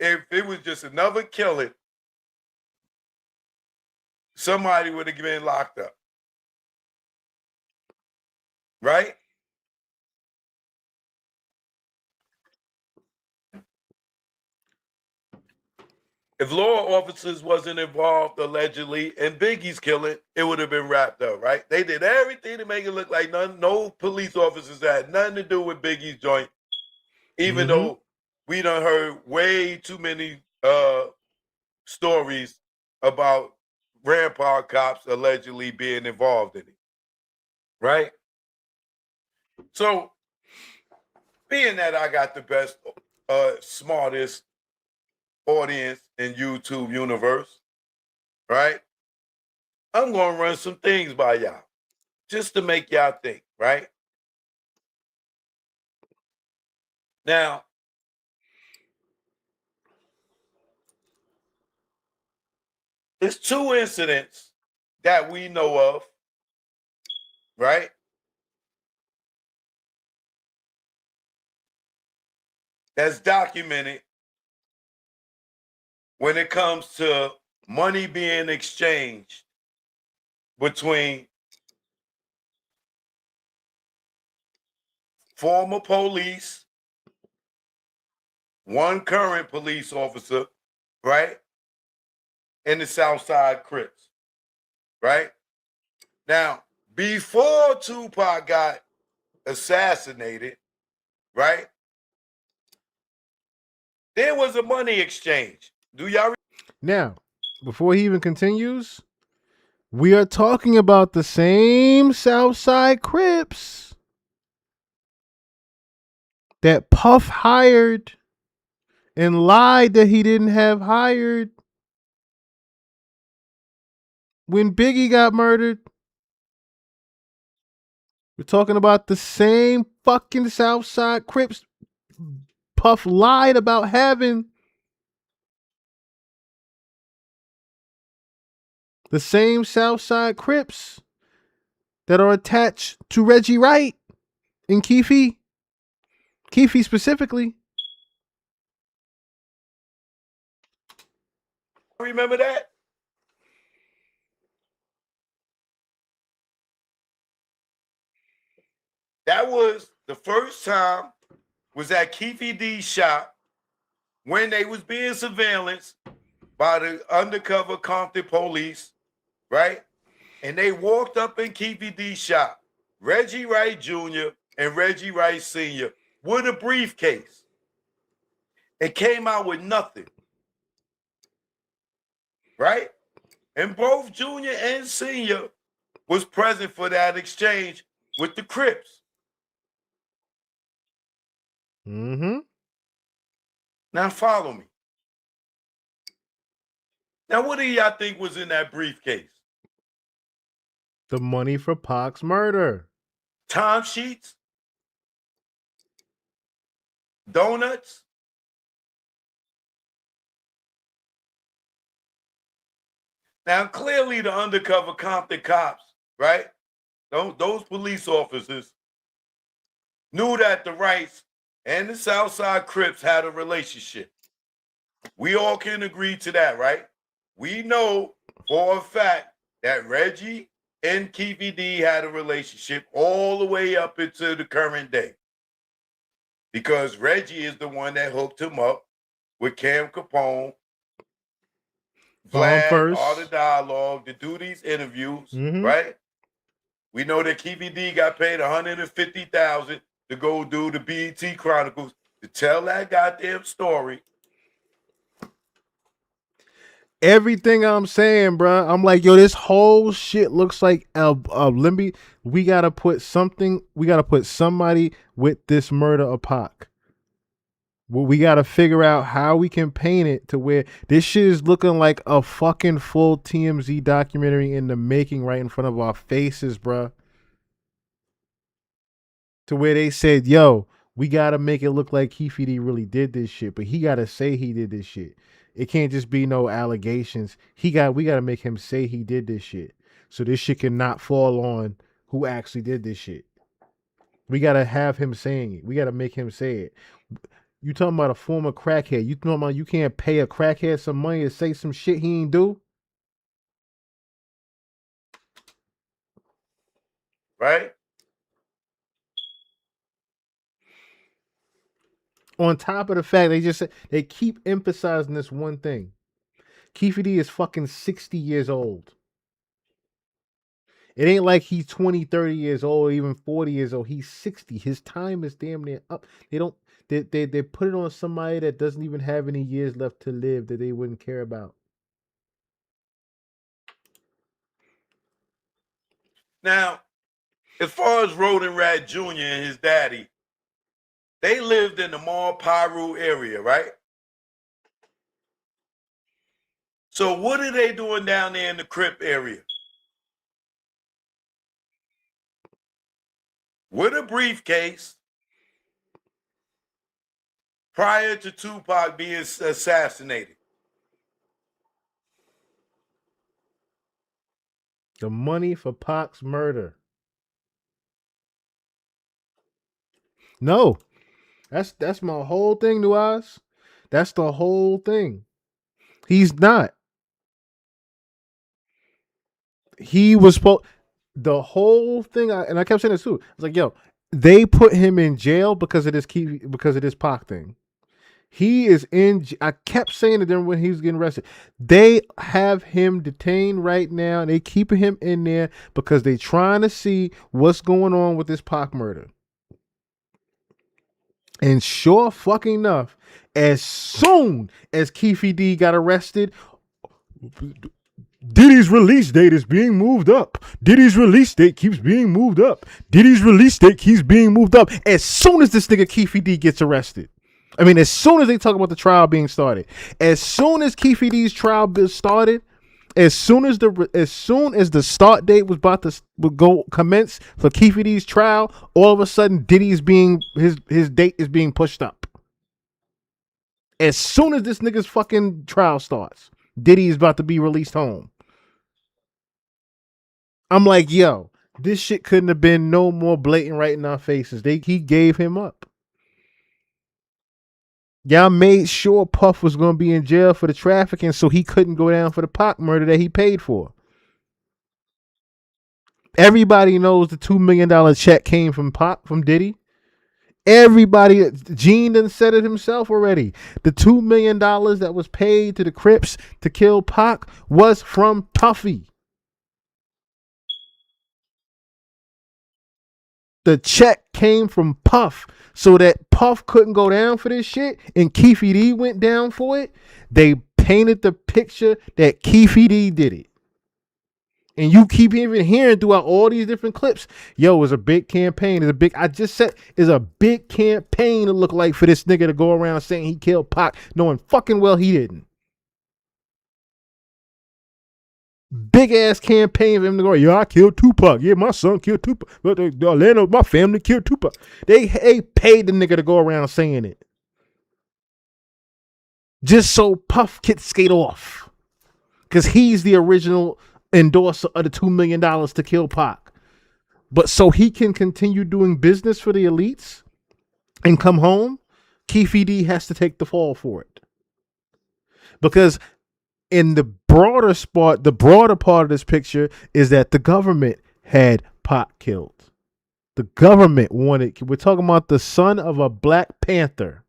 if it was just another killing, somebody would have been locked up. Right? If law officers wasn't involved allegedly in Biggie's killing, it would have been wrapped up, right? They did everything to make it look like no police officers had nothing to do with Biggie's joint, even though we done heard way too many stories about Rampart cops allegedly being involved in it, right? So, being that I got the best, smartest audience in YouTube universe, right? I'm going to run some things by y'all just to make y'all think, right? Now, there's two incidents that we know of, right? That's documented when it comes to money being exchanged between former police, one current police officer, right? And the Southside Crips, right? Now, before Tupac got assassinated, right? There was a money exchange. Do y'all? Now, before he even continues, We are talking about the same Southside Crips that Puff hired and lied that he didn't have hired when Biggie got murdered. We're talking about the same fucking Southside Crips Puff lied about having. The same Southside Crips that are attached to Reggie Wright and Keefe. Keefe specifically. Remember that? That was the first time was at Keefe D's shop when they was being surveillanced by the undercover Compton police, right? And they walked up in Keefe D's shop, Reggie Wright Jr. and Reggie Wright Sr. with a briefcase and came out with nothing, right? And both Jr. and Sr. was present for that exchange with the Crips. Mm-hmm. Now follow me. Now what do y'all think was in that briefcase? The money for Pac's murder. Time sheets? Donuts? Now clearly the undercover Compton cops, right? Those police officers knew that the Wrights and the Southside Crips had a relationship. We all can agree to that, right? We know for a fact that Reggie and Keefe D had a relationship all the way up into the current day. Because Reggie is the one that hooked him up with Cam Capone, Vaughn Vlad, first. All the Dialogue, to do these interviews, Mhm. right? We know that Keefe D got paid $150,000 to go do the BET Chronicles to tell that goddamn story. Everything I'm saying, bro, I'm like, yo, this whole shit looks like a limby. We gotta put somebody with this murder of Pac. Well, we gotta figure out how we can paint it to where this shit is looking like a fucking full TMZ documentary in the making right in front of our faces, bro. To where they said, yo, we gotta make it look like Keefe D really did this shit, but he gotta say he did this shit. It can't just be no allegations. We gotta make him say he did this shit. So this shit cannot fall on who actually did this shit. We gotta have him saying it. We gotta make him say it. You talking about a former crackhead. You talking about you can't pay a crackhead some money to say some shit he ain't do? Right? On top of the fact they keep emphasizing this one thing. Keefe D is fucking 60 years old. It ain't like he's 20, 30 years old, or even 40 years old. He's 60. His time is damn near up. They put it on somebody that doesn't even have any years left to live that they wouldn't care about. Now, as far as Roden Rat Jr. and his daddy, they lived in the Mall Piru area, right? So what are they doing down there in the Crip area? With a briefcase prior to Tupac being assassinated. The money for Pac's murder. No. That's my whole thing, Nuaz. That's the whole thing. He's not. He was supposed. The whole thing, and I kept saying this too. I was like, yo, they put him in jail because of this Pac thing. He is in. I kept saying to them when he was getting arrested. They have him detained right now, and they keeping him in there because they trying to see what's going on with this Pac murder. And sure fucking enough, as soon as Keefe D got arrested, Diddy's release date is being moved up. Diddy's release date keeps being moved up. Diddy's release date keeps being moved up. As soon as this nigga Keefe D gets arrested, I mean, as soon as they talk about the trial being started, as soon as Keefe D's trial started, as soon as the start date was about to go commence for Keefe D's trial, all of a sudden Diddy's being his date is being pushed up. As soon as this nigga's fucking trial starts, Diddy is about to be released home. I'm like, yo, this shit couldn't have been no more blatant right in our faces. He gave him up. Y'all made sure Puff was going to be in jail for the trafficking so he couldn't go down for the Pac murder that he paid for. Everybody knows the $2 million check came from Diddy. Everybody, Gene done said it himself already. The $2 million that was paid to the Crips to kill Pac was from Puffy. The check came from Puff so that Puff couldn't go down for this shit and Keefe D went down for it. They painted the picture that Keefe D did it. And you keep even hearing throughout all these different clips, yo, it's a big campaign. It's a big campaign to look like for this nigga to go around saying he killed Pac, knowing fucking well he didn't. Big ass campaign for him to go, yo, I killed Tupac. Yeah, my son killed Tupac. But Orlando, my family killed Tupac. They paid the nigga to go around saying it. Just so Puff could skate off. Because he's the original endorser of the $2 million to kill Pac. But so he can continue doing business for the elites and come home, Keefe D has to take the fall for it. Because in the broader part of this picture is that the government had Pac killed. The government wanted, we're talking about the son of a Black Panther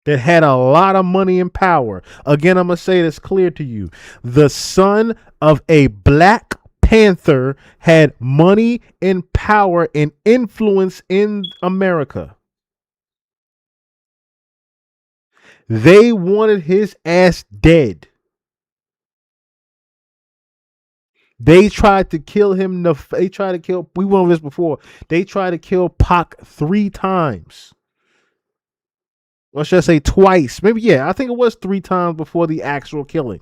that had a lot of money and power. Again, I'm going to say this clear to you. The son of a Black Panther had money and power and influence in America. They wanted his ass dead. They tried to kill him. We went over this before. They tried to kill Pac 3 times. Or should I say twice? Maybe, yeah, I think it was 3 times before the actual killing.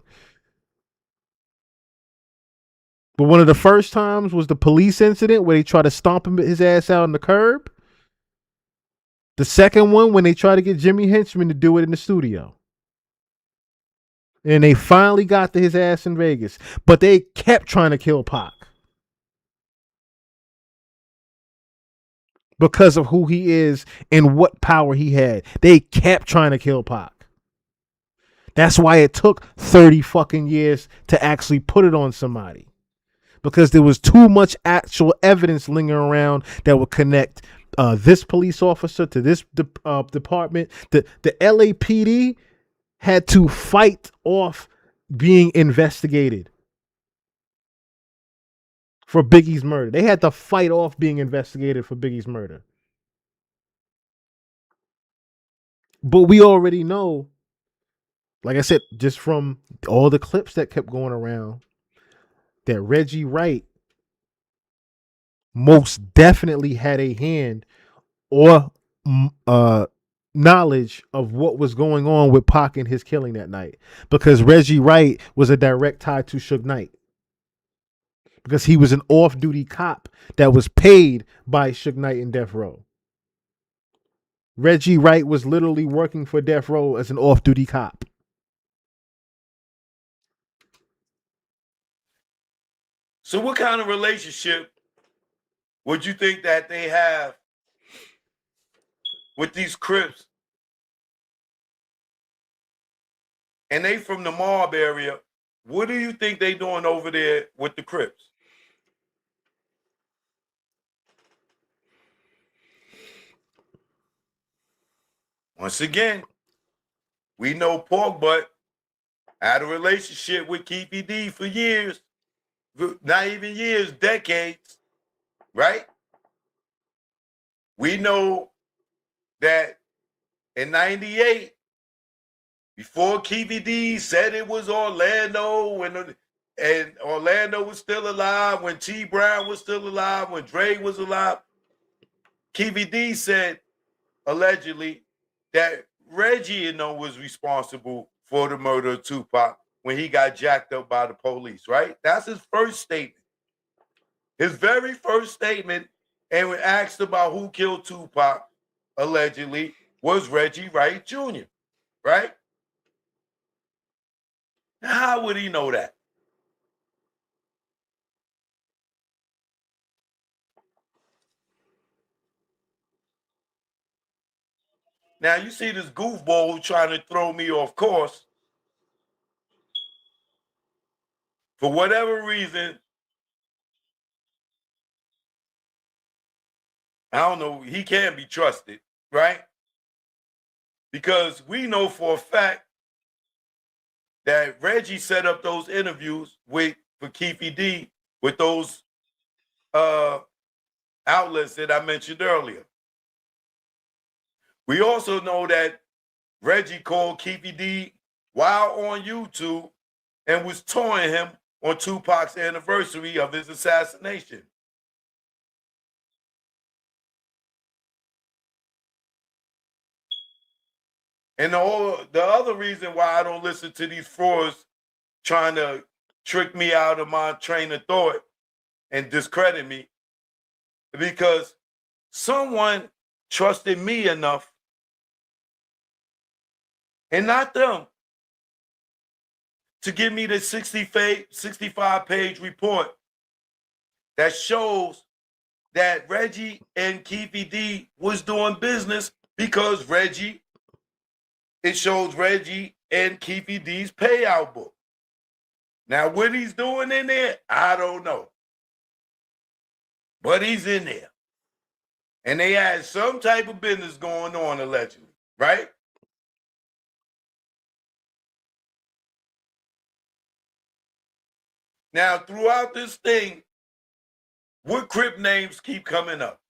But one of the first times was the police incident where they tried to stomp his ass out on the curb. The second one when they tried to get Jimmy Henchman to do it in the studio. And they finally got to his ass in Vegas. But they kept trying to kill Pac. Because of who he is and what power he had. They kept trying to kill Pac. That's why it took 30 fucking years to actually put it on somebody. Because there was too much actual evidence lingering around that would connect this police officer to this department. The LAPD had to fight off being investigated for Biggie's murder. They had to fight off being investigated for Biggie's murder. But we already know, like I said, just from all the clips that kept going around, that Reggie Wright most definitely had a hand or knowledge of what was going on with Pac and his killing that night. Because Reggie Wright was a direct tie to Suge Knight. Because he was an off-duty cop that was paid by Suge Knight and Death Row. Reggie Wright was literally working for Death Row as an off-duty cop. So what kind of relationship would you think that they have with these Crips? And they from the mob area. What do you think they doing over there with the Crips? Once again, we know Pork Butt had a relationship with Keefe D for years. Not even years, decades, right? We know that in 98, Before KVD said it was Orlando, and Orlando was still alive, when T. Brown was still alive, when Dre was alive, KVD said allegedly that Reggie was responsible for the murder of Tupac when he got jacked up by the police, right? That's his first statement. His very first statement, and when asked about who killed Tupac, allegedly, was Reggie Wright Jr., right? How would he know that? Now, you see this goofball who's trying to throw me off course. For whatever reason, I don't know, he can't be trusted, right? Because we know for a fact that Reggie set up those interviews for Keefe D with those outlets that I mentioned earlier. We also know that Reggie called Keefe D while on YouTube and was touring him on Tupac's anniversary of his assassination. And the other reason why I don't listen to these frauds trying to trick me out of my train of thought and discredit me, because someone trusted me enough, and not them, to give me the 65-page report that shows that Reggie and Keefe D was doing business, because it shows Reggie and Keefe D's payout book. Now, what he's doing in there, I don't know. But he's in there. And they had some type of business going on, allegedly, right? Now, throughout this thing, what Crip names keep coming up?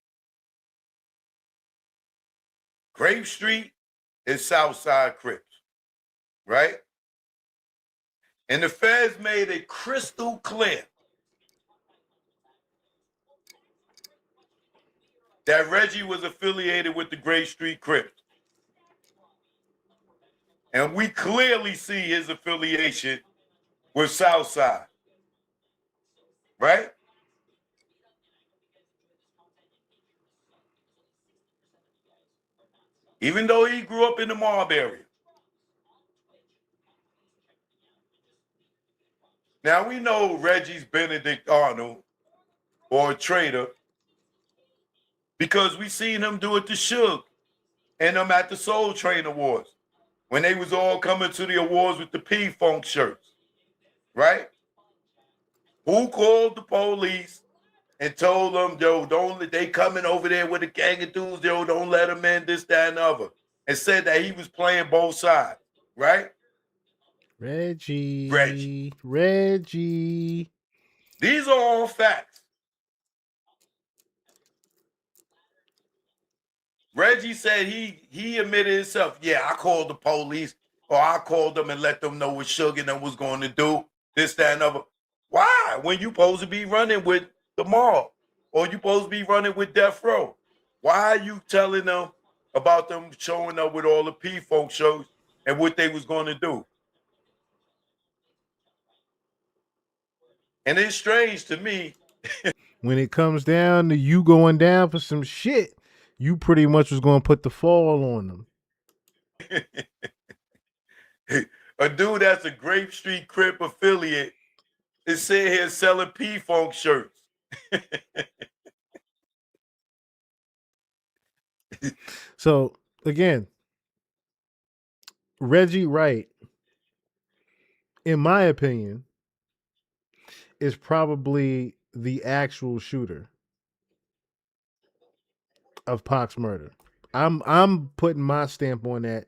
Grape Street is Southside Crips, right? And the feds made it crystal clear that Reggie was affiliated with the Grape Street Crips. And we clearly see his affiliation with Southside, right? Even though he grew up in the mob area. Now, we know Reggie's Benedict Arnold, or a traitor, because we seen him do it to Suge and them at the Soul Train Awards when they was all coming to the awards with the P-Funk shirts, right? Who called the police and told them, yo, they coming over there with a gang of dudes, yo, don't let them in, this, that, and the other, and said that he was playing both sides, right? Reggie. These are all facts. Reggie said he admitted himself, yeah, I called the police, or I called them and let them know what Suge and them was going to do, this, that, and other. Why? When you supposed to be running with the mob, or you supposed to be running with Death Row? Why are you telling them about them showing up with all the P-Funk shows and what they was going to do? And it's strange to me. When it comes down to you going down for some shit, you pretty much was going to put the fall on them. A dude that's a Grape Street Crip affiliate is sitting here selling P-Funk shirts. So, again, Reggie Wright, in my opinion, is probably the actual shooter of Pac's murder. I'm putting my stamp on that.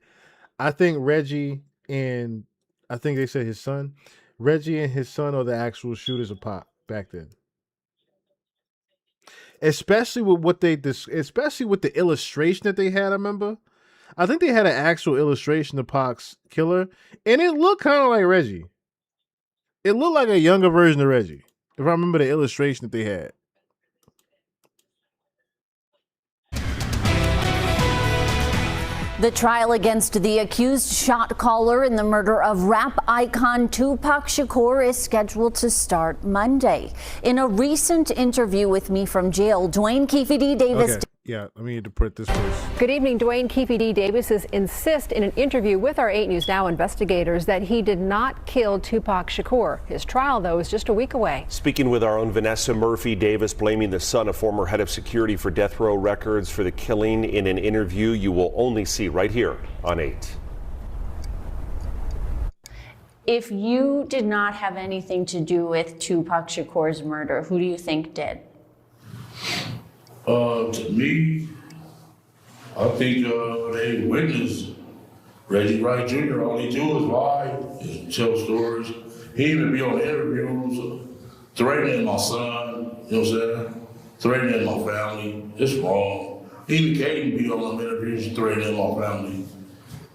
I think Reggie and I think they said his son, Reggie and his son are the actual shooters of Pac back then. Especially with what especially with the illustration that they had. I remember I think they had an actual illustration of Pac's killer, and it looked kind of like Reggie. It looked like a younger version of Reggie, if I remember the illustration that they had. The trial against the accused shot caller in the murder of rap icon Tupac Shakur is scheduled to start Monday. In a recent interview with me from jail, Dwayne Keefe D. Davis. Okay. Yeah, let me need to put this first. Good evening. Dwayne Keefe D. Davis insists in an interview with our 8 News Now investigators that he did not kill Tupac Shakur. His trial, though, is just a week away. Speaking with our own Vanessa Murphy, Davis blaming the son of former head of security for death row records for the killing in an interview you will only see right here on 8. If you did not have anything to do with Tupac Shakur's murder, who do you think did? To me, I think they witnessed Reggie Wright Jr. All he do is lie, is tell stories. He even be on interviews threatening my son, you know what I'm saying? Threatening my family. It's wrong. Even Caden be on them interviews threatening my family.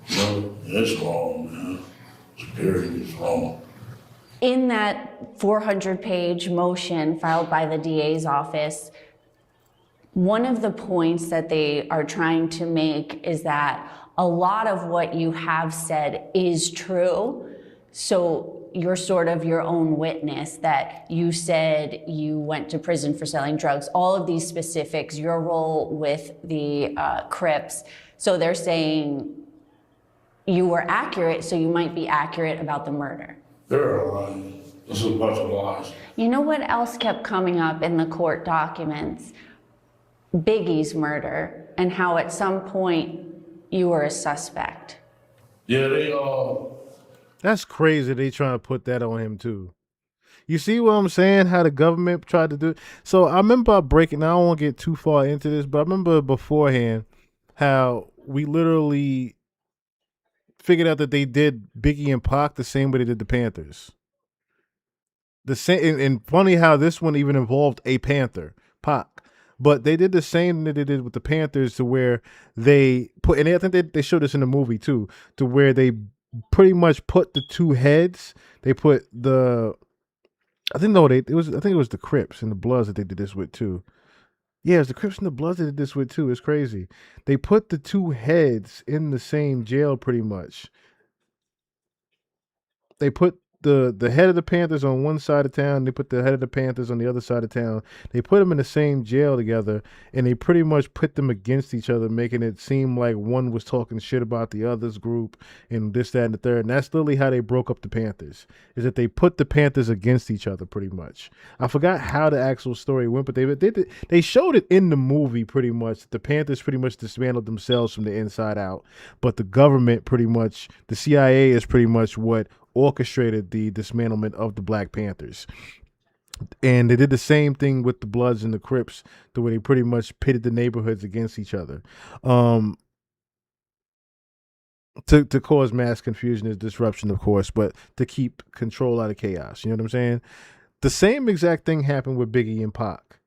You know, it's wrong, man. It's period, it's wrong. In that 400-page motion filed by the DA's office, one of the points that they are trying to make is that a lot of what you have said is true. So you're sort of your own witness, that you said you went to prison for selling drugs, all of these specifics, your role with the Crips. So they're saying you were accurate, so you might be accurate about the murder. They're lying. This is a bunch of lies. You know what else kept coming up in the court documents? Biggie's murder, and how at some point you were a suspect. Yeah, That's crazy. They trying to put that on him too. You see what I'm saying? How the government tried to do. So I remember breaking. I don't want to get too far into this, but I remember beforehand how we literally figured out that they did Biggie and Pac the same way they did the Panthers. The same, and funny how this one even involved a Panther, Pac. But they did the same that they did with the Panthers, to where they put, and I think they showed this in the movie too, to where they pretty much put the two heads. They put the, I think it was the Crips and the Bloods that they did this with too. Yeah, it was the Crips and the Bloods that did this with too. It's crazy. They put the two heads in the same jail pretty much. They put the head of the Panthers on one side of town. They put the head of the Panthers on the other side of town. They put them in the same jail together, and they pretty much put them against each other, making it seem like one was talking shit about the other's group and this, that, and the third. And that's literally how they broke up the Panthers, is that they put the Panthers against each other pretty much. I forgot how the actual story went, but they showed it in the movie pretty much. The Panthers pretty much dismantled themselves from the inside out, but the government pretty much, the CIA is pretty much what orchestrated the dismantlement of the Black Panthers. And they did the same thing with the Bloods and the Crips, the way they pretty much pitted the neighborhoods against each other, to cause mass confusion and disruption, of course, but to keep control out of chaos. You know what I'm saying? The same exact thing happened with Biggie and Pac.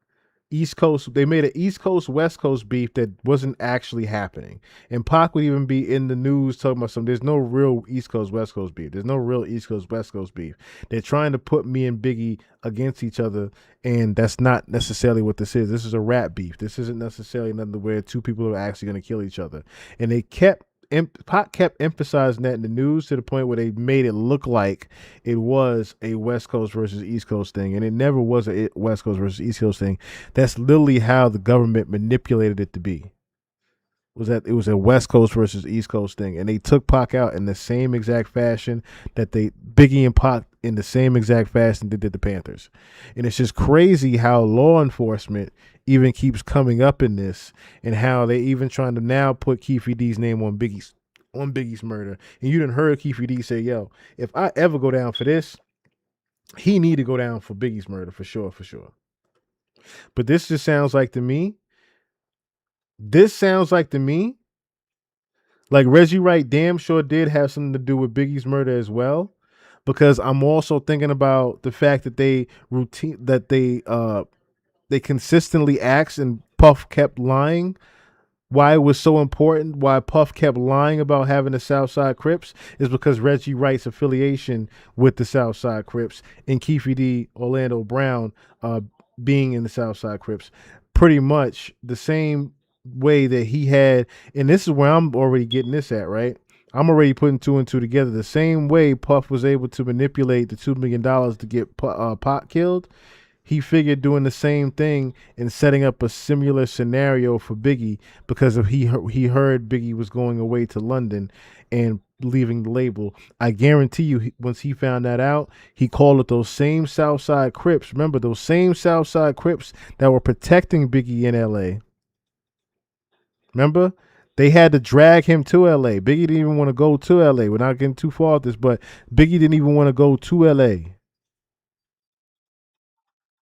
East Coast, they made an East Coast, West Coast beef that wasn't actually happening. And Pac would even be in the news talking about there's no real East Coast, West Coast beef. There's no real East Coast, West Coast beef. They're trying to put me and Biggie against each other, and that's not necessarily what this is. This is a rap beef. This isn't necessarily nothing where two people are actually going to kill each other. And Pac kept emphasizing that in the news to the point where they made it look like it was a West Coast versus East Coast thing, and it never was a West Coast versus East Coast thing. That's literally how the government manipulated it to be. Was that it was a West Coast versus East Coast thing, and they took Pac out in the same exact fashion that Biggie and Pac in the same exact fashion they did the Panthers. And it's just crazy how law enforcement even keeps coming up in this, and how they even trying to now put Keefe D's name on Biggie's murder. And you done heard Keefe D say, yo, if I ever go down for this, he need to go down for Biggie's murder for sure. But this just sounds like to me, like Reggie Wright damn sure did have something to do with Biggie's murder as well, because I'm also thinking about the fact that they consistently asked, and Puff kept lying why it was so important, why Puff kept lying about having the Southside Crips, is because Reggie Wright's affiliation with the Southside Crips and Keefe D. Orlando Brown being in the Southside Crips. Pretty much the same way that he had, and this is where I'm already getting this at, right? I'm already putting two and two together. The same way Puff was able to manipulate the $2 million to get Pac killed, he figured doing the same thing and setting up a similar scenario for Biggie because of he heard Biggie was going away to London and leaving the label. I guarantee you, once he found that out, he called it those same Southside Crips. Remember, those same Southside Crips that were protecting Biggie in L.A. Remember? They had to drag him to L.A. Biggie didn't even want to go to L.A. We're not getting too far with this, but Biggie didn't even want to go to L.A.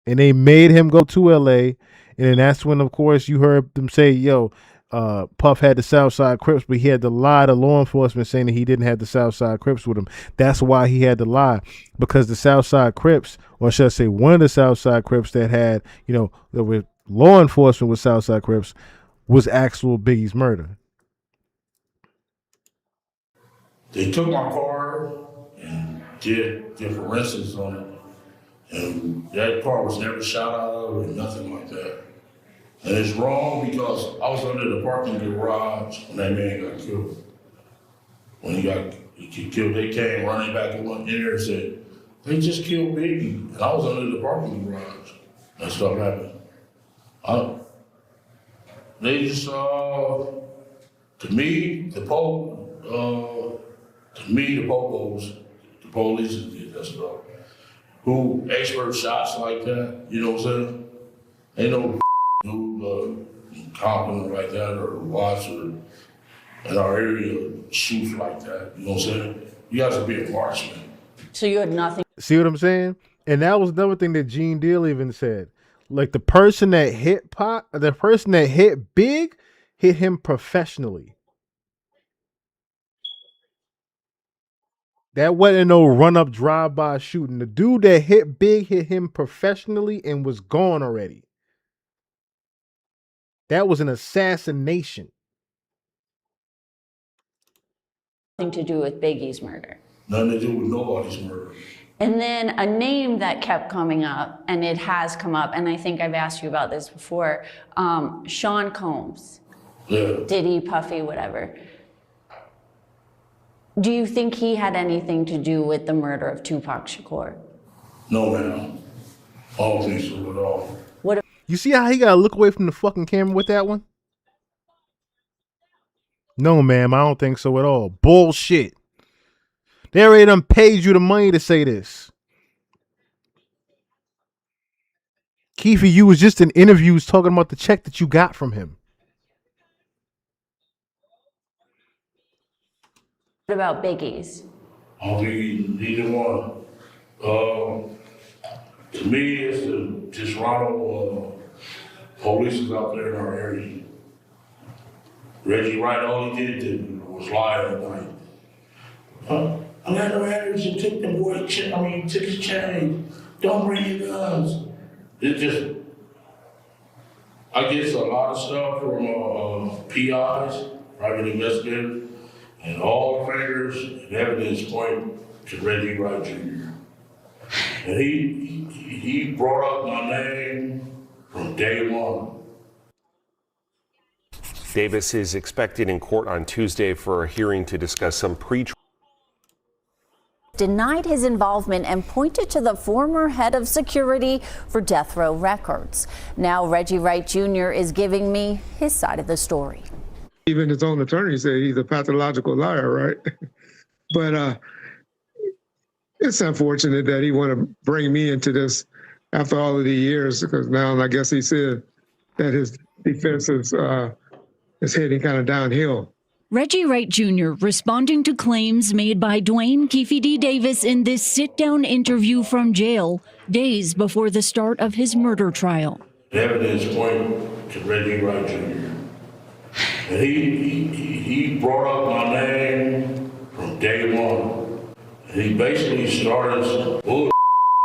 And they made him go to L.A. And then that's when, of course, you heard them say, yo, Puff had the Southside Crips, but he had to lie to law enforcement saying that he didn't have the Southside Crips with him. That's why he had to lie, because the Southside Crips, or should I say one of the Southside Crips that had, that were law enforcement with Southside Crips, was actual Biggie's murder. They took my car and did forensics on it. And that car was never shot out of or nothing like that. And it's wrong because I was under the parking garage when that man got killed. When he got killed, they came running back in there and said, they just killed Biggie. And I was under the parking garage. That stuff happened. They just, to me, the police did that stuff. Who expert shots like that, you know what I'm saying? Ain't no who competent like that or watch or in our area shoots like that, you know what I'm saying? You guys to be a marksman. So you had nothing. See what I'm saying? And that was another thing that Gene Deal even said. Like the person that hit Big hit him professionally. That wasn't no run-up drive-by shooting. The dude that hit Big hit him professionally and was gone already. That was an assassination. Nothing to do with Biggie's murder. Nothing to do with nobody's murder. And then a name that kept coming up, and it has come up, and I think I've asked you about this before, Sean Combs. Yeah. Diddy, Puffy, whatever. Do you think he had anything to do with the murder of Tupac Shakur? No, man. I don't think so at all. You see how he got to look away from the fucking camera with that one? No, ma'am, I don't think so at all. Bullshit. They already done paid you the money to say this. Keefe, you was just in interviews talking about the check that you got from him. What about Biggie's? I don't think neither one. To me, it's the disgruntled police out there in our area. Reggie Wright, all he did was lie at night. I got no address and took the boy, took his chain. Don't bring your guns. It just, I get a lot of stuff from PIs, private investigators, and all the fingers and evidence point to Reggie Wright Jr. And he brought up my name from day one. Davis is expected in court on Tuesday for a hearing to discuss some pre-trial. Denied his involvement and pointed to the former head of security for Death Row Records. Now Reggie Wright Jr. is giving me his side of the story. Even his own attorney said he's a pathological liar, right? But it's unfortunate that he want to bring me into this after all of the years, because now I guess he said that his defense is heading kind of downhill. Reggie Wright Jr. responding to claims made by Dwayne Keefe D. Davis in this sit-down interview from jail days before the start of his murder trial. The evidence point to Reggie Wright Jr. And he brought up my name from day one. And he basically started some bull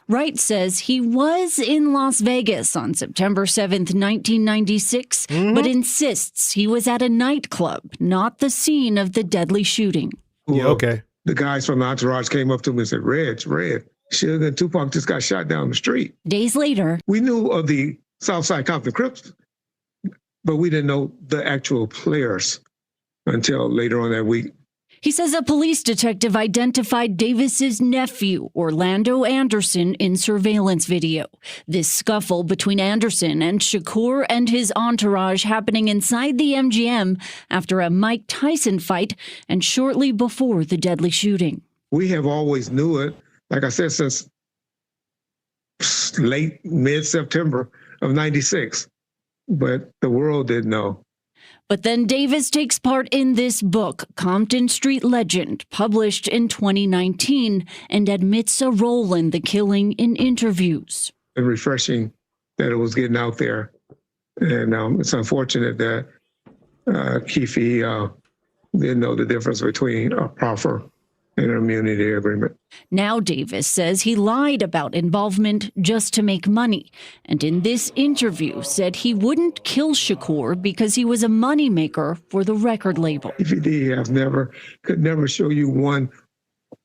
Wright says he was in Las Vegas on September 7th, 1996, but insists he was at a nightclub, not the scene of the deadly shooting. Yeah, okay. The guys from the entourage came up to me and said, Red, Suge and Tupac just got shot down the street. Days later, we knew of the Southside Compton Crips, but we didn't know the actual players until later on that week. He says a police detective identified Davis's nephew, Orlando Anderson, in surveillance video. This scuffle between Anderson and Shakur and his entourage happening inside the MGM after a Mike Tyson fight and shortly before the deadly shooting. We have always knew it, like I said, since late mid-September of 96, but the world didn't know. But then Davis takes part in this book, Compton Street Legend, published in 2019, and admits a role in the killing in interviews. And refreshing that it was getting out there. And it's unfortunate that Keefe didn't know the difference between a proffer and an immunity agreement. Now Davis says he lied about involvement just to make money, and in this interview said he wouldn't kill Shakur because he was a moneymaker for the record label. EPD could never show you one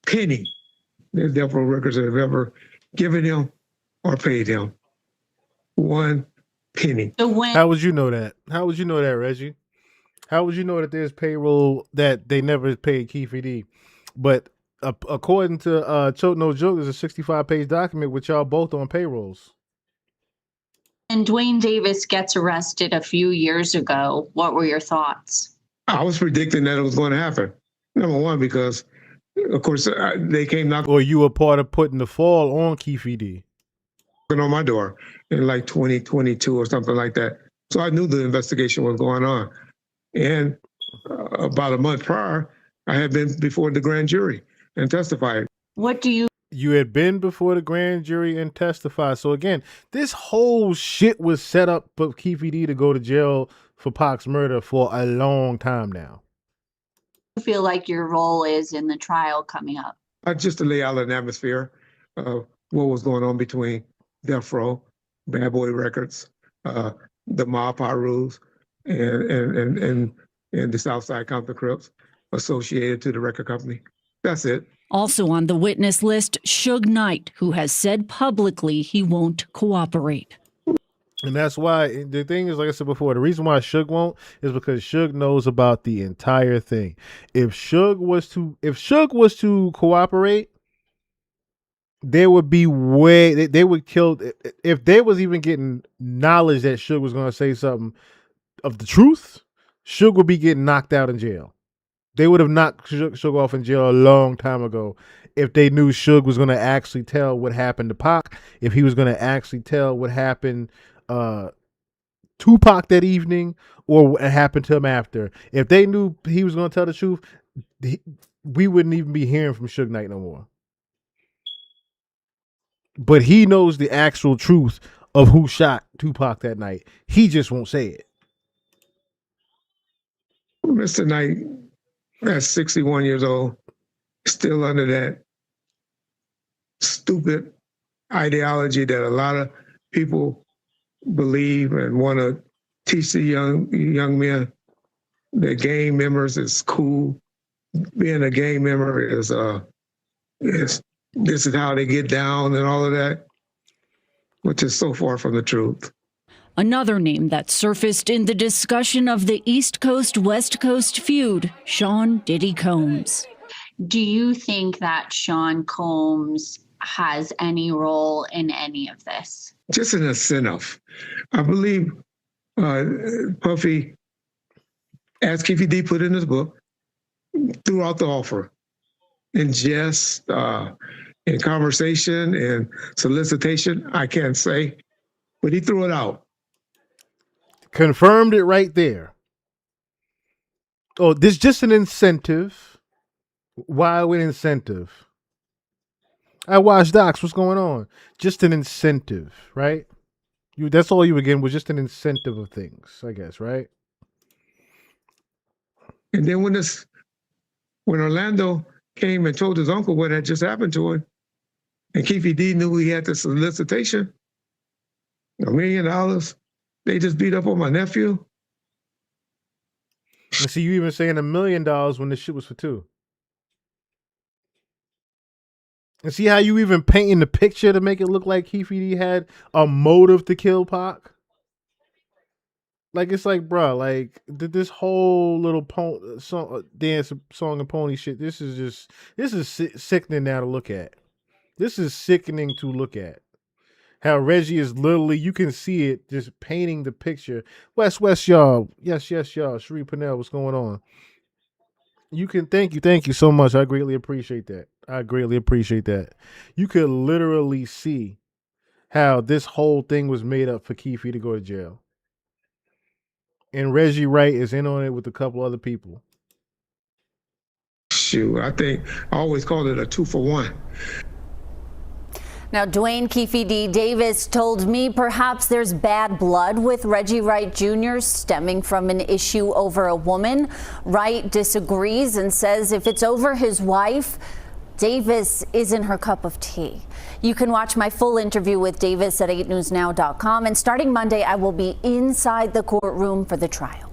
penny that Death Row Records have ever given him or paid him. One penny. How would you know that? How would you know that, Reggie? How would you know that there's payroll that they never paid Keefe D? But according to Choke No Joke, there's a 65-page document with y'all both on payrolls. And Dwayne Davis gets arrested a few years ago. What were your thoughts? I was predicting that it was going to happen. Number one, because, of course, they came knocking. Or you were part of putting the fall on Keefe D. On my door in like 2022 or something like that. So I knew the investigation was going on. And about a month prior, I had been before the grand jury and testified. What do you... You had been before the grand jury and testified. So again, this whole shit was set up for Keefe D to go to jail for Pac's murder for a long time now. feel like your role is in the trial coming up? Just to lay out an atmosphere of what was going on between Death Row, Bad Boy Records, the Mob Pirus, and the Southside Compton Crips associated to the record company. That's it. Also on the witness list, Suge Knight, who has said publicly he won't cooperate. And that's why the thing is, like I said before, the reason why Suge won't is because Suge knows about the entire thing. If Suge was to cooperate, there would be they would kill. If they was even getting knowledge that Suge was going to say something of the truth, Suge would be getting knocked out in jail. They would have knocked Suge off in jail a long time ago if they knew Suge was going to actually tell what happened to Pac, if he was going to actually tell what happened Tupac that evening, or what happened to him after. If they knew he was going to tell the truth, we wouldn't even be hearing from Suge Knight no more. But he knows the actual truth of who shot Tupac that night. He just won't say it. Mr. Knight, at 61 years old, still under that stupid ideology that a lot of people believe and want to teach the young men that gang members is cool. Being a gang member is this is how they get down and all of that, which is so far from the truth. Another name that surfaced in the discussion of the East Coast-West Coast feud, Sean Diddy Combs. Do you think that Sean Combs has any role in any of this? Just an incentive. I believe Puffy, as Keefe D put in his book, threw out the offer in jest, in conversation, and solicitation. I can't say, but he threw it out. Confirmed it right there. Oh, this is just an incentive. Why an incentive? I watched docs. What's going on? Just an incentive, right? That's all you were getting was just an incentive of things, I guess, right? And then when Orlando came and told his uncle what had just happened to him, And Keefe D knew he had the solicitation, $1 million. They just beat up on my nephew. And see, you even saying $1 million when the shit was for $2. And see how you even painting the picture to make it look like Keefe D had a motive to kill Pac? Like, it's like, bro, like, this whole little dance, song and pony shit, this is sickening now to look at. This is sickening to look at. How Reggie is literally, you can see it just painting the picture. West, y'all. Yes, y'all. Sheree Pennell, what's going on? You can, thank you so much. I greatly appreciate that. You could literally see how this whole thing was made up for Keefe to go to jail. And Reggie Wright is in on it with a couple other people. Shoot, I always called it a 2-for-1. Now, Dwayne Keefe D. Davis told me perhaps there's bad blood with Reggie Wright Jr. stemming from an issue over a woman. Wright disagrees and says if it's over his wife, Davis isn't her cup of tea. You can watch my full interview with Davis at 8newsnow.com. And starting Monday, I will be inside the courtroom for the trial.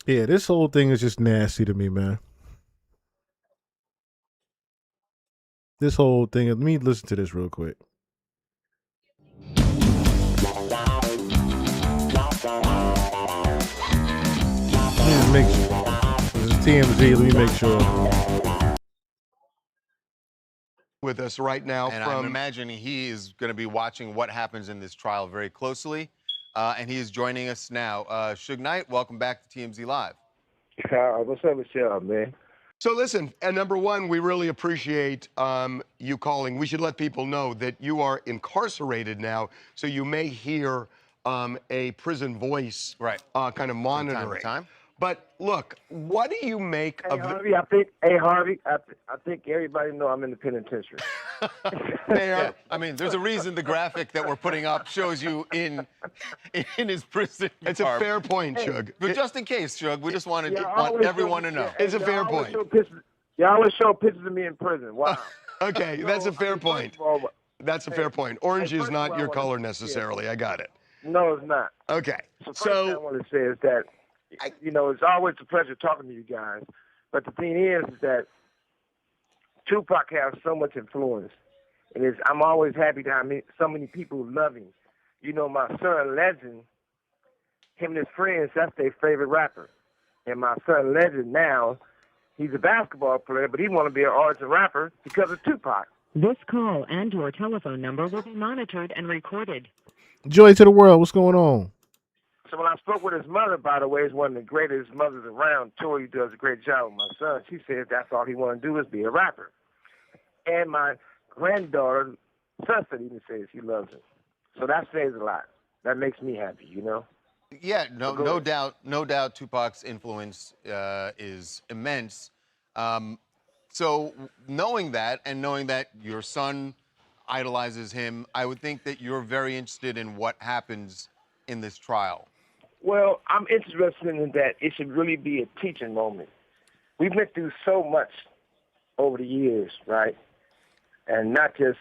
Yeah, this whole thing is just nasty to me, man. This whole thing, let me listen to this real quick. Let me make sure. This is TMZ, let me make sure. With us right now and I'm imagining he is going to be watching what happens in this trial very closely, and he is joining us now. Suge Knight, welcome back to TMZ Live. What's up with y'all, man? So listen, and number one, we really appreciate you calling. We should let people know that you are incarcerated now, so you may hear a prison voice kind of monitoring. From time to time. But look, what do you make of Harvey, I think everybody know I'm in the penitentiary. Yeah, I mean, there's a reason the graphic that we're putting up shows you in his prison. It's a fair point, Suge. But just in case, Suge, we just want everyone to know. It's a fair point. Y'all always show pictures of me in prison. Wow. Okay, that's a fair point. That's a fair point. Orange is not your color necessarily. I got it. No, it's not. Okay. So first thing I want to say is that, it's always a pleasure talking to you guys. But the thing is that Tupac has so much influence. And I'm always happy to have so many people who love him. My son, Legend, him and his friends, that's their favorite rapper. And my son, Legend, now, he's a basketball player, but he want to be an artist and rapper because of Tupac. This call and your telephone number will be monitored and recorded. Joy to the world, what's going on? So when I spoke with his mother, by the way, is one of the greatest mothers around. Tori does a great job with my son. She said that's all he want to do is be a rapper. And my granddaughter, Sunset, even says he loves him. So that says a lot. That makes me happy, Yeah, no doubt Tupac's influence is immense. So knowing that and knowing that your son idolizes him, I would think that you're very interested in what happens in this trial. Well, I'm interested in that it should really be a teaching moment. We've been through so much over the years, right? And not just,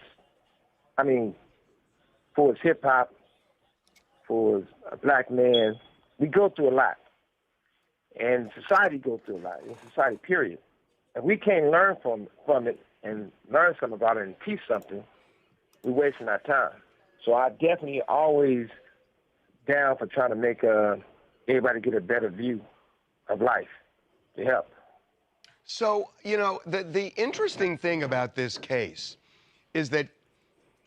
for his hip-hop, for a black man, we go through a lot. And society goes through a lot, in society, period. If we can't learn from it and learn something about it and teach something, we're wasting our time. So I definitely always down for trying to make everybody get a better view of life to help. So, the interesting thing about this case is that,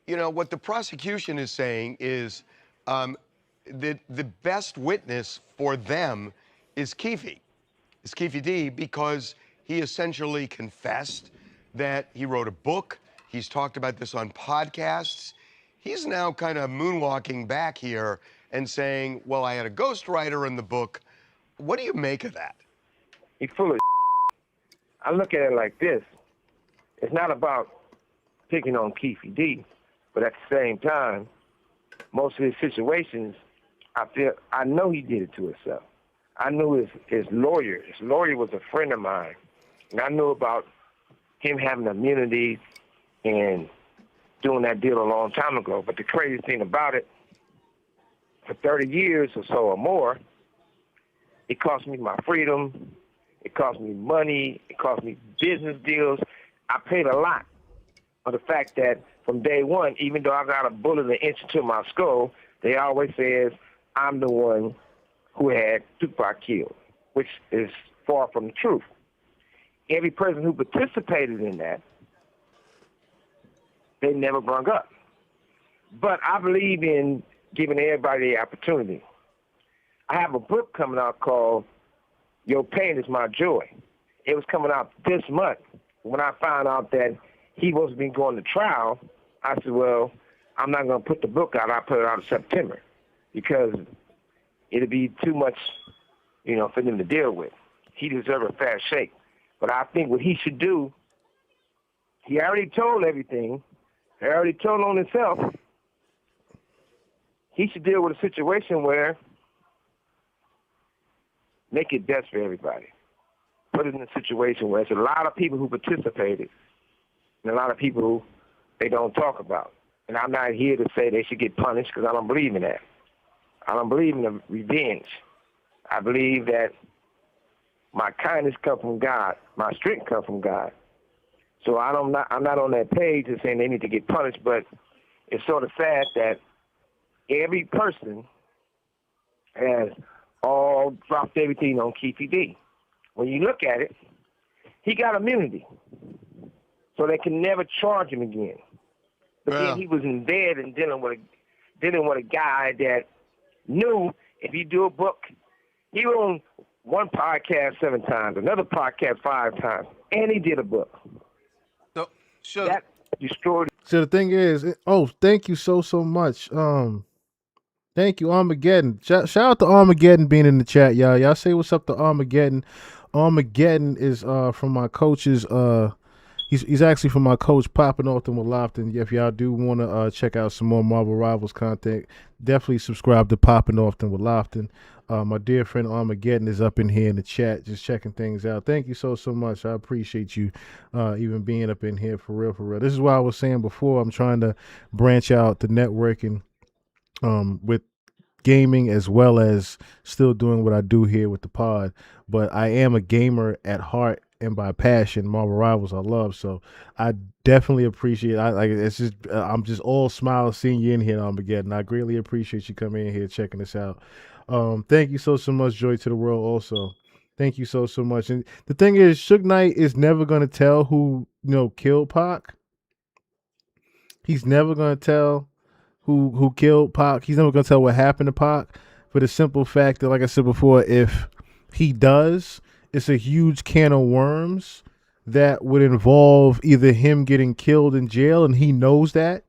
what the prosecution is saying is that the best witness for them is Keefe D, because he essentially confessed that he wrote a book. He's talked about this on podcasts. He's now kind of moonwalking back here and saying, well, I had a ghostwriter in the book. What do you make of that? He's full of I look at it like this. It's not about picking on Keefe D, but at the same time, most of his situations, I know he did it to himself. I knew his lawyer. His lawyer was a friend of mine. And I knew about him having immunity and doing that deal a long time ago. But the crazy thing about it, for 30 years or so or more, it cost me my freedom. It cost me money. It cost me business deals. I paid a lot for the fact that from day one, even though I got a bullet an inch into my skull, they always says I'm the one who had Tupac killed, which is far from the truth. Every person who participated in that, they never brung up. But I believe in giving everybody the opportunity. I have a book coming out called Your Pain Is My Joy. It was coming out this month. When I found out that he wasn't been going to trial, I said, well, I'm not going to put the book out. I'll put it out in September because it'll be too much, for them to deal with. He deserves a fair shake. But I think what he should do, he already told everything. He already told on himself. He should deal with a situation where make it best for everybody. Put it in a situation where there's a lot of people who participated and a lot of people who they don't talk about. And I'm not here to say they should get punished because I don't believe in that. I don't believe in the revenge. I believe that my kindness comes from God. My strength comes from God. So I'm not on that page of saying they need to get punished, but it's sort of sad that every person has all dropped everything on Keefe D. When you look at it, he got immunity. So they can never charge him again. But then he was in bed and dealing with a guy that knew if you do a book, he was on one podcast 7 times, another podcast 5 times, and he did a book. So that destroyed. So the thing is, thank you so much. Thank you, Armageddon. Shout out to Armageddon being in the chat, y'all. Y'all say what's up to Armageddon. Armageddon is from my coach's. He's actually from my coach, Popping Off with Lofton. If y'all do want to check out some more Marvel Rivals content, definitely subscribe to Popping Off with Lofton. My dear friend Armageddon is up in here in the chat, just checking things out. Thank you so much. I appreciate you even being up in here for real. This is why I was saying before, I'm trying to branch out the networking with gaming as well as still doing what I do here with the pod. But I am a gamer at heart and by passion. Marvel Rivals I love, so I definitely appreciate. I'm just all smiles seeing you in here, Armageddon. I greatly appreciate you coming in here checking this out. Thank you so much, Joy to the World. Also, thank you so much. And the thing is, Suge Knight is never gonna tell who killed Pac. He's never gonna tell who killed Pac. He's never gonna tell what happened to Pac, for the simple fact that, like I said before, if he does, it's a huge can of worms that would involve either him getting killed in jail, and he knows that.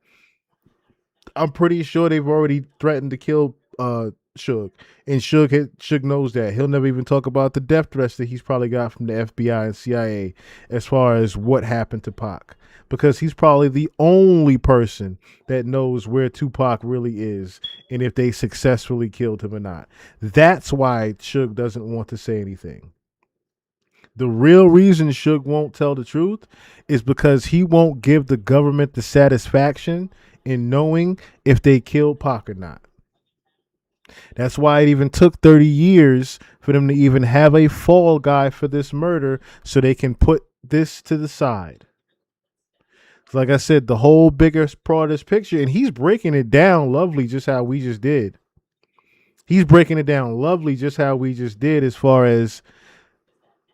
I'm pretty sure they've already threatened to kill Suge, and Suge knows that. He'll never even talk about the death threats that he's probably got from the FBI and CIA as far as what happened to Pac, because he's probably the only person that knows where Tupac really is and if they successfully killed him or not. That's why Suge doesn't want to say anything. The real reason Suge won't tell the truth is because he won't give the government the satisfaction in knowing if they killed Pac or not. That's why it even took 30 years for them to even have a fall guy for this murder, so they can put this to the side. Like I said, the whole bigger part of this picture, and he's breaking it down lovely just how we just did. He's breaking it down lovely just how we just did, as far as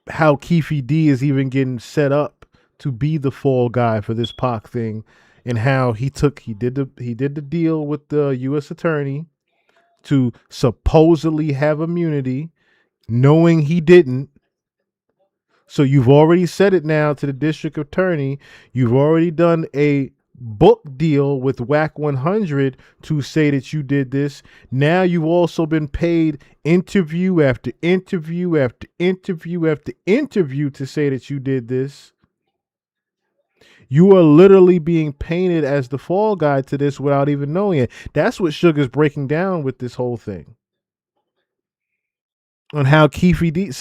how Keefe D is even getting set up to be the fall guy for this Pac thing, and how he did the deal with the U.S. attorney to supposedly have immunity, knowing he didn't. So you've already said it now to the district attorney. You've already done a book deal with WAC 100 to say that you did this. Now you've also been paid interview after interview after interview after interview to say that you did this. You are literally being painted as the fall guy to this without even knowing it. That's what Sugar's breaking down with this whole thing. on how Keefe D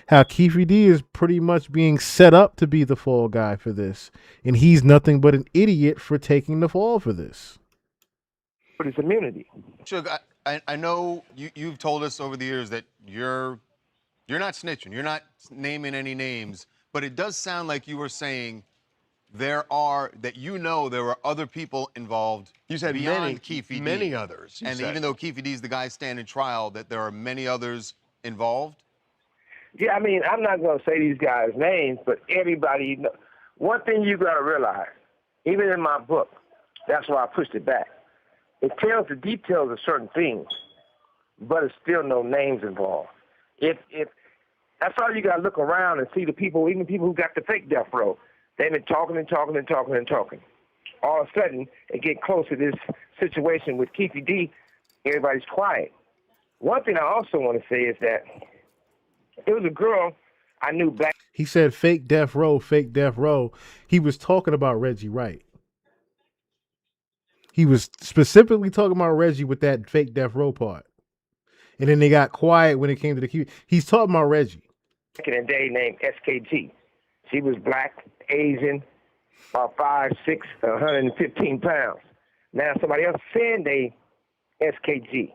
how Keefe D is pretty much being set up to be the fall guy for this, and he's nothing but an idiot for taking the fall for this. For his immunity. Suge, I know you've told us over the years that you're not snitching, you're not naming any names, but it does sound like you were saying there are other people involved. You said beyond Keefe D. many others. And even though Keefe D is the guy standing trial, that there are many others involved. Yeah, I mean, I'm not going to say these guys' names, but everybody knows. One thing you got to realize, even in my book, that's why I pushed it back. It tells the details of certain things, but it's still no names involved. If that's all you got to look around and see the people, even people who got the fake death row. They've been talking and talking and talking and talking. All of a sudden, it get close to this situation with Keefe D. Everybody's quiet. One thing I also want to say is that it was a girl I knew back. He said fake death row, fake death row. He was talking about Reggie Wright. He was specifically talking about Reggie with that fake death row part. And then they got quiet when it came to the Q. He's talking about Reggie. Back in a day named SKG. She was black, Asian, about 5'6", 115 pounds. Now somebody else saying they SKG.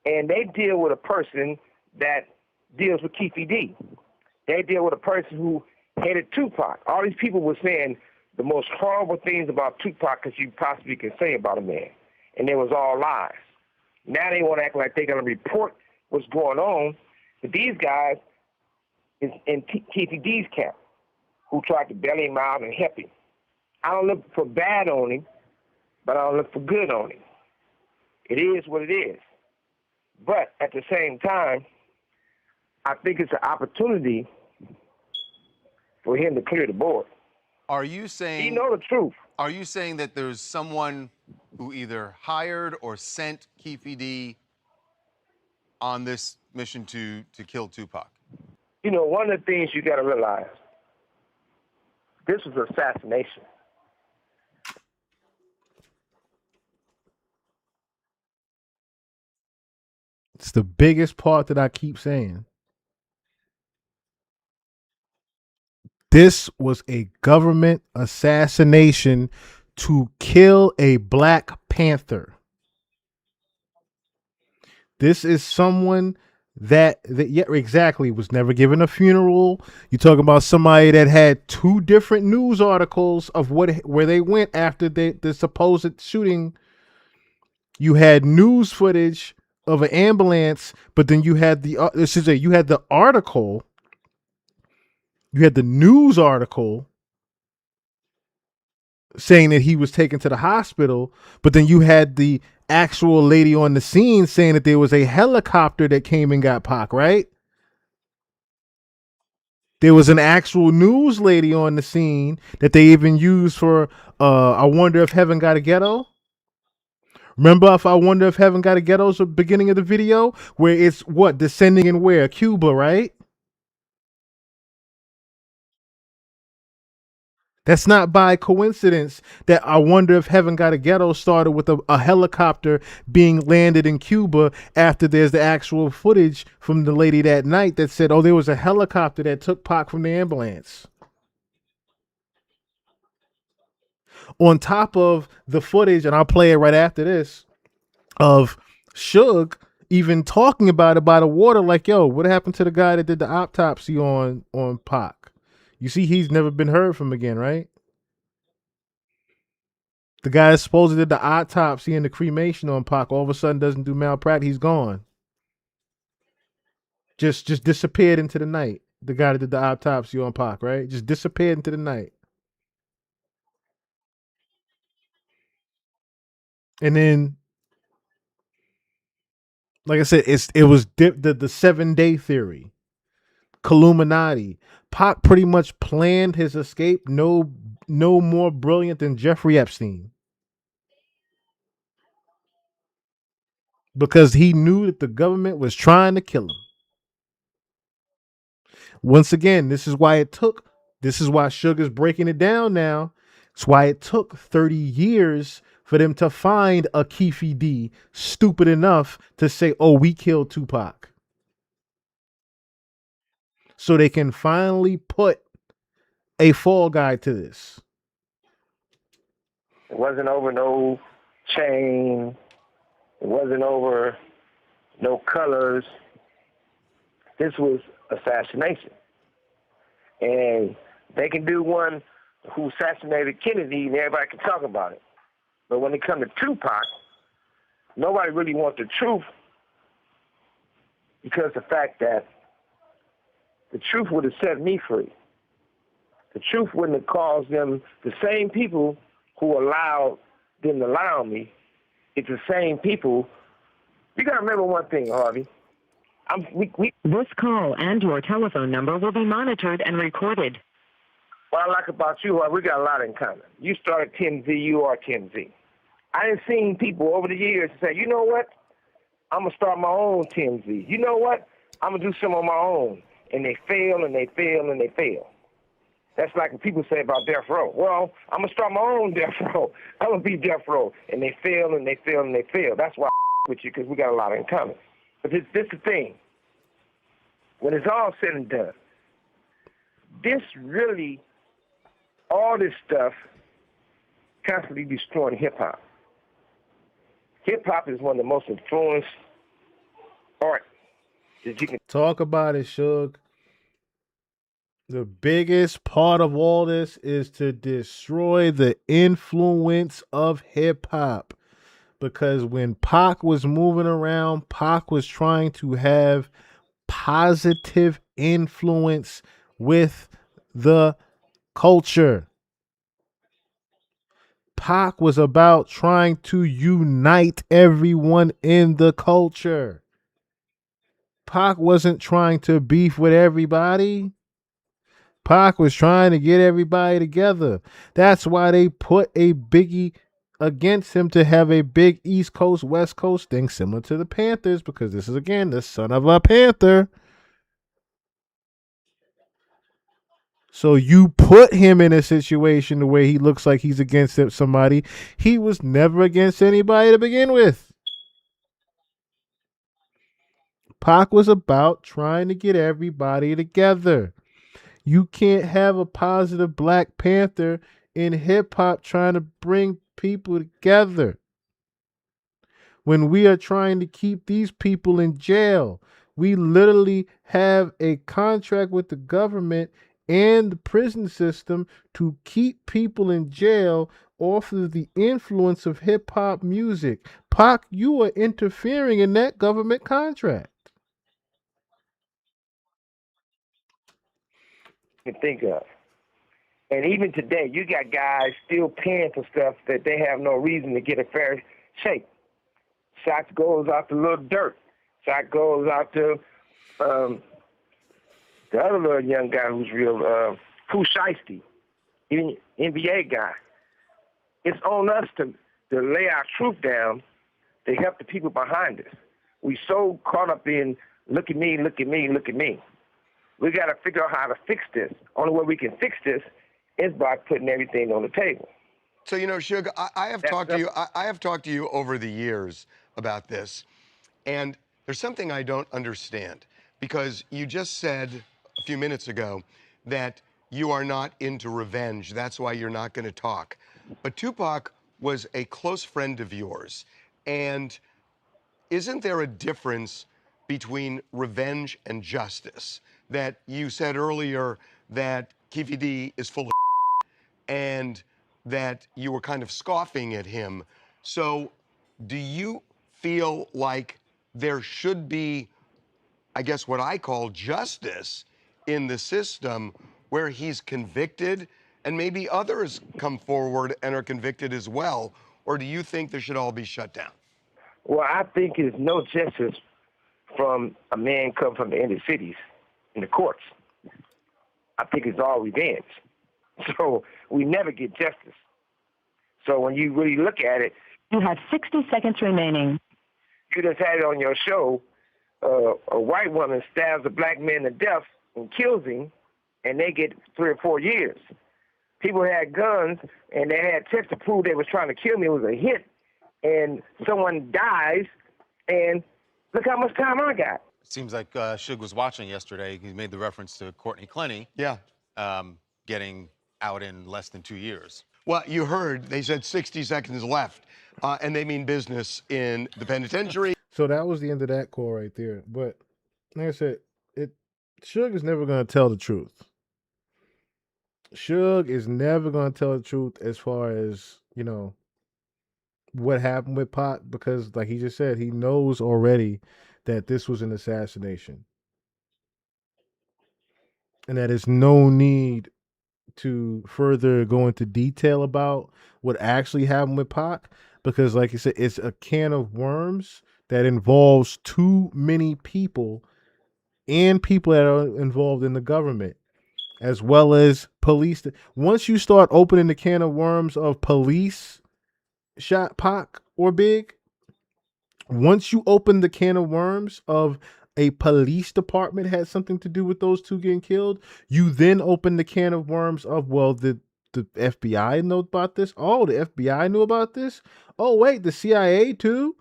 And they deal with a person that deals with Keefe D. They deal with a person who hated Tupac. All these people were saying the most horrible things about Tupac that you possibly can say about a man. And it was all lies. Now they want to act like they're going to report what's going on. But these guys is in Keefe D's camp, who tried to bail him out and help him. I don't look for bad on him, but I don't look for good on him. It is what it is. But at the same time, I think it's an opportunity for him to clear the board. Are you saying he know the truth? Are you saying that there's someone who either hired or sent Keefe D on this mission to kill Tupac? You know, one of the things you got to realize, this was assassination. It's the biggest part that I keep saying. This was a government assassination to kill a Black Panther. This is someone that yeah, exactly, was never given a funeral. You're talking about somebody that had 2 different news articles of where they went after the supposed shooting. You had news footage of an ambulance, but then you had you had the article, you had the news article saying that he was taken to the hospital, but then you had the actual lady on the scene saying that there was a helicopter that came and got Pac, right? There was an actual news lady on the scene that they even used for I Wonder If Heaven Got a Ghetto. Remember, if I Wonder If Heaven Got a Ghetto is the beginning of the video where it's what descending in where? Cuba, right? That's not by coincidence that I Wonder If Heaven Got a Ghetto started with a helicopter being landed in Cuba after there's the actual footage from the lady that night that said, oh, there was a helicopter that took Pac from the ambulance. On top of the footage, and I'll play it right after this, of Suge even talking about it by the water, like, yo, what happened to the guy that did the autopsy on Pac? You see, he's never been heard from again, right? The guy that supposedly did the autopsy and the cremation on Pac all of a sudden doesn't do malpractice. He's gone. Just disappeared into the night. The guy that did the autopsy on Pac, right? Just disappeared into the night. And then, like I said, it was the 7-day theory. Illuminati. Pac pretty much planned his escape no more brilliant than Jeffrey Epstein. Because he knew that the government was trying to kill him. Once again, this is why Sugar's breaking it down now. It's why it took 30 years for them to find a Keefe D stupid enough to say, oh, we killed Tupac. so they can finally put a fall guy to this. It wasn't over no chain. It wasn't over no colors. This was assassination. And they can do one who assassinated Kennedy and everybody can talk about it. But when it comes to Tupac, nobody really wants the truth because the fact that the truth would have set me free. The truth wouldn't have caused them, the same people who allowed them to lie on me, it's the same people. You got to remember one thing, Harvey. This call and your telephone number will be monitored and recorded. What I like about you, Harvey, we got a lot in common. You started TMZ, you are TMZ. I done seen people over the years say, you know what? I'm going to start my own TMZ. You know what? I'm going to do some on my own. And they fail, and they fail, and they fail. That's like what people say about Death Row. Well, I'm going to start my own Death Row. I'm going to be Death Row. And they fail, and they fail, and they fail. That's why I with you, because we got a lot in common. But this is the thing. When it's all said and done, this really, all this stuff, constantly destroying hip-hop. Hip-hop is one of the most influenced art that you can talk about it, Suge. The biggest part of all this is to destroy the influence of hip-hop. Because when Pac was moving around, Pac was trying to have positive influence with the culture. Pac was about trying to unite everyone in the culture. Pac wasn't trying to beef with everybody. Pac was trying to get everybody together. That's why they put a Biggie against him to have a big East Coast, West Coast thing similar to the Panthers, because this is, again, the son of a Panther. So you put him in a situation the way he looks like he's against somebody. He was never against anybody to begin with. Pac was about trying to get everybody together. You can't have a positive Black Panther in hip hop trying to bring people together when we are trying to keep these people in jail. We literally have a contract with the government and the prison system to keep people in jail off of the influence of hip hop music. Pac, you are interfering in that government contract. think of. And even today, you got guys still paying for stuff that they have no reason to get a fair shake. Shots goes out to Lil Dirt. Shot goes out to the other little young guy who's real, Pooh Shiesty, even NBA guy. It's on us to lay our truth down to help the people behind us. We so caught up in look at me, look at me, look at me. We got to figure out how to fix this. Only way we can fix this is by putting everything on the table. So, you know, Suge, I have talked to you. I have talked to you over the years about this, and there's something I don't understand, because you just said a few minutes ago that you are not into revenge. That's why you're not going to talk. But Tupac was a close friend of yours, and isn't there a difference between revenge and justice? That you said earlier that Keefe D is full of and that you were kind of scoffing at him. So do you feel like there should be, I guess, what I call justice in the system where he's convicted and maybe others come forward and are convicted as well? Or do you think this should all be shut down? Well, I think it's no justice from a man come from the inner cities in the courts. I think it's all revenge. So we never get justice. So when you really look at it, you have 60 seconds remaining. You just had it on your show, a white woman stabs a black man to death and kills him, and they get 3 or 4 years. People had guns, and they had tests to prove they was trying to kill me. It was a hit, and someone dies, and look how much time I got. It seems like Suge was watching yesterday. He made the reference to Courtney Clenny. Yeah. Getting out in less than 2 years. Well, you heard they said 60 seconds left, and they mean business in the penitentiary. So that was the end of that call right there. But like I said, Suge is never going to tell the truth. Suge is never going to tell the truth as far as, what happened with Pac, because like he just said, he knows already that this was an assassination. And that there's no need to further go into detail about what actually happened with Pac, because like you said, it's a can of worms that involves too many people and people that are involved in the government, as well as police. Once you start opening the can of worms of police shot Pac or Big, once you open the can of worms of a police department had something to do with those two getting killed, you then open the can of worms of, well, the FBI know about this. Oh, the FBI knew about this. Oh, wait, the CIA too.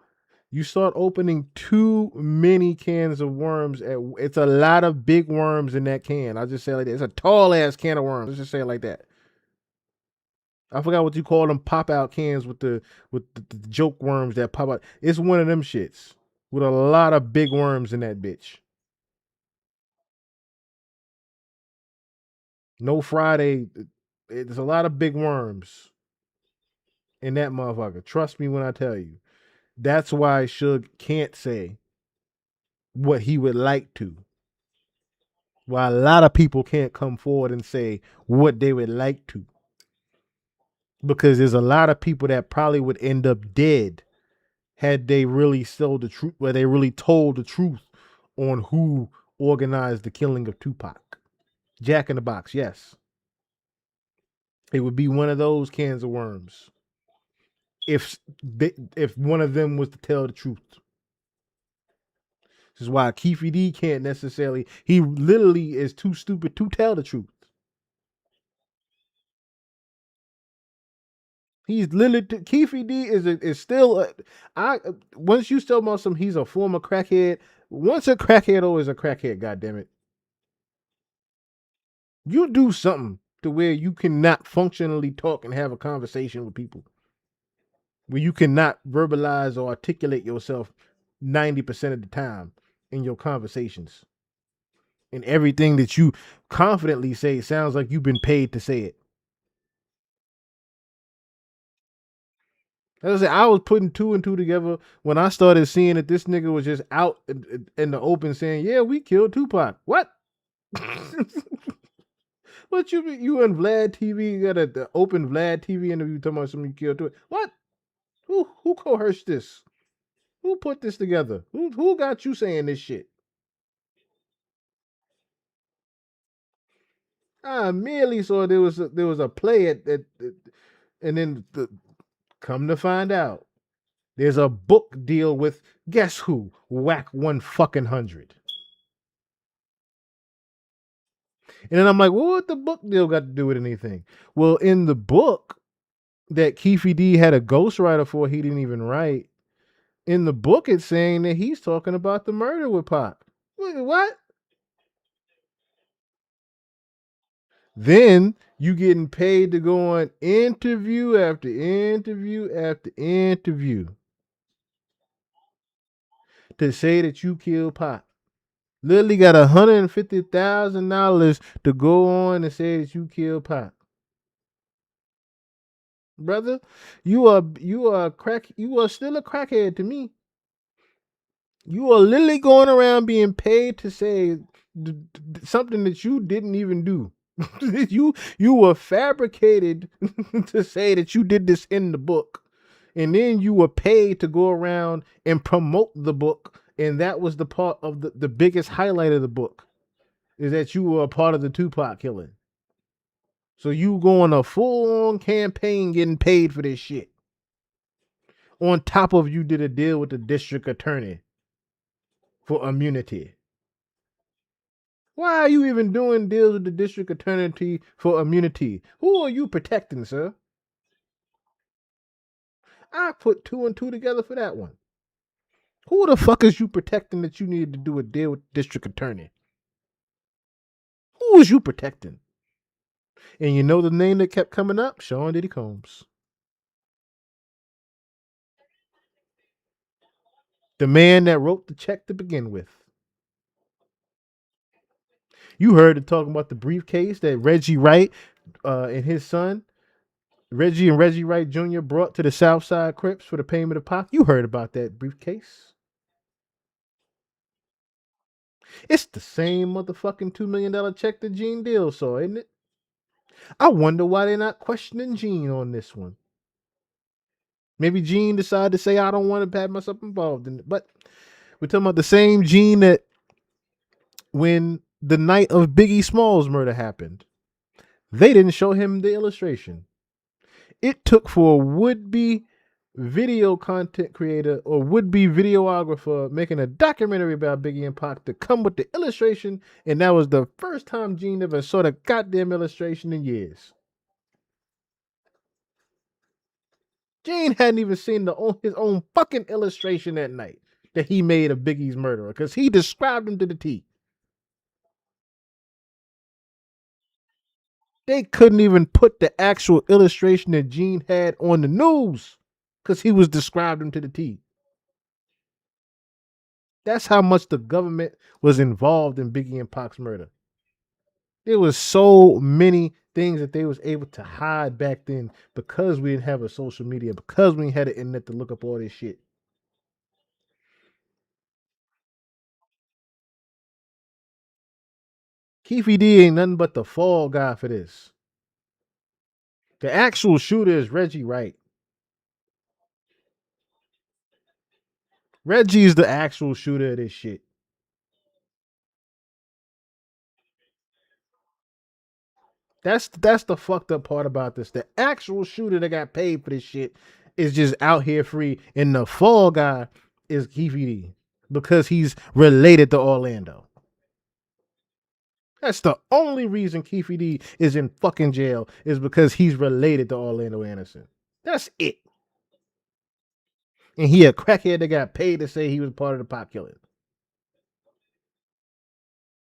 You start opening too many cans of worms. It's a lot of big worms in that can. I'll just say it like that. It's a tall ass can of worms. Let's just say it like that. I forgot what you call them pop out cans with the joke worms that pop out. It's one of them shits with a lot of big worms in that bitch. No Friday. There's a lot of big worms in that motherfucker. Trust me when I tell you. That's why Suge can't say what he would like to. Why a lot of people can't come forward and say what they would like to. Because there's a lot of people that probably would end up dead had they really told the truth, where they really told the truth on who organized the killing of Tupac. Jack in the Box, yes. It would be one of those cans of worms. If one of them was to tell the truth. This is why Keefe D can't necessarily, he literally is too stupid to tell the truth. He's literally, Keefe D is still, once you tell about he's a former crackhead, once a crackhead, always a crackhead, goddammit. You do something to where you cannot functionally talk and have a conversation with people. Where you cannot verbalize or articulate yourself 90% of the time in your conversations. And everything that you confidently say sounds like you've been paid to say it. As I said, I was putting two and two together when I started seeing that this nigga was just out in the open saying, yeah, we killed Tupac. What? What you and Vlad TV, you got the open Vlad TV interview talking about somebody killed Tupac. What? Who coerced this? Who put this together? Who got you saying this shit? I merely saw there was a play at and then come to find out, there's a book deal with guess who? Whack 100. And then I'm like, well, what the book deal got to do with anything? Well, in the book that Keefe D had a ghostwriter for, he didn't even write. In the book, it's saying that he's talking about the murder with Pac. What? Then you getting paid to go on interview after interview after interview to say that you killed Pac. Literally got $150,000 to go on and say that you killed Pac. Brother, you are still a crackhead to me. You are literally going around being paid to say something that you didn't even do. you were fabricated to say that you did this in the book, and then you were paid to go around and promote the book, and that was the part of the biggest highlight of the book, is that you were a part of the Tupac killing. So you go on a full-on campaign getting paid for this shit. On top of you did a deal with the district attorney for immunity. Why are you even doing deals with the district attorney for immunity? Who are you protecting, sir? I put two and two together for that one. Who the fuck is you protecting that you needed to do a deal with the district attorney? Who is you protecting? And you know the name that kept coming up? Sean Diddy Combs. The man that wrote the check to begin with. You heard it talking about the briefcase that Reggie Wright and his son, Reggie and Reggie Wright Jr. brought to the Southside Crips for the payment of Pac. You heard about that briefcase. It's the same motherfucking $2 million check that Gene Deal saw, isn't it? I wonder why they're not questioning Gene on this one. Maybe Gene decided to say, I don't want to have myself involved in it. But we're talking about the same Gene that when the night of Biggie Smalls' murder happened, they didn't show him the illustration. It took for a would-be video content creator or would-be videographer making a documentary about Biggie and Pac to come with the illustration, and that was the first time Gene ever saw the goddamn illustration in years. Gene hadn't even seen his own fucking illustration that night that he made of Biggie's murderer because he described him to the T. They couldn't even put the actual illustration that Gene had on the news because he was described him to the T. That's how much the government was involved in Biggie and Pac's murder. There was so many things that they was able to hide back then because we didn't have a social media, because we had the internet to look up all this shit. Keefe D ain't nothing but the fall guy for this. The actual shooter is Reggie Wright. Reggie's the actual shooter of this shit. That's the fucked up part about this. The actual shooter that got paid for this shit is just out here free, and the fall guy is Keefe D because he's related to Orlando. That's the only reason Keefe D is in fucking jail is because he's related to Orlando Anderson. That's it. And he a crackhead that got paid to say he was part of the Pac killing.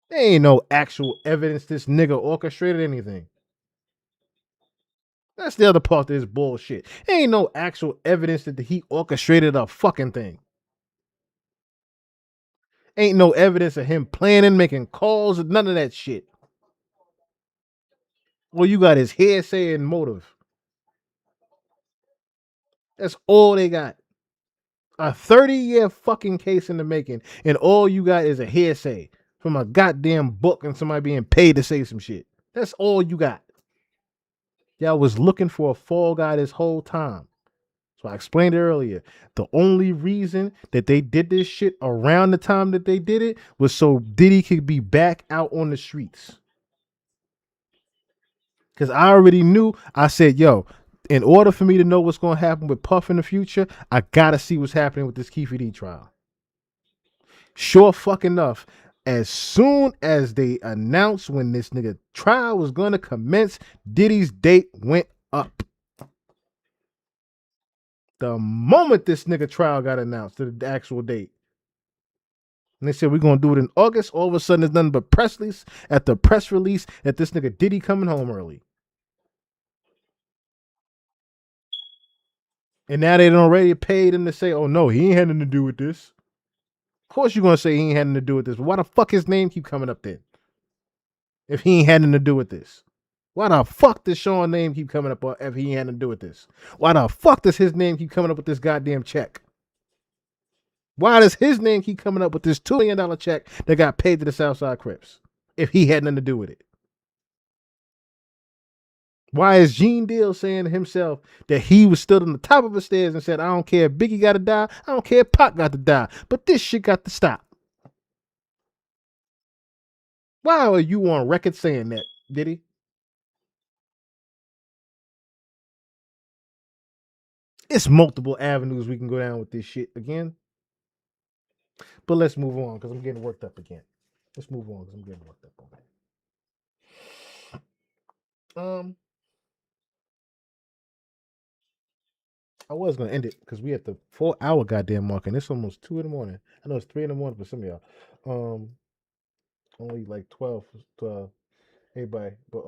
There ain't no actual evidence this nigga orchestrated anything. That's the other part of this bullshit. There ain't no actual evidence that he orchestrated a fucking thing. Ain't no evidence of him planning, making calls, none of that shit. Well, you got his hearsay and motive. That's all they got. A 30-year fucking case in the making, and all you got is a hearsay from a goddamn book and somebody being paid to say some shit. That's all you got. Y'all was looking for a fall guy this whole time. So I explained it earlier. The only reason that they did this shit around the time that they did it was so Diddy could be back out on the streets. Because I already knew, I said, yo, in order for me to know what's going to happen with Puff in the future, I got to see what's happening with this Keefe D trial. Sure fucking enough, as soon as they announced when this nigga trial was going to commence, Diddy's date went up. The moment this nigga trial got announced, the actual date. And they said, we're going to do it in August. All of a sudden, there's nothing but press release after press release that this nigga Diddy coming home early. And now they done already paid him to say, oh no, he ain't had nothing to do with this. Of course you're going to say he ain't had nothing to do with this. But why the fuck his name keep coming up then? If he ain't had nothing to do with this. Why the fuck does Sean's name keep coming up if he ain't had nothing to do with this? Why the fuck does his name keep coming up with this goddamn check? Why does his name keep coming up with this $2 million check that got paid to the Southside Crips if he had nothing to do with it? Why is Gene Deal saying to himself that he was stood on the top of the stairs and said, I don't care if Biggie got to die, I don't care if Pac got to die, but this shit got to stop? Why are you on record saying that, Diddy? It's multiple avenues we can go down with this shit again. But let's move on because I'm getting worked up again. Let's move on because I'm getting worked up on that. I was gonna end it because we at the 4-hour goddamn mark, and it's almost 2 in the morning. I know it's 3 in the morning for some of y'all. Only like 12, 12. Everybody, but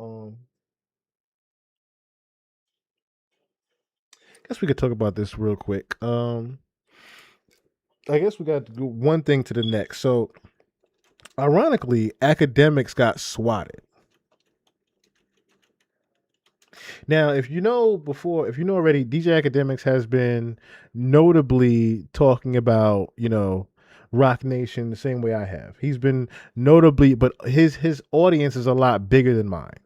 guess we could talk about this real quick. I guess we got to do one thing to the next. So, ironically, academics got swatted. Now, if you know already, DJ Academics has been notably talking about, Rock Nation the same way I have. He's been notably, but his audience is a lot bigger than mine.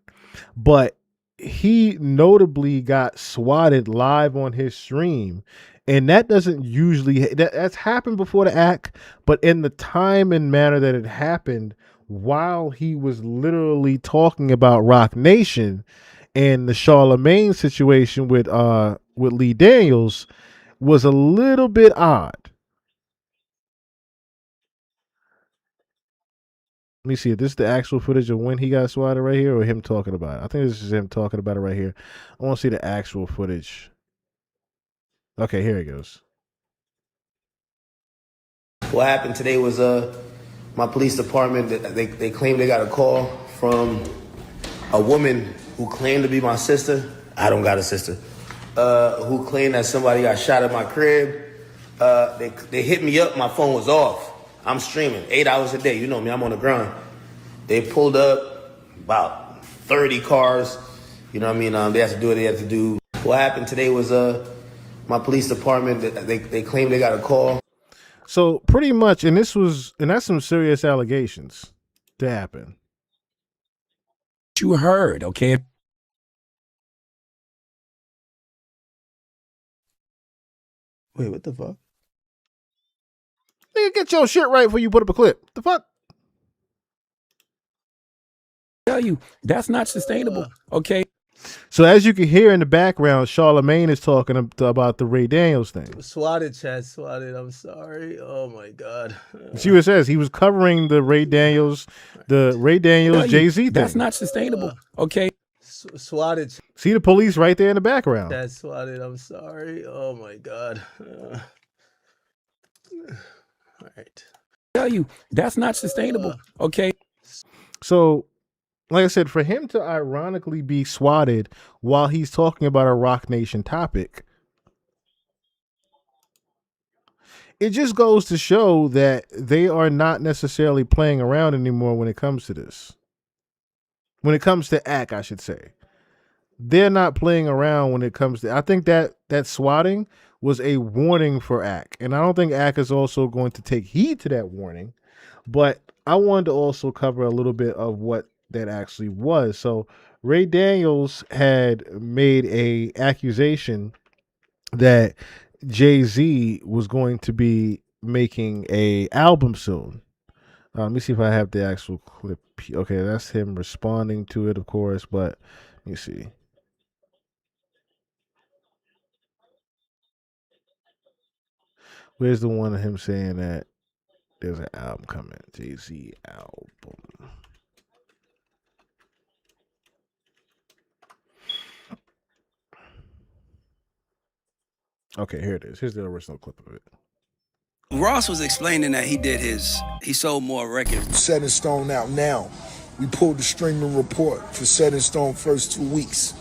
But he notably got swatted live on his stream, and that doesn't usually that's happened before the act, but in the time and manner that it happened while he was literally talking about Rock Nation and the Charlemagne situation with Lee Daniels was a little bit odd. Let me see if this is the actual footage of when he got swatted right here, or him talking about it. I think this is him talking about it right here. I want to see the actual footage. Okay, here it goes. What happened today was my police department, they claimed they got a call from a woman who claimed to be my sister. I don't got a sister. Who claimed that somebody got shot at my crib. They hit me up, my phone was off. I'm streaming 8 hours a day. You know me, I'm on the grind. They pulled up about 30 cars. You know what I mean? They had to do what they had to do. What happened today was my police department, they claimed they got a call. So pretty much, and that's some serious allegations to happen. You heard, okay? Wait, what the fuck? Nigga, get your shit right before you put up a clip. The fuck? Tell you, that's not sustainable, okay? So as you can hear in the background, Charlemagne is talking about the Ray Daniels thing. Swatted, Chad, swatted. I'm sorry. Oh my God. See what it says? He was covering the Ray Daniels Jay-Z thing. That's not sustainable, okay? Swatted. See the police right there in the background. Chad, swatted. I'm sorry. Oh my God. All right. Tell you, that's not sustainable, okay? So, like I said, for him to ironically be swatted while he's talking about a Rock Nation topic, it just goes to show that they are not necessarily playing around anymore when it comes to this. When it comes to ACT, I should say. They're not playing around when it comes to... I think that swatting was a warning for ACT. And I don't think ACT is also going to take heed to that warning. But I wanted to also cover a little bit of what that actually was. So Ray Daniels had made a accusation that Jay-Z was going to be making a album soon. Let me see if I have the actual clip. Okay, that's him responding to it, of course, but let me see. Where's the one of him saying that there's an album coming? Jay-Z album. Okay, here it is. Here's the original clip of it. Ross was explaining that he sold more records. Set in Stone out now. We pulled the streaming report for Set in Stone first 2 weeks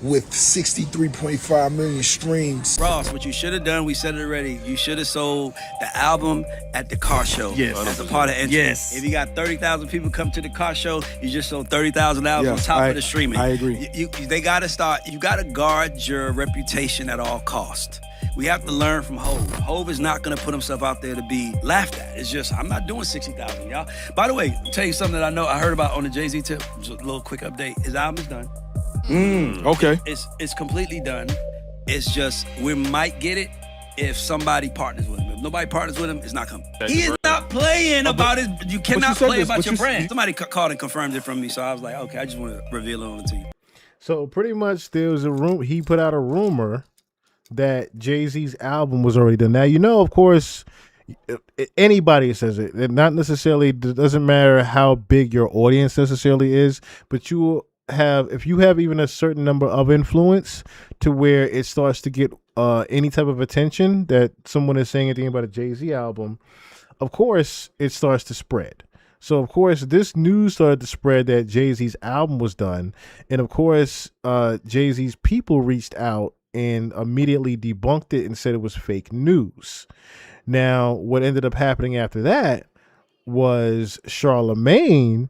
with 63.5 million streams. Ross, what you should have done, we said it already, you should have sold the album at the car show. Yes. As a part of entry. Yes. If you got 30,000 people come to the car show, you just sold 30,000 albums on top of the streaming. I agree. You got to guard your reputation at all costs. We have to learn from Hov. Hov is not going to put himself out there to be laughed at. It's just, I'm not doing 60,000, y'all. By the way, I'll tell you something that I heard about on the Jay-Z tip. Just a little quick update. His album is done. Okay. It's completely done. It's just, we might get it if somebody partners with him. If nobody partners with him, it's not coming. He is not playing about his, you cannot play about your brand. Somebody called and confirmed it from me, so I was like, okay, I just want to reveal it on the team. So pretty much there was he put out a rumor that Jay-Z's album was already done. Now, of course, anybody says it. It not necessarily, it doesn't matter how big your audience necessarily is, but you if you have even a certain number of influence to where it starts to get any type of attention that someone is saying anything about a Jay-Z album, of course it starts to spread. So of course this news started to spread that Jay-Z's album was done, and of course Jay-Z's people reached out and immediately debunked it and said it was fake news. Now what ended up happening after that was Charlemagne,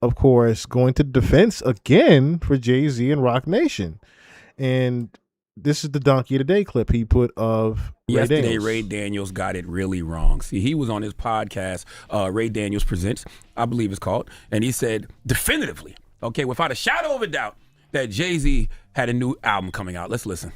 of course, going to defense again for Jay-Z and Rock Nation. And this is the Donkey of the Day clip he put of Yesterday, Ray Daniels. Ray Daniels got it really wrong. See, he was on his podcast, Ray Daniels Presents, I believe it's called, and he said definitively, okay, without a shadow of a doubt, that Jay-Z had a new album coming out. Let's listen.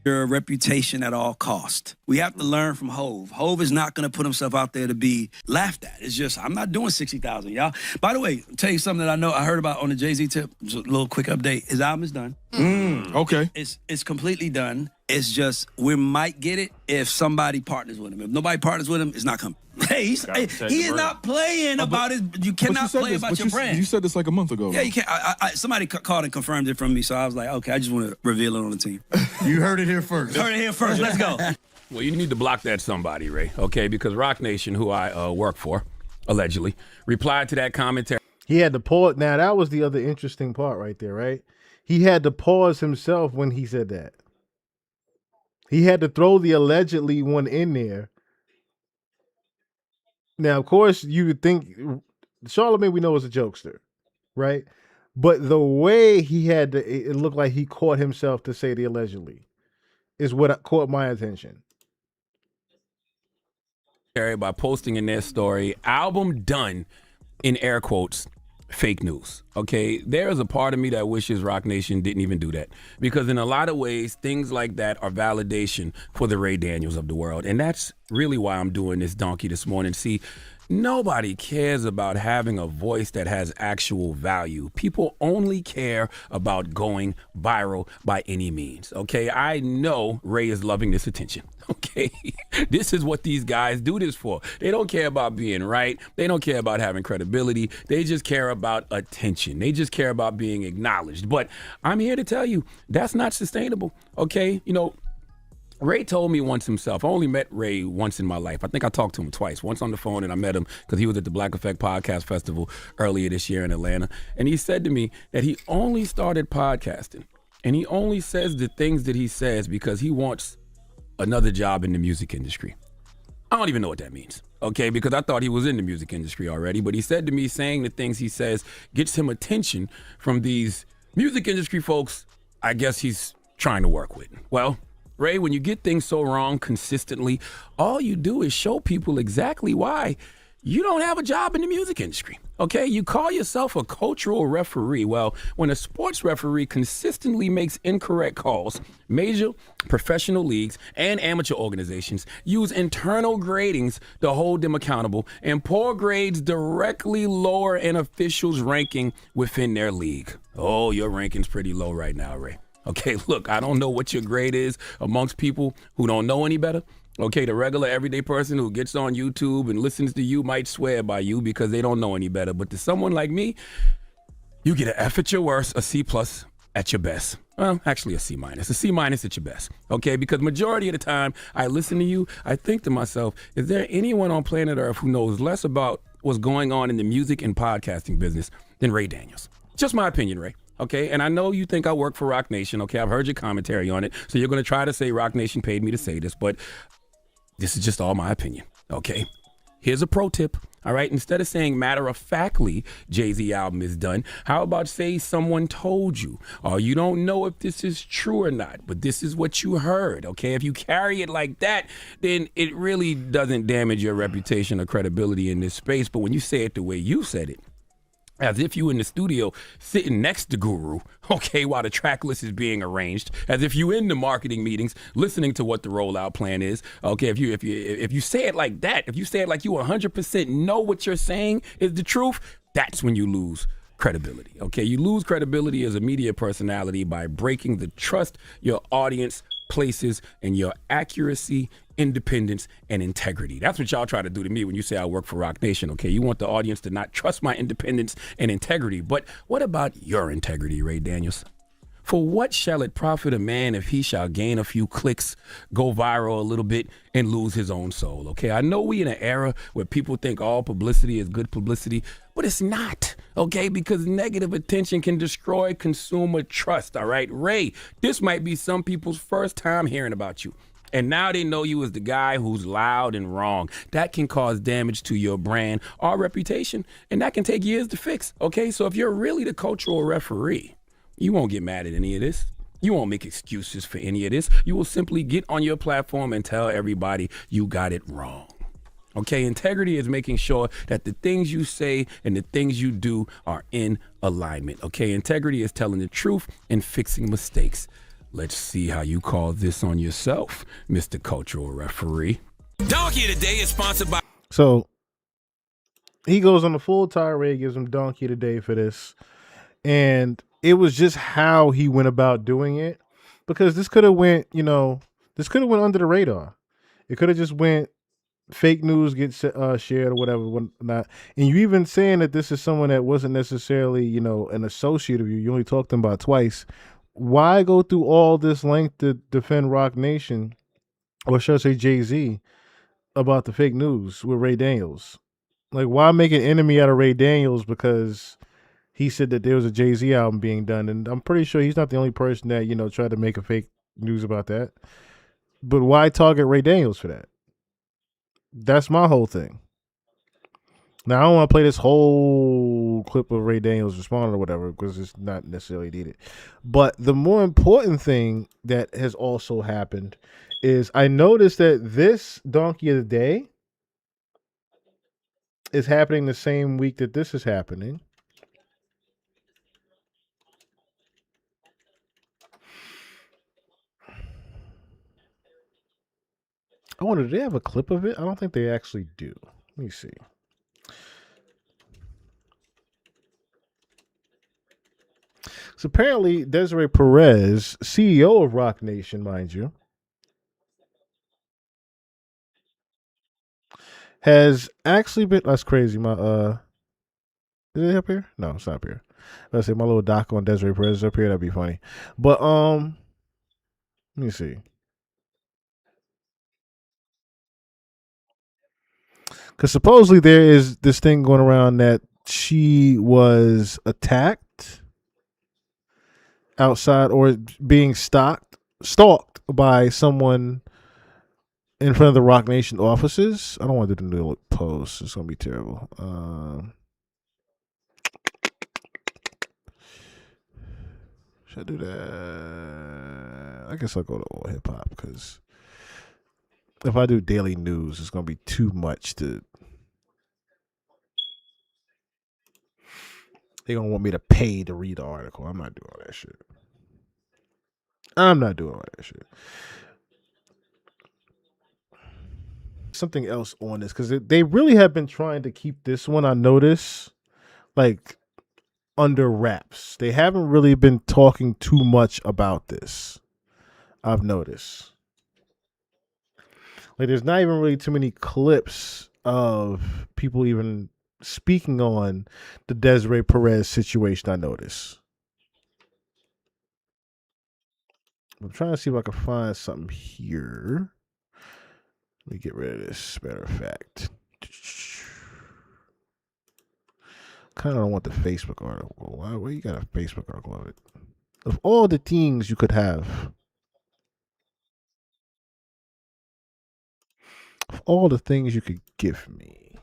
Your reputation at all cost. We have to learn from Hove. Hove is not going to put himself out there to be laughed at. It's just, I'm not doing 60,000, y'all. By the way, I'll tell you something that I heard about on the Jay-Z tip. Just a little quick update. His album is done. Okay. It's completely done. It's just, we might get it if somebody partners with him. If nobody partners with him, it's not coming. Hey, he is not playing about his, you cannot play about your brand. You said this like a month ago. Yeah, you can't. Somebody called and confirmed it from me, so I was like, okay, I just want to reveal it on the team. You heard it here first. Heard it here first. Let's go. Well, you need to block that somebody, Ray, okay? Because Rock Nation, who I work for, allegedly, replied to that commentary. He had to pause. Now, that was the other interesting part right there, right? He had to pause himself when he said that. He had to throw the allegedly one in there. Now, of course, you would think Charlemagne we know is a jokester, right? But the way he had to, it looked like he caught himself to say the allegedly is what caught my attention. By posting in their story, album done, in air quotes, fake news. Okay, there is a part of me that wishes Rock Nation didn't even do that, because in a lot of ways, things like that are validation for the Ray Daniels of the world, and that's really why I'm doing this donkey this morning. See, nobody cares about having a voice that has actual value. People only care about going viral by any means. Okay, I know Ray is loving this attention. Okay, this is what these guys do this for. They don't care about being right. They don't care about having credibility. They just care about attention. They just care about being acknowledged. But I'm here to tell you, that's not sustainable. Okay, you know, Ray told me once himself. I only met Ray once in my life. I think I talked to him twice. Once on the phone, and I met him because he was at the Black Effect Podcast Festival earlier this year in Atlanta. And he said to me that he only started podcasting, and he only says the things that he says because he wants another job in the music industry. I don't even know what that means, okay, because I thought he was in the music industry already. But he said to me, saying the things he says gets him attention from these music industry folks I guess he's trying to work with. Well, Ray, when you get things so wrong consistently, all you do is show people exactly why you don't have a job in the music industry. Okay, you call yourself a cultural referee. Well, when a sports referee consistently makes incorrect calls, major professional leagues and amateur organizations use internal gradings to hold them accountable, and poor grades directly lower an official's ranking within their league. Oh, your ranking's pretty low right now, Ray. Okay, look, I don't know what your grade is amongst people who don't know any better. Okay, the regular everyday person who gets on YouTube and listens to you might swear by you because they don't know any better. But to someone like me, you get an F at your worst, a C plus at your best. Well, actually a C minus. A C minus at your best. Okay, because majority of the time I listen to you, I think to myself, is there anyone on planet Earth who knows less about what's going on in the music and podcasting business than Ray Daniels? Just my opinion, Ray. Okay, and I know you think I work for Rock Nation. Okay, I've heard your commentary on it. So you're going to try to say Rock Nation paid me to say this, but this is just all my opinion, okay? Here's a pro tip, all right? Instead of saying matter-of-factly Jay-Z album is done, how about say someone told you, or you don't know if this is true or not, but this is what you heard, okay? If you carry it like that, then it really doesn't damage your reputation or credibility in this space. But when you say it the way you said it, as if you in the studio sitting next to Guru, okay, while the track list is being arranged, as if you in the marketing meetings listening to what the rollout plan is, okay, if you say it like that, if you say it like you 100% know what you're saying is the truth, that's when you lose credibility, okay? You lose credibility as a media personality by breaking the trust your audience places in your accuracy, independence, and integrity. That's what y'all try to do to me when you say I work for Rock Nation, okay? You want the audience to not trust my independence and integrity. But what about your integrity, Ray Daniels? For what shall it profit a man if he shall gain a few clicks, go viral a little bit, and lose his own soul? Okay, I know we in an era where people think all publicity is good publicity, but it's not, okay? Because negative attention can destroy consumer trust, all right? Ray, this might be some people's first time hearing about you. And now they know you as the guy who's loud and wrong. That can cause damage to your brand or reputation, and that can take years to fix, okay? So if you're really the cultural referee, you won't get mad at any of this. You won't make excuses for any of this. You will simply get on your platform and tell everybody you got it wrong. Okay, integrity is making sure that the things you say and the things you do are in alignment. Okay, integrity is telling the truth and fixing mistakes. Let's see how you call this on yourself, Mr. Cultural Referee. Donkey Today is sponsored by... So he goes on the full tirade, gives him Donkey Today for this. And it was just how he went about doing it, because this could have went, this could have went under the radar. It could have just went fake news gets shared or whatever, whatnot. And you even saying that this is someone that wasn't necessarily, an associate of you. You only talked to him about twice. Why go through all this length to defend Rock Nation, or should I say Jay-Z, about the fake news with Ray Daniels? Like, why make an enemy out of Ray Daniels because he said that there was a Jay-Z album being done? And I'm pretty sure he's not the only person that, tried to make a fake news about that. But why target Ray Daniels for that? That's my whole thing. Now, I don't want to play this whole clip of Ray Daniels responding or whatever, because it's not necessarily needed. But the more important thing that has also happened is I noticed that this Donkey of the Day is happening the same week that this is happening. I wonder, do they have a clip of it? I don't think they actually do. Let me see. So apparently, Desiree Perez, CEO of Rock Nation, mind you, has actually been... That's crazy. My is it up here? No, it's not up here. Let's say my little doc on Desiree Perez is up here. That'd be funny. But let me see. Because supposedly there is this thing going around that she was attacked outside or being stalked by someone in front of the Rock Nation offices. I don't want to do the new post. It's going to be terrible. Should I do that? I guess I'll go to all hip hop, because if I do daily news, it's going to be too much to... They're going to want me to pay to read the article. I'm not doing all that shit. I'm not doing all that shit. Something else on this, because they really have been trying to keep this one, I notice, like, under wraps. They haven't really been talking too much about this, I've noticed. Like, there's not even really too many clips of people even speaking on the Desiree Perez situation, I notice. I'm trying to see if I can find something here. Let me get rid of this, matter of fact. Kind of don't want the Facebook article. Why you got a Facebook article of it? Of all the things you could have, of all the things you could give me,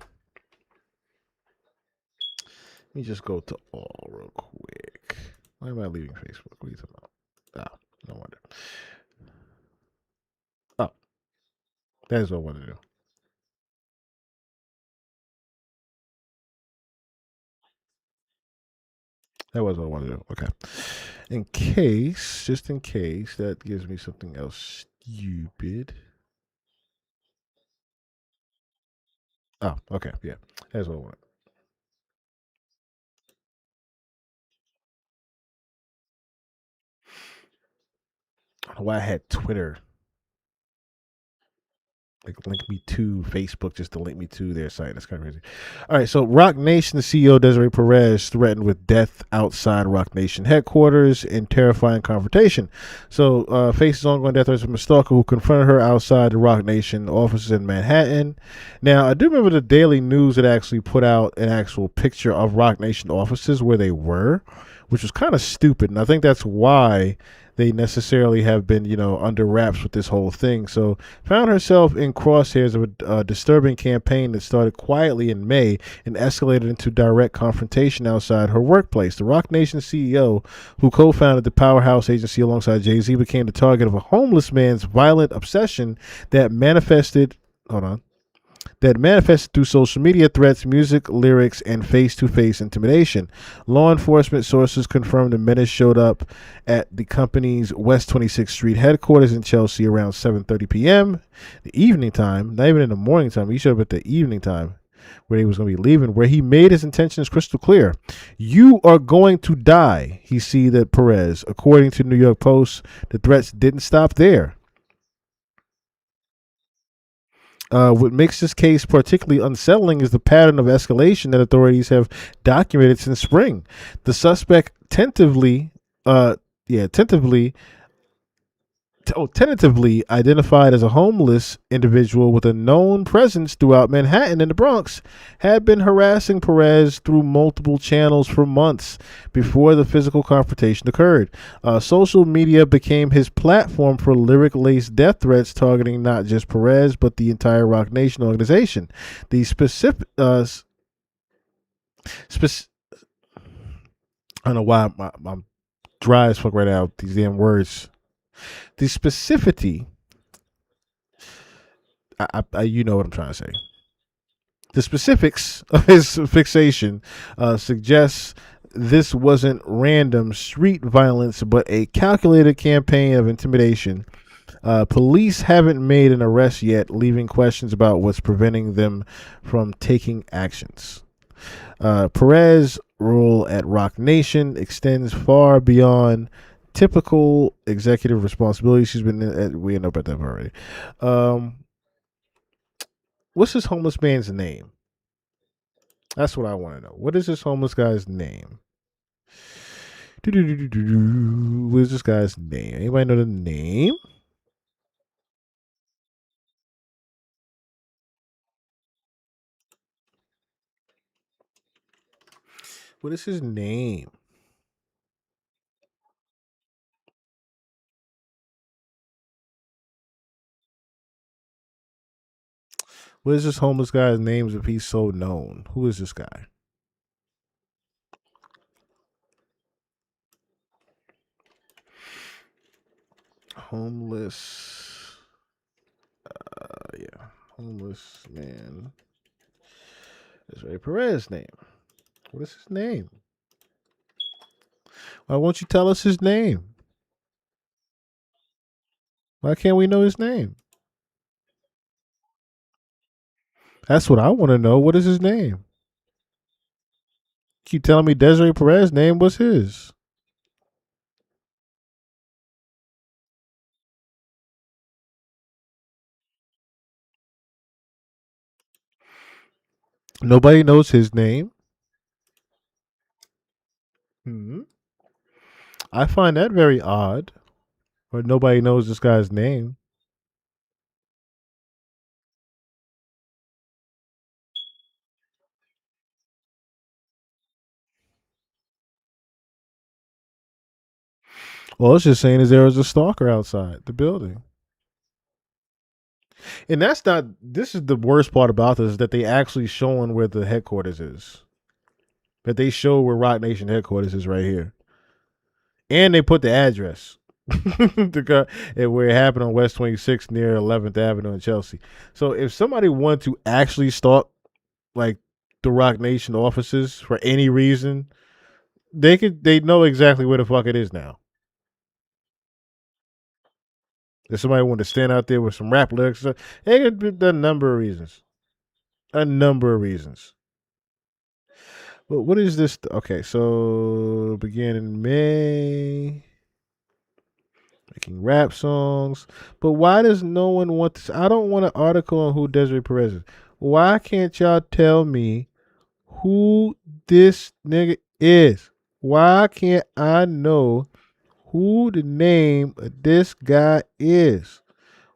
let me just go to all real quick. Why am I leaving Facebook? What are you talking about? Oh, no wonder. Oh, that is what I want to do. That was what I wanted to do. Okay. Just in case, that gives me something else stupid. Oh, okay. Yeah. That's what I want. I don't know why I had Twitter. Like link me to Facebook just to link me to their site. That's kind of crazy. All right, so Rock Nation CEO Desiree Perez threatened with death outside Rock Nation headquarters in terrifying confrontation. So faces ongoing death threats from a stalker who confronted her outside the Rock Nation offices in Manhattan. Now, I do remember the Daily News had actually put out an actual picture of Rock Nation offices where they were, which was kind of stupid, and I think that's why they necessarily have been, under wraps with this whole thing. So found herself in crosshairs of a disturbing campaign that started quietly in May and escalated into direct confrontation outside her workplace. The Rock Nation CEO, who co-founded the Powerhouse Agency alongside Jay-Z, became the target of a homeless man's violent obsession that manifested through social media threats, music, lyrics, and face-to-face intimidation. Law enforcement sources confirmed the menace showed up at the company's West 26th Street headquarters in Chelsea around 7:30 p.m. the evening time, not even in the morning time. He showed up at the evening time where he was going to be leaving, where he made his intentions crystal clear. "You are going to die," he said to Perez. According to the New York Post, the threats didn't stop there. What makes this case particularly unsettling is the pattern of escalation that authorities have documented since spring. The suspect tentatively identified as a homeless individual with a known presence throughout Manhattan and the Bronx, had been harassing Perez through multiple channels for months before the physical confrontation occurred. Social media became his platform for lyric-laced death threats targeting not just Perez, but the entire Rock Nation organization. The specific... I don't know why I'm dry as fuck right now with these damn words. The specificity, you know what I'm trying to say. The specifics of his fixation suggests this wasn't random street violence, but a calculated campaign of intimidation. Police haven't made an arrest yet, leaving questions about what's preventing them from taking actions. Perez's role at Rock Nation extends far beyond typical executive responsibilities. She's been, we know about that already. What's this homeless man's name? That's what I want to know. What is this homeless guy's name? What is this guy's name? Anybody know the name? What is his name? What is this homeless guy's name if he's so known? Who is this guy? Homeless. Homeless man. That's Ray Perez's name. What is his name? Why won't you tell us his name? Why can't we know his name? That's what I want to know. What is his name? Keep telling me Desiree Perez's name was his. Nobody knows his name. I find that very odd. But nobody knows this guy's name. Well, it's just saying is there was a stalker outside the building. And that's not, this is the worst part about this, is that they actually showing where the headquarters is. That they show where Rock Nation headquarters is right here. And they put the address. Where it happened on West 26th near 11th Avenue in Chelsea. So if somebody wanted to actually stalk like the Rock Nation offices for any reason, they know exactly where the fuck it is now. If somebody wanted to stand out there with some rap lyrics, it could be a number of reasons. A number of reasons. But what is this? Okay, so began in May. Making rap songs. But why does no one want this? I don't want an article on who Desiree Perez is. Why can't y'all tell me who this nigga is? Why can't I know who the name of this guy is?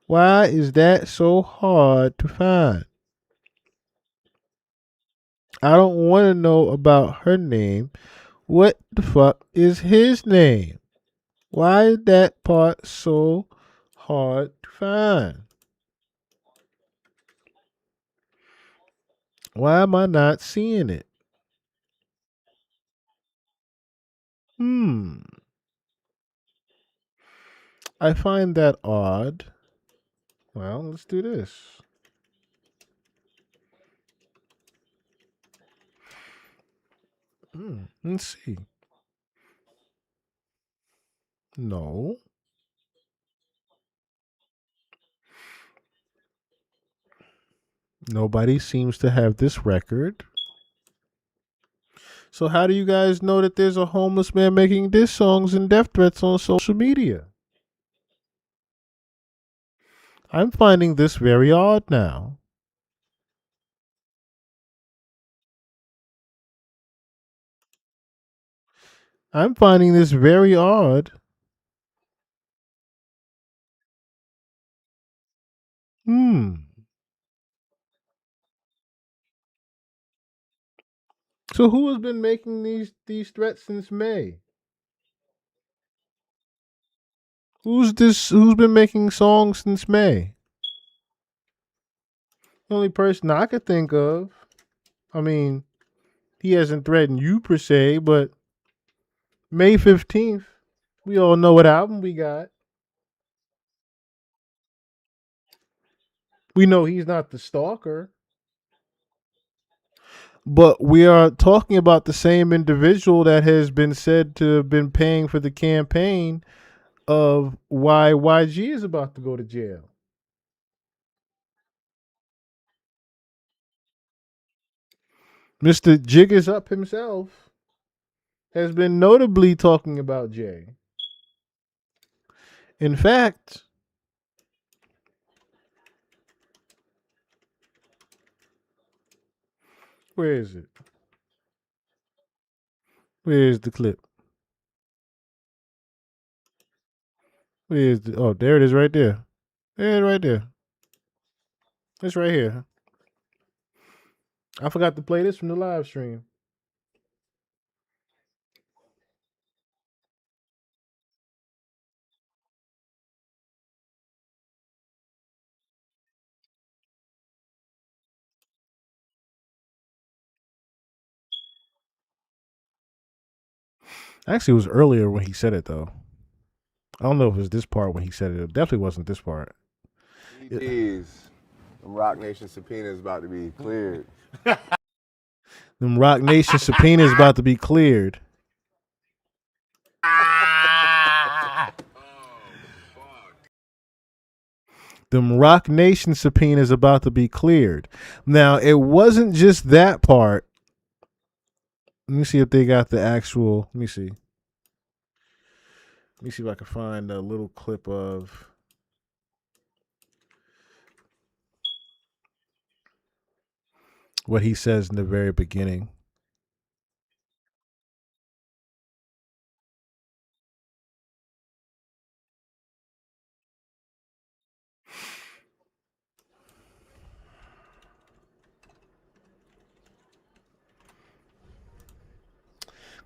Why is that so hard to find? I don't want to know about her name. What the fuck is his name? Why is that part so hard to find? Why am I not seeing it? I find that odd. Well, let's do this. Let's see. No. Nobody seems to have this record. So how do you guys know that there's a homeless man making diss songs and death threats on social media? I'm finding this very odd now. I'm finding this very odd. So who has been making these threats since May? Who's been making songs since May? The only person I could think of. I mean, he hasn't threatened you per se, but May 15th, we all know what album we got. We know he's not the stalker. But we are talking about the same individual that has been said to have been paying for the campaign of why YG is about to go to jail. Mr. Jig is Up himself has been notably talking about Jay. In fact, where is it? Where is the clip? Where is the? Oh, there it is, right there. There, right there. It's right here. I forgot to play this from the live stream. Actually, it was earlier when he said it though. I don't know if it was this part when he said it. It definitely wasn't this part. EPs. Rock Nation subpoena is about to be cleared. Them Rock Nation subpoenas about to be cleared. Them Rock Nation subpoenas about to be cleared. Now, it wasn't just that part. Let me see if they got the actual. Let me see. Let me see if I can find a little clip of what he says in the very beginning.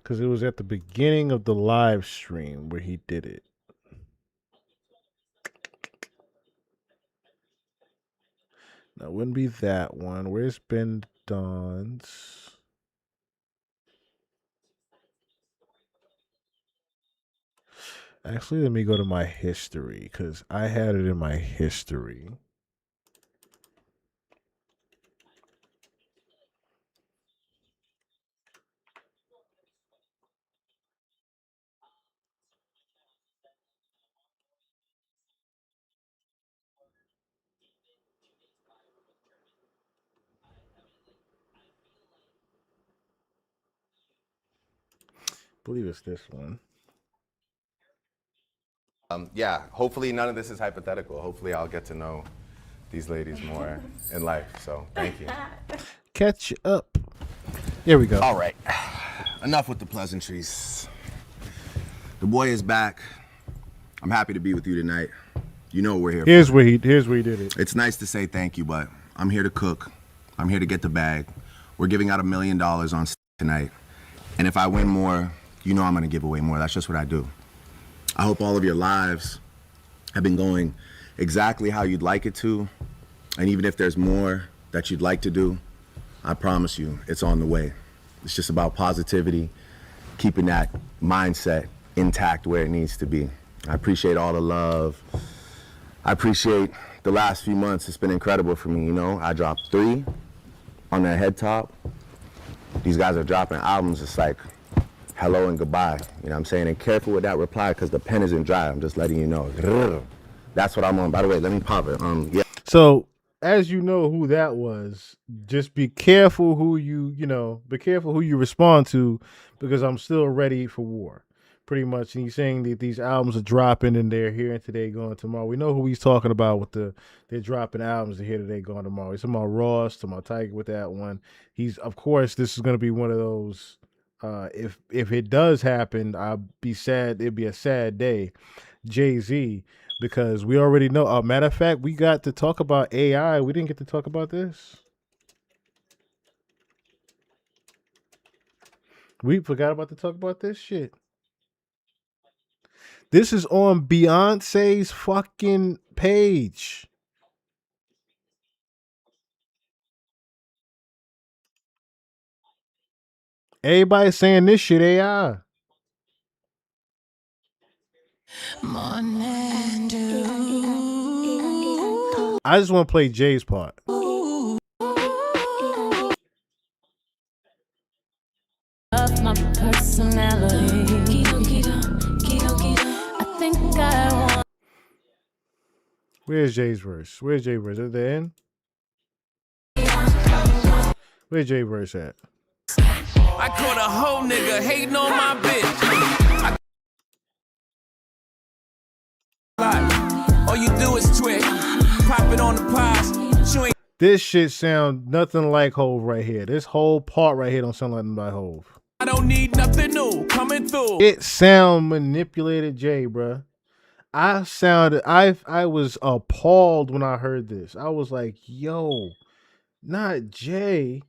Because it was at the beginning of the live stream where he did it. Now, it wouldn't be that one. Where's Ben Don's? Actually, let me go to my history because I had it in my history. I believe it's this one. Yeah, hopefully none of this is hypothetical. Hopefully I'll get to know these ladies more in life. So thank you. Catch up. Here we go. All right. Enough with the pleasantries. The boy is back. I'm happy to be with you tonight. You know what we're here Here's for. where he did it. It's nice to say thank you, but I'm here to cook. I'm here to get the bag. We're giving out $1 million on tonight. And if I win more, you know I'm going to give away more. That's just what I do. I hope all of your lives have been going exactly how you'd like it to. And even if there's more that you'd like to do, I promise you it's on the way. It's just about positivity, keeping that mindset intact where it needs to be. I appreciate all the love. I appreciate the last few months. It's been incredible for me, you know. I dropped 3 on their head top. These guys are dropping albums. It's like hello and goodbye. You know what I'm saying? And careful with that reply because the pen isn't dry. I'm just letting you know. That's what I'm on. By the way, let me pop it. Yeah. So as you know who that was, just be careful who be careful who you respond to, because I'm still ready for war. Pretty much. And he's saying that these albums are dropping and they're here today, going tomorrow. We know who he's talking about with they're dropping albums, they're here today, going tomorrow. He's talking about Ross, talking about Tiger with that one. Of course, this is going to be one of those, if it does happen, I'll be sad. It'd be a sad day. Jay-Z, because we already know. Matter of fact, we got to talk about AI. We didn't get to talk about this. We forgot about to talk about this shit. This is on Beyonce's fucking page. Everybody's saying this shit AI. I just want to play Jay's part. My personality. I think I want. Where's Jay's verse? Where's Jay's verse? At the end? Where's Jay's verse at? I caught a whole nigga hating on my bitch. All you do is twit, pop it on the pies. You ain't. This shit sound nothing like Hove right here. This whole part right here don't sound like nothing like Hove. I don't need nothing new coming through. It sound manipulated Jay, bruh. I was appalled when I heard this. I was like, yo, not Jay.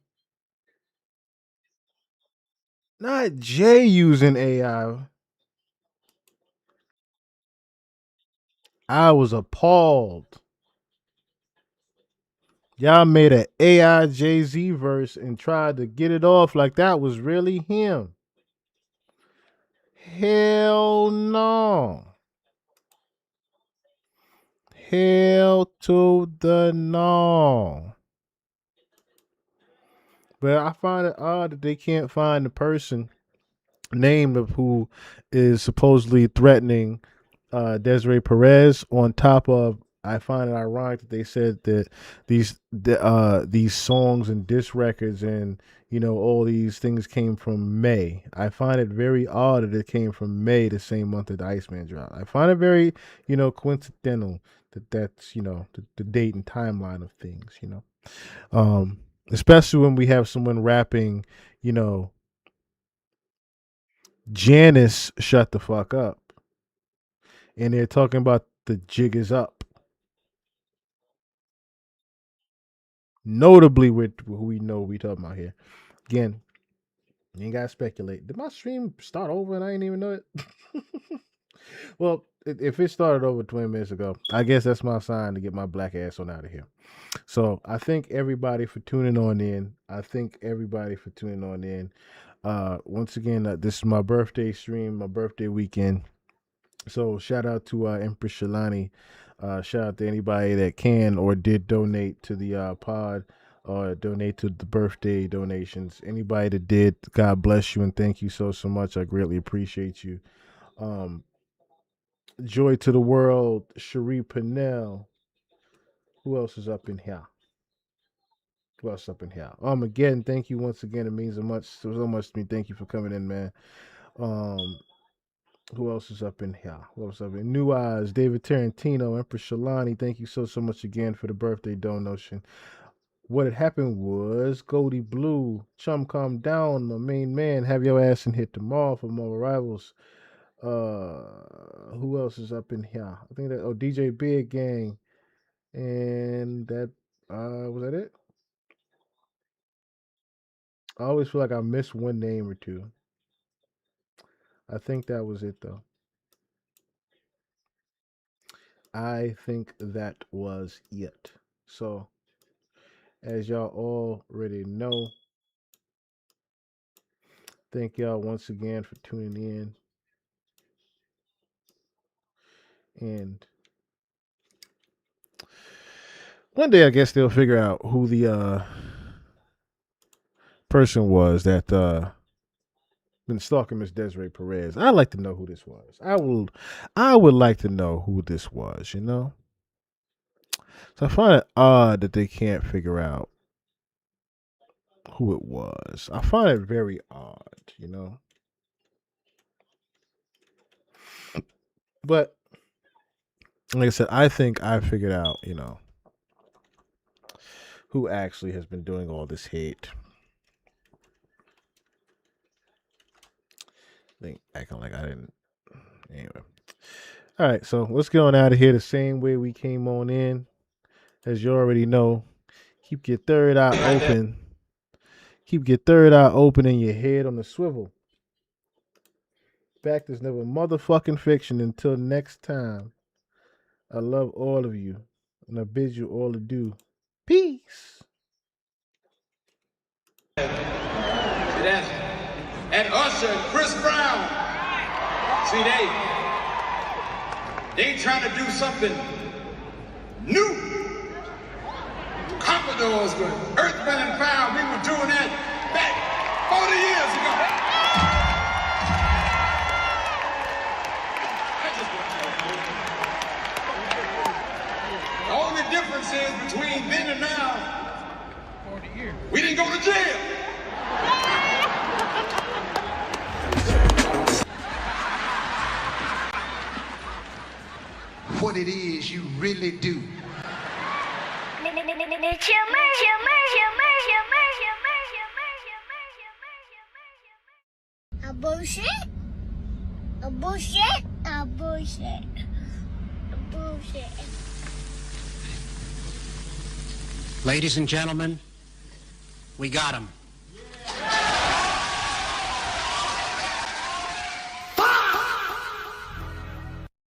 Not Jay using AI. I was appalled. Y'all made an AI Jay-Z verse and tried to get it off like that was really him. Hell no. Hell to the no. But I find it odd that they can't find the person name of who is supposedly threatening Desiree Perez. On top of, I find it ironic that they said that these songs and disc records and all these things came from May. I find it very odd that it came from May, the same month that the Iceman dropped. I find it very coincidental that's the date and timeline of things. Especially when we have someone rapping, Janice, shut the fuck up. And they're talking about the jig is up. Notably with who we know we talking about here. Again, you ain't gotta speculate. Did my stream start over and I didn't even know it? Well, if it started over 20 minutes ago, I guess that's my sign to get my black ass on out of here. So I thank everybody for tuning on in. Once again, this is my birthday stream, my birthday weekend. So shout out to Empress Shalani. Shout out to anybody that can or did donate to the pod or donate to the birthday donations. Anybody that did, God bless you and thank you so much. I greatly appreciate you. Joy to the world, Cherie Pennell. Who else is up in here? Again, thank you once again. It means so much to me. Thank you for coming in, man. Who else is up in here? Who else up in New Eyes? David Tarantino, Empress Shalani. Thank you so much again for the birthday donation. What had happened was Goldie Blue, Chum, calm down, my main man. Have your ass in here tomorrow for more arrivals. Who else is up in here? I think that DJ Big Gang, and that was that it. I always feel like I missed one name or two. I think that was it though. I think that was it. So, as y'all already know, thank y'all once again for tuning in. And one day I guess they'll figure out who the person was that been stalking Miss Desiree Perez. I'd like to know who this was. I would like to know who this was, you know? So I find it odd that they can't figure out who it was. I find it very odd, you know? But like I said, I think I figured out, you know, who actually has been doing all this hate. I think acting like I didn't. Anyway. All right, so let's get on out of here the same way we came on in. As you already know, keep your third eye open. Keep your third eye open and your head on the swivel. Fact is never motherfucking fiction. Until next time, I love all of you, and I bid you all adieu. Peace. And Usher and Chris Brown. See, they trying to do something new. Commodores with Earth, Wind and Fire, we were doing that back 40 years ago. The only difference is between then and now, 40 years. We didn't go to jail. What it is you really do. A bullshit. A bullshit. A bullshit. A bullshit. Ladies and gentlemen, we got him.